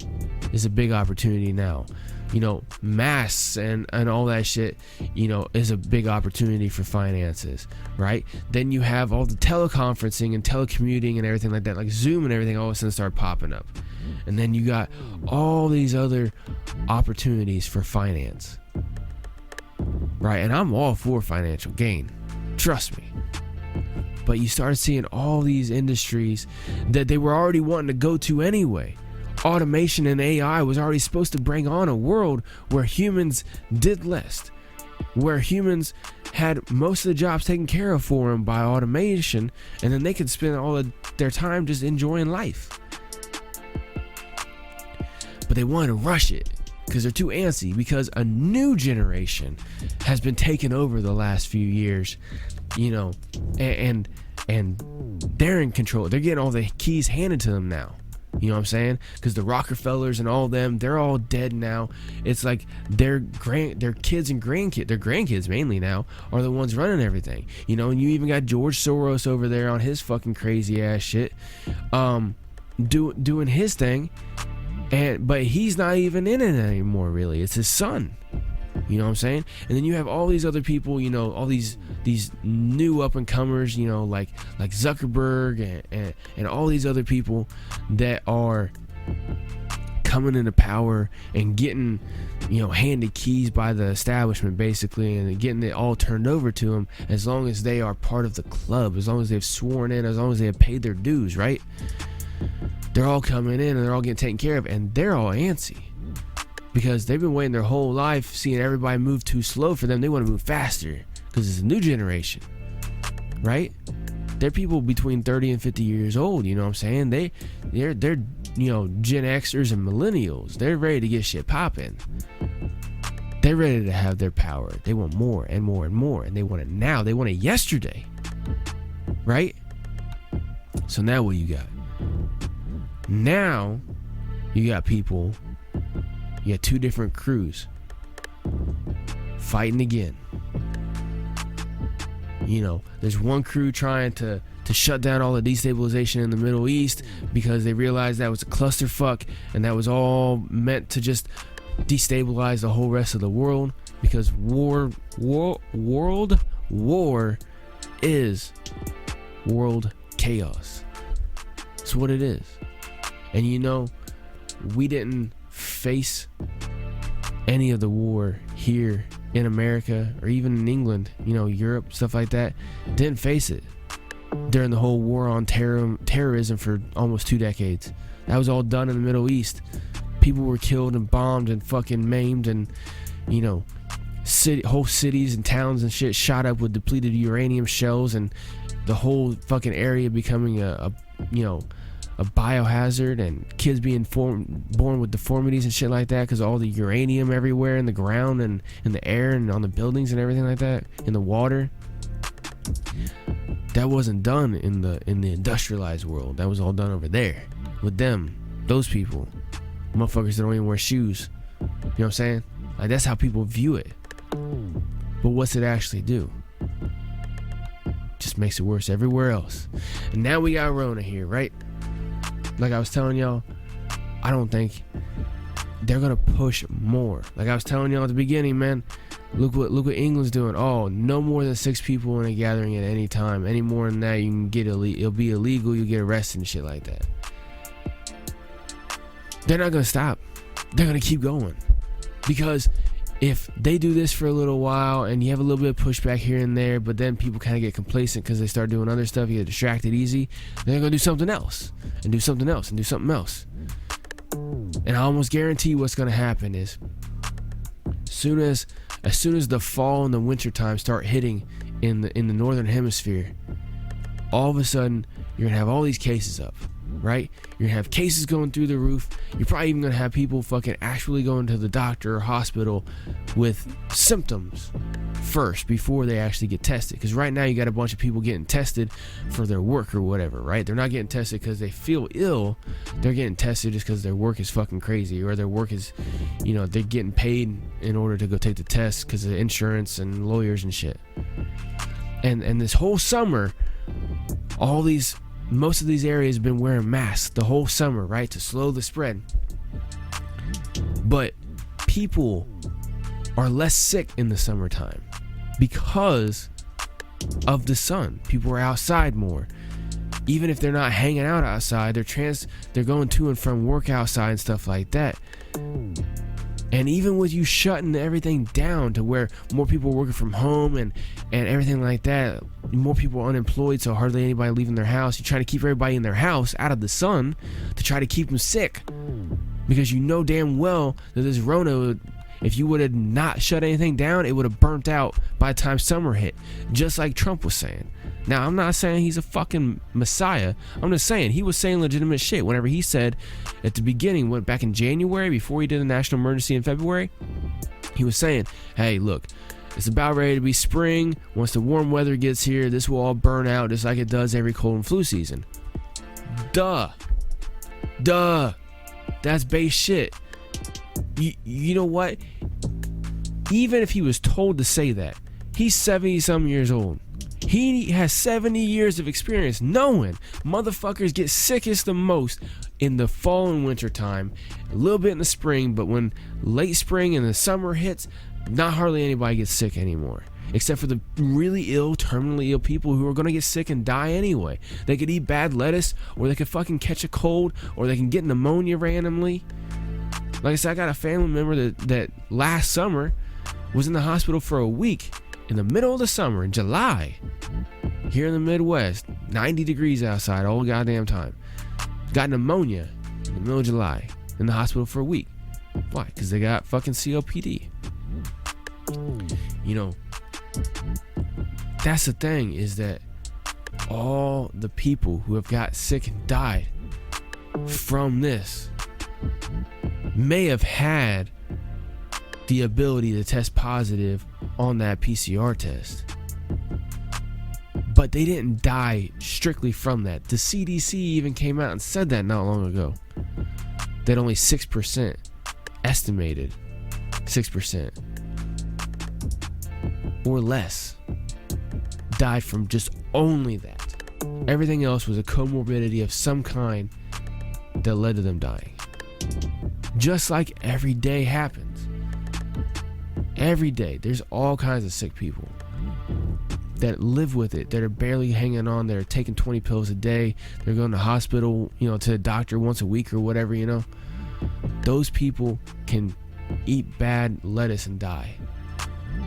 is a big opportunity now. You know, masks and all that shit, you know, is a big opportunity for finances, right? Then you have all the teleconferencing and telecommuting and everything like that, like Zoom and everything all of a sudden start popping up. And then you got all these other opportunities for finance, right? And I'm all for financial gain, trust me. But you started seeing all these industries that they were already wanting to go to anyway. Automation and AI was already supposed to bring on a world where humans did less, where humans had most of the jobs taken care of for them by automation, and then they could spend all of their time just enjoying life. But they wanted to rush it because they're too antsy, because a new generation has been taken over the last few years, you know, and they're in control. They're getting all the keys handed to them now. You know what I'm saying? Because the Rockefellers and all them, they're all dead now. It's like their kids and grandkids, their grandkids mainly now, are the ones running everything. You know, and you even got George Soros over there on his fucking crazy ass shit, doing his thing, but he's not even in it anymore. Really, it's his son. You know what I'm saying? And then you have all these other people, you know, all these new up and comers, you know, like Zuckerberg and all these other people that are coming into power and getting, you know, handed keys by the establishment basically, and getting it all turned over to them as long as they are part of the club, as long as they've sworn in, as long as they have paid their dues, right? They're all coming in and they're all getting taken care of, and they're all antsy because they've been waiting their whole life seeing everybody move too slow for them. They want to move faster because it's a new generation, right? They're people between 30 and 50 years old, you know what I'm saying? They're you know, Gen Xers and millennials. They're ready to get shit popping. They're ready to have their power. They want more and more and more, and they want it now. They want it yesterday, right? So now what you got? Now you got people, you got two different crews fighting again. You know, there's one crew trying to shut down all the destabilization in the Middle East because they realized that was a clusterfuck and that was all meant to just destabilize the whole rest of the world, because world war is world chaos. That's what it is. And you know, we didn't face any of the war here in America or even in England, you know, Europe, stuff like that. Didn't face it during the whole war on terrorism for almost 2 decades. That was all done in the Middle East. People were killed and bombed and fucking maimed, and, you know, whole cities and towns and shit shot up with depleted uranium shells, and the whole fucking area becoming a biohazard, and kids being born with deformities and shit like that because of all the uranium everywhere in the ground and in the air and on the buildings and everything like that, in the water. That wasn't done in the industrialized world. That was all done over there with them, those people, motherfuckers that don't even wear shoes. You know what I'm saying? Like, that's how people view it. But what's it actually do? Just makes it worse everywhere else. And now we got Rona here, right? Like I was telling y'all, I don't think they're gonna push more. Like I was telling y'all at the beginning, man. Look what England's doing. Oh, no more than 6 people in a gathering at any time. Any more than that, you can get it'll be illegal. You get arrested and shit like that. They're not gonna stop. They're gonna keep going, because if they do this for a little while and you have a little bit of pushback here and there, but then people kind of get complacent because they start doing other stuff, you get distracted easy, they're gonna do something else and do something else and do something else. And I almost guarantee what's gonna happen is, as soon as the fall and the winter time start hitting in the northern hemisphere, all of a sudden you're gonna have all these cases up, right? You're gonna have cases going through the roof. You're probably even gonna have people fucking actually going to the doctor or hospital with symptoms first before they actually get tested. Because right now you got a bunch of people getting tested for their work or whatever, right? They're not getting tested because they feel ill. They're getting tested just because their work is fucking crazy, or their work is, you know, they're getting paid in order to go take the test because of insurance and lawyers and shit. And this whole summer, most of these areas have been wearing masks the whole summer, right, to slow the spread. But people are less sick in the summertime because of the sun. People are outside more. Even if they're not hanging out outside, they're going to and from work outside and stuff like that. And even with you shutting everything down to where more people are working from home and everything like that, more people are unemployed, so hardly anybody leaving their house. You're trying to keep everybody in their house out of the sun to try to keep them sick. Because you know damn well that this Rona, if you would have not shut anything down, it would have burnt out by the time summer hit. Just like Trump was saying. Now, I'm not saying he's a fucking messiah. I'm just saying he was saying legitimate shit whenever he said at the beginning, went back in January before he did the national emergency in February, he was saying, hey, look, it's about ready to be spring. Once the warm weather gets here, this will all burn out just like it does every cold and flu season. Duh. That's base shit. You know what? Even if he was told to say that, he's 70-some years old. He has 70 years of experience knowing motherfuckers get sickest the most in the fall and winter time, a little bit in the spring, but when late spring and the summer hits, not hardly anybody gets sick anymore. Except for the really ill, terminally ill people who are going to get sick and die anyway. They could eat bad lettuce, or they could fucking catch a cold, or they can get pneumonia randomly. Like I said, I got a family member that last summer was in the hospital for a week in the middle of the summer in July. Here in the Midwest, 90 degrees outside all goddamn time. Got pneumonia in the middle of July in the hospital for a week. Why? Because they got fucking COPD. You know, that's the thing, is that all the people who have got sick and died from this may have had the ability to test positive on that PCR test, but they didn't die strictly from that. The CDC even came out and said that not long ago, that only 6%, estimated 6% or less, died from just only that. Everything else was a comorbidity of some kind that led to them dying. Just like every day happens. Every day, there's all kinds of sick people that live with it, that are barely hanging on, that are taking 20 pills a day, they're going to hospital, you know, to the doctor once a week or whatever, you know. Those people can eat bad lettuce and die.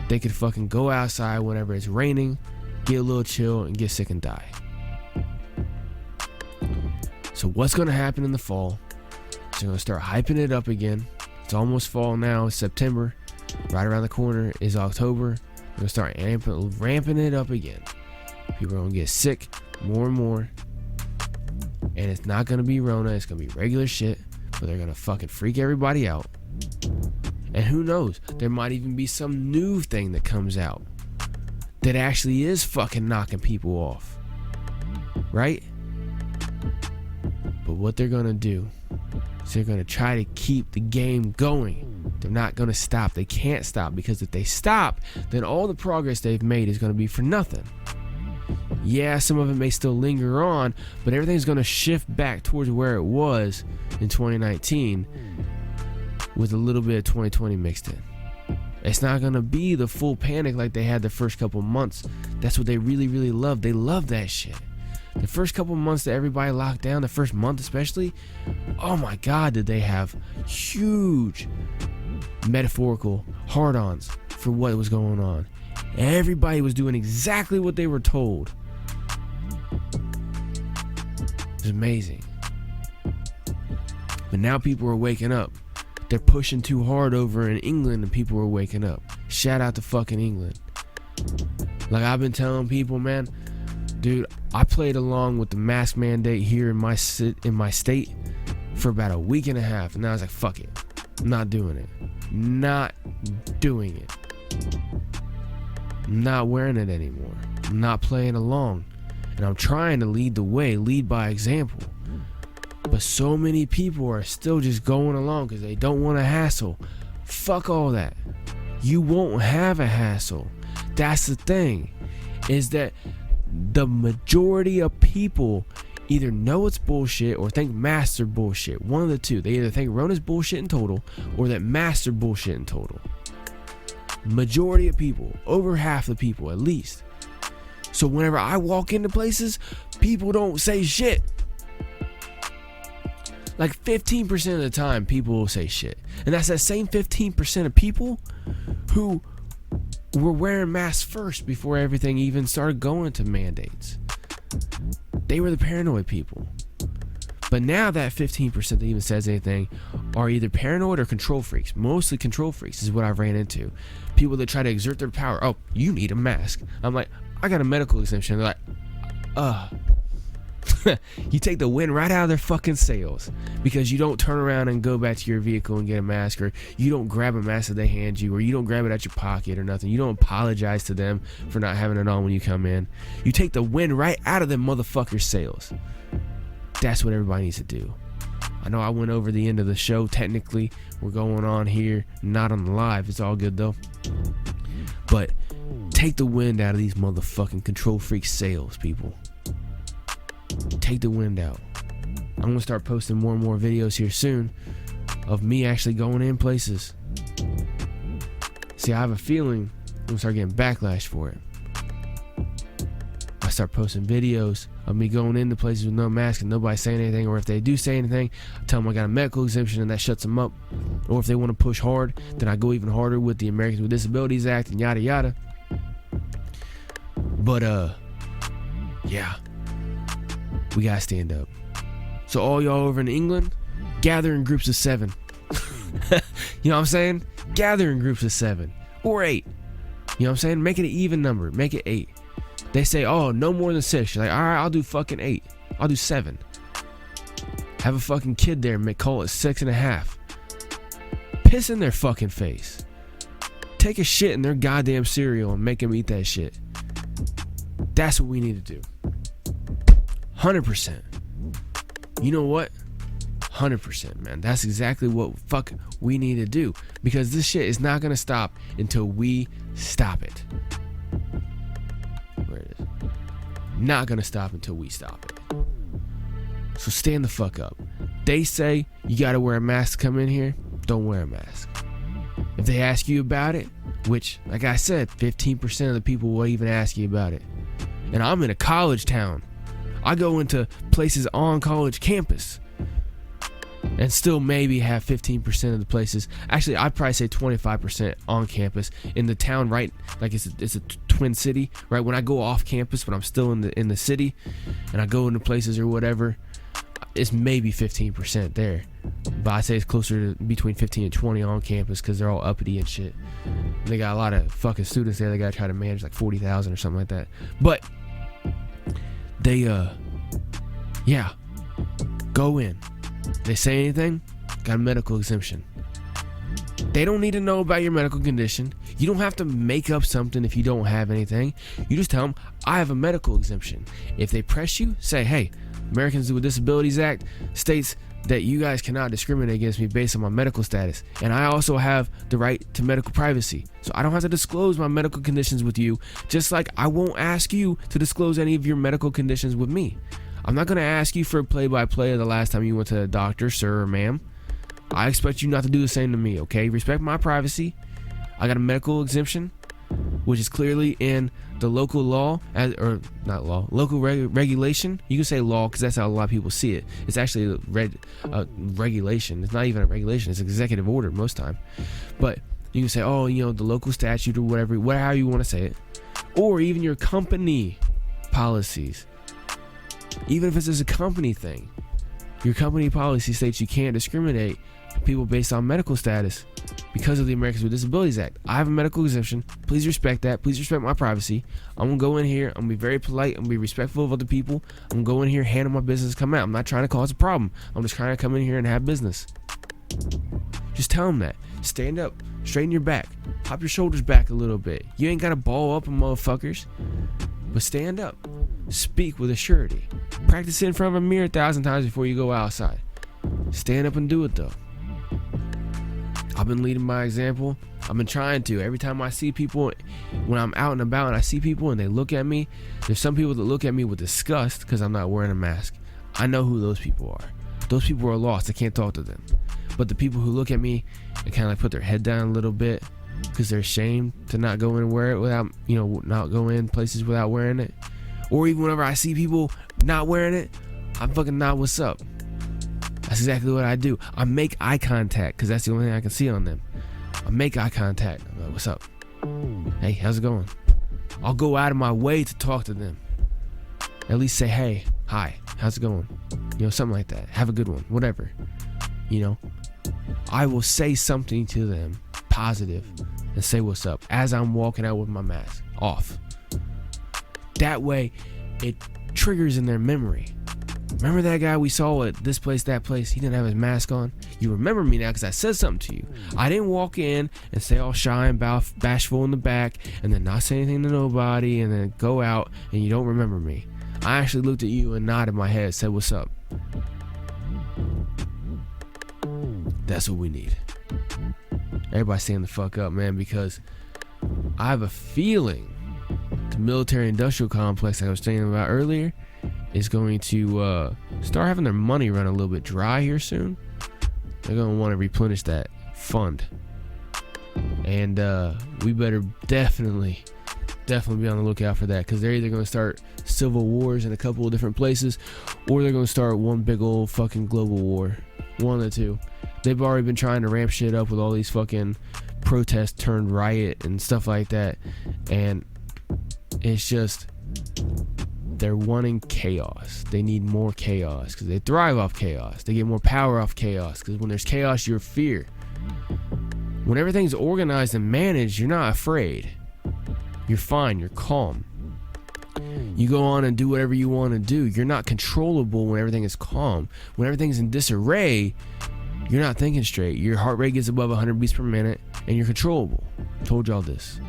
They could fucking go outside whenever it's raining, get a little chill, and get sick and die. So what's going to happen in the fall? So they're going to start hyping it up again. It's almost fall now. It's September. Right around the corner is October. They're going to start ramping it up again. People are going to get sick more and more. And it's not going to be Rona. It's going to be regular shit. But they're going to fucking freak everybody out. And who knows? There might even be some new thing that comes out that actually is fucking knocking people off. Right? But what they're going to do is they're going to try to keep the game going. They're not going to stop. They can't stop, because if they stop, then all the progress they've made is going to be for nothing. Yeah, some of it may still linger on, but everything's going to shift back towards where it was in 2019 with a little bit of 2020 mixed in. It's not going to be the full panic like they had the first couple months. That's what they really, really love. They love that shit. The first couple months that everybody locked down, the first month especially, oh my God, did they have huge metaphorical hard-ons for what was going on. Everybody was doing exactly what they were told. It was amazing. But now people are waking up. They're pushing too hard over in England, and people are waking up. Shout out to fucking England. Like I've been telling people, man, dude, I played along with the mask mandate here in my state for about a week and a half, and now I was like, fuck it. I'm not doing it. Not doing it. I'm not wearing it anymore. I'm not playing along. And I'm trying to lead the way, lead by example. But so many people are still just going along because they don't want a hassle. Fuck all that. You won't have a hassle. That's the thing, is that the majority of people either know it's bullshit or think masks are bullshit. One of the two. They either think Rona's bullshit in total or that masks are bullshit in total. Majority of people, over half the people at least. So whenever I walk into places, people don't say shit. Like 15% of the time, people will say shit. And that's that same 15% of people who were wearing masks first before everything even started going to mandates. They were the paranoid people. But now that 15% that even says anything are either paranoid or control freaks. Mostly control freaks is what I've ran into. People that try to exert their power. Oh, you need a mask. I'm like, I got a medical exemption. They're like, you take the wind right out of their fucking sails because you don't turn around and go back to your vehicle and get a mask, or you don't grab a mask that they hand you, or you don't grab it out your pocket or nothing. You don't apologize to them for not having it on when you come in. You take the wind right out of them motherfuckers' sails. That's what everybody needs to do. I know I went over the end of the show. Technically, we're going on here, not on the live. It's all good though. But take the wind out of these motherfucking control freak sails, people. Take the wind out. I'm gonna start posting more and more videos here soon of me actually going in places. See, I have a feeling I'm gonna start getting backlash for it. I start posting videos of me going into places with no mask and nobody saying anything, or if they do say anything, I tell them I got a medical exemption and that shuts them up. Or if they want to push hard, then I go even harder with the Americans with Disabilities Act and yada yada. But yeah, we gotta stand up. So all y'all over in England, gather in groups of 7. You know what I'm saying? Gather in groups of 7 or 8. You know what I'm saying? Make it an even number. Make it 8. They say, oh, no more than 6. You're like, all right, I'll do fucking 8. I'll do 7. Have a fucking kid there and call it 6.5. Piss in their fucking face. Take a shit in their goddamn cereal and make them eat that shit. That's what we need to do. 100%. You know what? 100%, man. That's exactly what fuck we need to do. Because this shit is not gonna stop until we stop it. Where it is. Not gonna stop until we stop it. So stand the fuck up. They say you gotta wear a mask to come in here. Don't wear a mask. If they ask you about it, which, like I said, 15% of the people will even ask you about it. And I'm in a college town. I go into places on college campus and still maybe have 15% of the places. Actually, I'd probably say 25% on campus in the town, right? Like it's a twin city, right? When I go off campus, but I'm still in the city, and I go into places or whatever, it's maybe 15% there. But I'd say it's closer to between 15 and 20 on campus because they're all uppity and shit. And they got a lot of fucking students there. They gotta try to manage like 40,000 or something like that. But they yeah, go in. They say anything, got a medical exemption. They don't need to know about your medical condition. You don't have to make up something if you don't have anything. You just tell them, I have a medical exemption. If they press you, say, hey, Americans with Disabilities Act states that you guys cannot discriminate against me based on my medical status. And I also have the right to medical privacy. So I don't have to disclose my medical conditions with you, just like I won't ask you to disclose any of your medical conditions with me. I'm not going to ask you for a play-by-play of the last time you went to the doctor, sir or ma'am. I expect you not to do the same to me, okay? Respect my privacy. I got a medical exemption, which is clearly in the local law, local regulation. You can say law because that's how a lot of people see it. It's actually a regulation. It's not even a regulation. It's an executive order most time. But you can say, oh, you know, the local statute or whatever you want to say it. Or even your company policies. Even if it's just a company thing, your company policy states you can't discriminate people based on medical status because of the Americans with Disabilities Act. I have a medical exemption. Please respect that. Please respect my privacy. I'm going to go in here. I'm going to be very polite. I'm going to be respectful of other people. I'm going to go in here, handle my business, come out. I'm not trying to cause a problem. I'm just trying to come in here and have business. Just tell them that. Stand up. Straighten your back. Pop your shoulders back a little bit. You ain't got to ball up on motherfuckers. But stand up. Speak with a surety. Practice it in front of a mirror 1,000 times before you go outside. Stand up and do it though. I've been leading by example. I've been trying to. Every time I see people, when I'm out and about and I see people and they look at me, there's some people that look at me with disgust because I'm not wearing a mask. I know who those people are. Those people are lost. I can't talk to them. But the people who look at me and kind of like put their head down a little bit because they're ashamed to not go in and wear it without, not go in places without wearing it. Or even whenever I see people not wearing it, I'm fucking nod what's up. That's exactly what I do. I make eye contact because that's the only thing I can see on them. I make eye contact. I'm like, what's up? Hey, how's it going? I'll go out of my way to talk to them. At least say, hey, hi, how's it going? Something like that. Have a good one. Whatever. I will say something to them positive and say what's up as I'm walking out with my mask off. That way, it triggers in their memory. Remember that guy we saw at this place, that place? He didn't have his mask on. You remember me now because I said something to you. I didn't walk in and say all shy and bashful in the back and then not say anything to nobody and then go out and you don't remember me. I actually looked at you and nodded my head, said what's up. That's what we need. Everybody stand the fuck up, man, because I have a feeling the military industrial complex I was saying about earlier is going to start having their money run a little bit dry here soon, they're going to want to replenish that fund. And we better definitely be on the lookout for that, because they're either going to start civil wars in a couple of different places, or they're going to start one big old fucking global war. One of the two. They've already been trying to ramp shit up with all these fucking protests turned riot and stuff like that, and it's just, they're wanting chaos. They need more chaos because they thrive off chaos. They get more power off chaos, because when there's chaos, you're fear. When everything's organized and managed, you're not afraid. You're fine, you're calm. You go on and do whatever you want to do. You're not controllable when everything is calm. When everything's in disarray, you're not thinking straight. Your heart rate gets above 100 beats per minute and you're controllable. Told y'all this.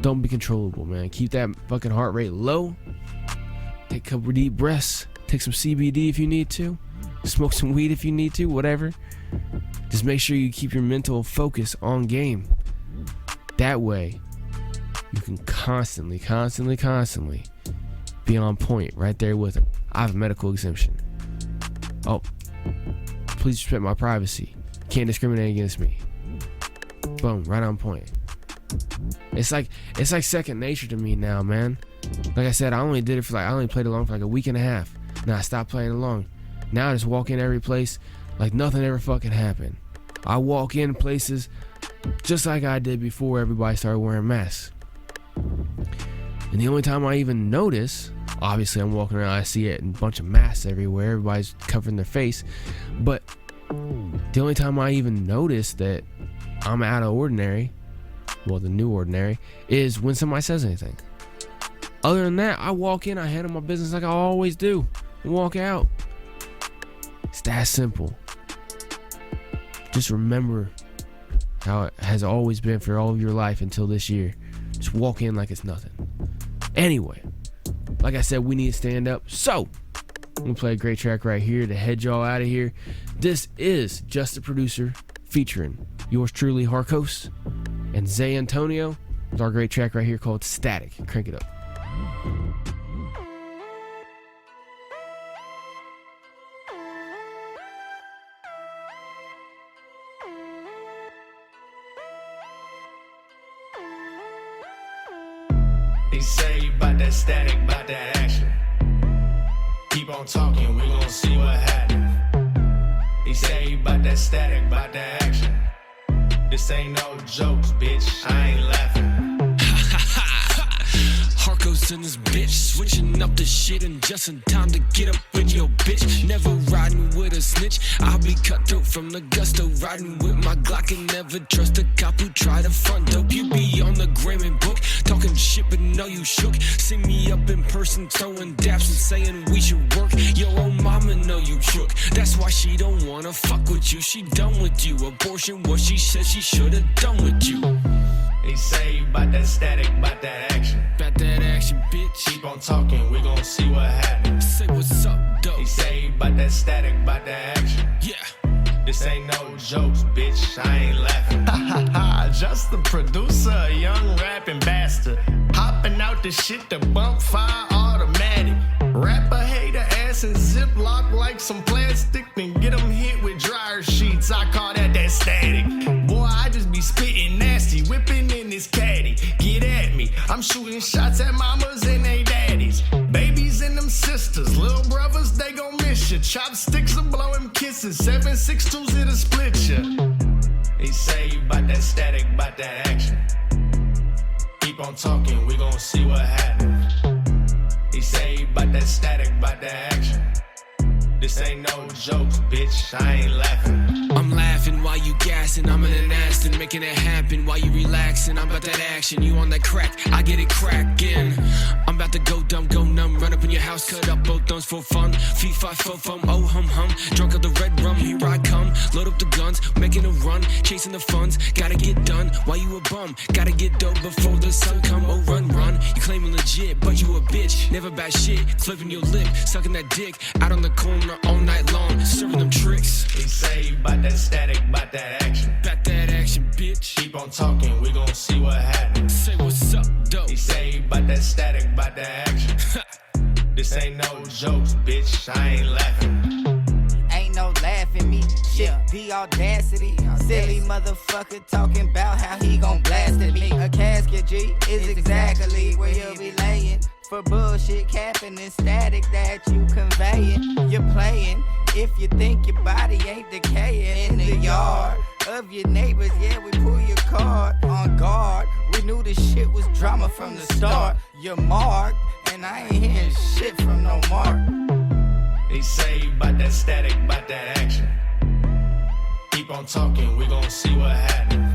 Don't be controllable, man. Keep that fucking heart rate low. Take a couple deep breaths. Take some CBD if you need to. Smoke some weed if you need to, whatever. Just make sure you keep your mental focus on game. That way, you can constantly be on point right there with them. I have a medical exemption. Oh, please respect my privacy. Can't discriminate against me. Boom, right on point. It's like second nature to me now, man. Like I said, I only played along for like a week and a half. Now I stopped playing along. Now I just walk in every place like nothing ever fucking happened. I walk in places just like I did before everybody started wearing masks. And the only time I even notice, obviously I'm walking around, I see it in a bunch of masks everywhere, everybody's covering their face, but the only time I even notice that I'm out of ordinary, well, the new ordinary, is when somebody says anything. Other than that, I walk in, I handle my business like I always do, and walk out. It's that simple. Just remember how it has always been for all of your life until this year. Just walk in like it's nothing. Anyway, like I said, we need to stand up. So, I'm going to play a great track right here to head y'all out of here. This is Just the Producer featuring yours truly, Harkos, and Zay Antonio with our great track right here called Static. Crank it up. They say about that static, about that action. Keep on talking, we gon' see what happens. They say about that static, about that action. This ain't no jokes, bitch, I ain't laughing. Harkos in this bitch, switching up the shit and just in time to get up with your bitch. Never riding with a snitch, I'll be cutthroat from the gusto. Riding with my Glock and never trust a cop who try to front dope. You be on the gram and book, talking shit but know you shook. See me up in person throwing daps and saying we should work. Your old mama know you shook, that's why she don't wanna fuck with you. She done with you, abortion what she said she should've done with you. They say about that static, about that action. About that action, bitch. Keep on talking, we gon' see what happens. Say what's up, dope. They say about that static, about that action. Yeah. This ain't no jokes, bitch, I ain't laughing. Ha ha ha, just the producer, a young rapping bastard. Hopping out the shit to bump fire automatic. Rapper hater ass and ziplock like some plastic. Then get them hit with dryer sheets, I call that static. Boy, I just be spitting nasty, whipping in this caddy. Get at me, I'm shooting shots at mamas and they daddies. Babies and them sisters, little brothers, they gon' miss you. Chopsticks are blowing kisses, 7.62s it'll split you. They say about that static, about that action. Keep on talking, we gon' see what happens. They say about that static, about that action. This ain't no jokes, bitch, I ain't laughing. I'm laughing while you gassing, I'm in an Aston, making it happen while you relaxing. I'm about that action, you on that crack, I get it crackin'. I'm about to go dumb, go numb, run up in your house, cut up both thumbs for fun. Fee, fi, fo, fum, oh hum hum, drunk of the red rum, here I come. Load up the guns, making a run, chasing the funds, gotta get done while you a bum. Gotta get dope before the sun come, oh run, run. You claiming legit, but you a bitch, never bad shit. Flipping your lip, sucking that dick, out on the corner all night long, serving them tricks. They say about that static, about that action. About that action, bitch. Keep on talking, we gon' see what happens. Say what's up, dope. They say about that static, about that action. This ain't no jokes, bitch, I ain't laughing. Ain't no laughing me, shit, the audacity. Silly motherfucker talking about how he gon' blast at me. A casket G is exactly where you'll be laying. For bullshit capping and static that you conveying. You're playing if you think your body ain't decaying. In the yard of your neighbors, yeah, we pull your card. On guard, we knew this shit was drama from the start. You're marked, and I ain't hearing shit from no mark. They say about that static, about that action. Keep on talking, we gon' see what happens.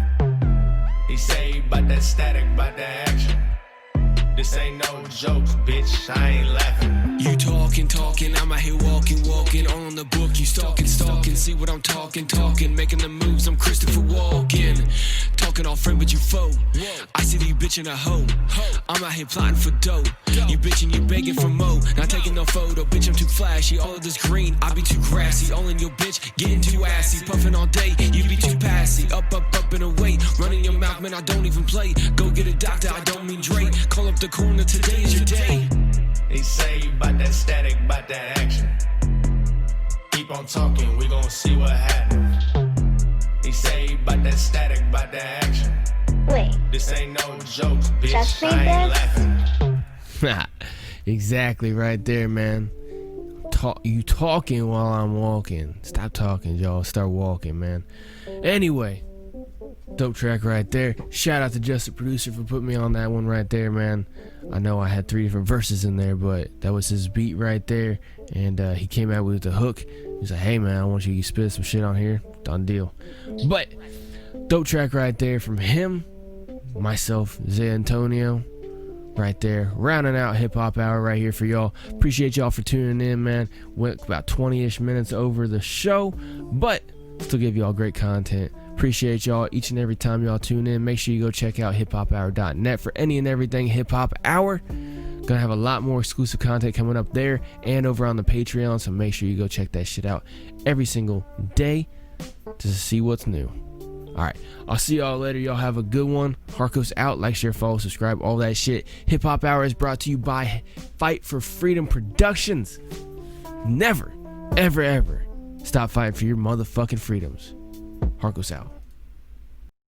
They say about that static, about that action. This ain't no jokes, bitch, I ain't laughing. You talking, I'm out here walking, all on the book, you stalking, see what I'm talking, making the moves, I'm Christopher Walken. Talking all friend, but you foe. I see that you bitchin' a hoe. I'm out here plotting for dough. You bitchin', you begging for mo. Not taking no photo, bitch, I'm too flashy. All of this green, I be too grassy. All in your bitch, getting too assy. Puffin' all day, you be too passy. Up and away. Running your mouth, man, I don't even play. Go get a doctor, I don't mean Dre. Call up the corner, today is your day. They say about that static, about that action. Keep on talking, we gon' see what happens. They say about that static, about that action. Wait. This ain't no jokes, bitch, I ain't laughing. Exactly right there, man. You talking while I'm walking. Stop talking, y'all. Start walking, man. Anyway, dope track right there. Shout out to Just the Producer for putting me on that one right there, man. I know I had 3 different verses in there, but that was his beat right there. And he came out with the hook. He was like, hey, man, I want you to spit some shit on here. Done deal. But dope track right there from him, myself, Zay Antonio, right there. Rounding out Hip Hop Hour right here for y'all. Appreciate y'all for tuning in, man. Went about 20-ish minutes over the show, but still give y'all great content. Appreciate y'all each and every time y'all tune in. Make sure you go check out hiphophour.net for any and everything Hip Hop Hour. Gonna have a lot more exclusive content coming up there and over on the Patreon, so make sure you go check that shit out every single day to see what's new. Alright, I'll see y'all later. Y'all have a good one. Harkos out. Like, share, follow, subscribe, all that shit. Hip Hop Hour is brought to you by Fight for Freedom Productions. Never, ever, ever stop fighting for your motherfucking freedoms. Harkos out.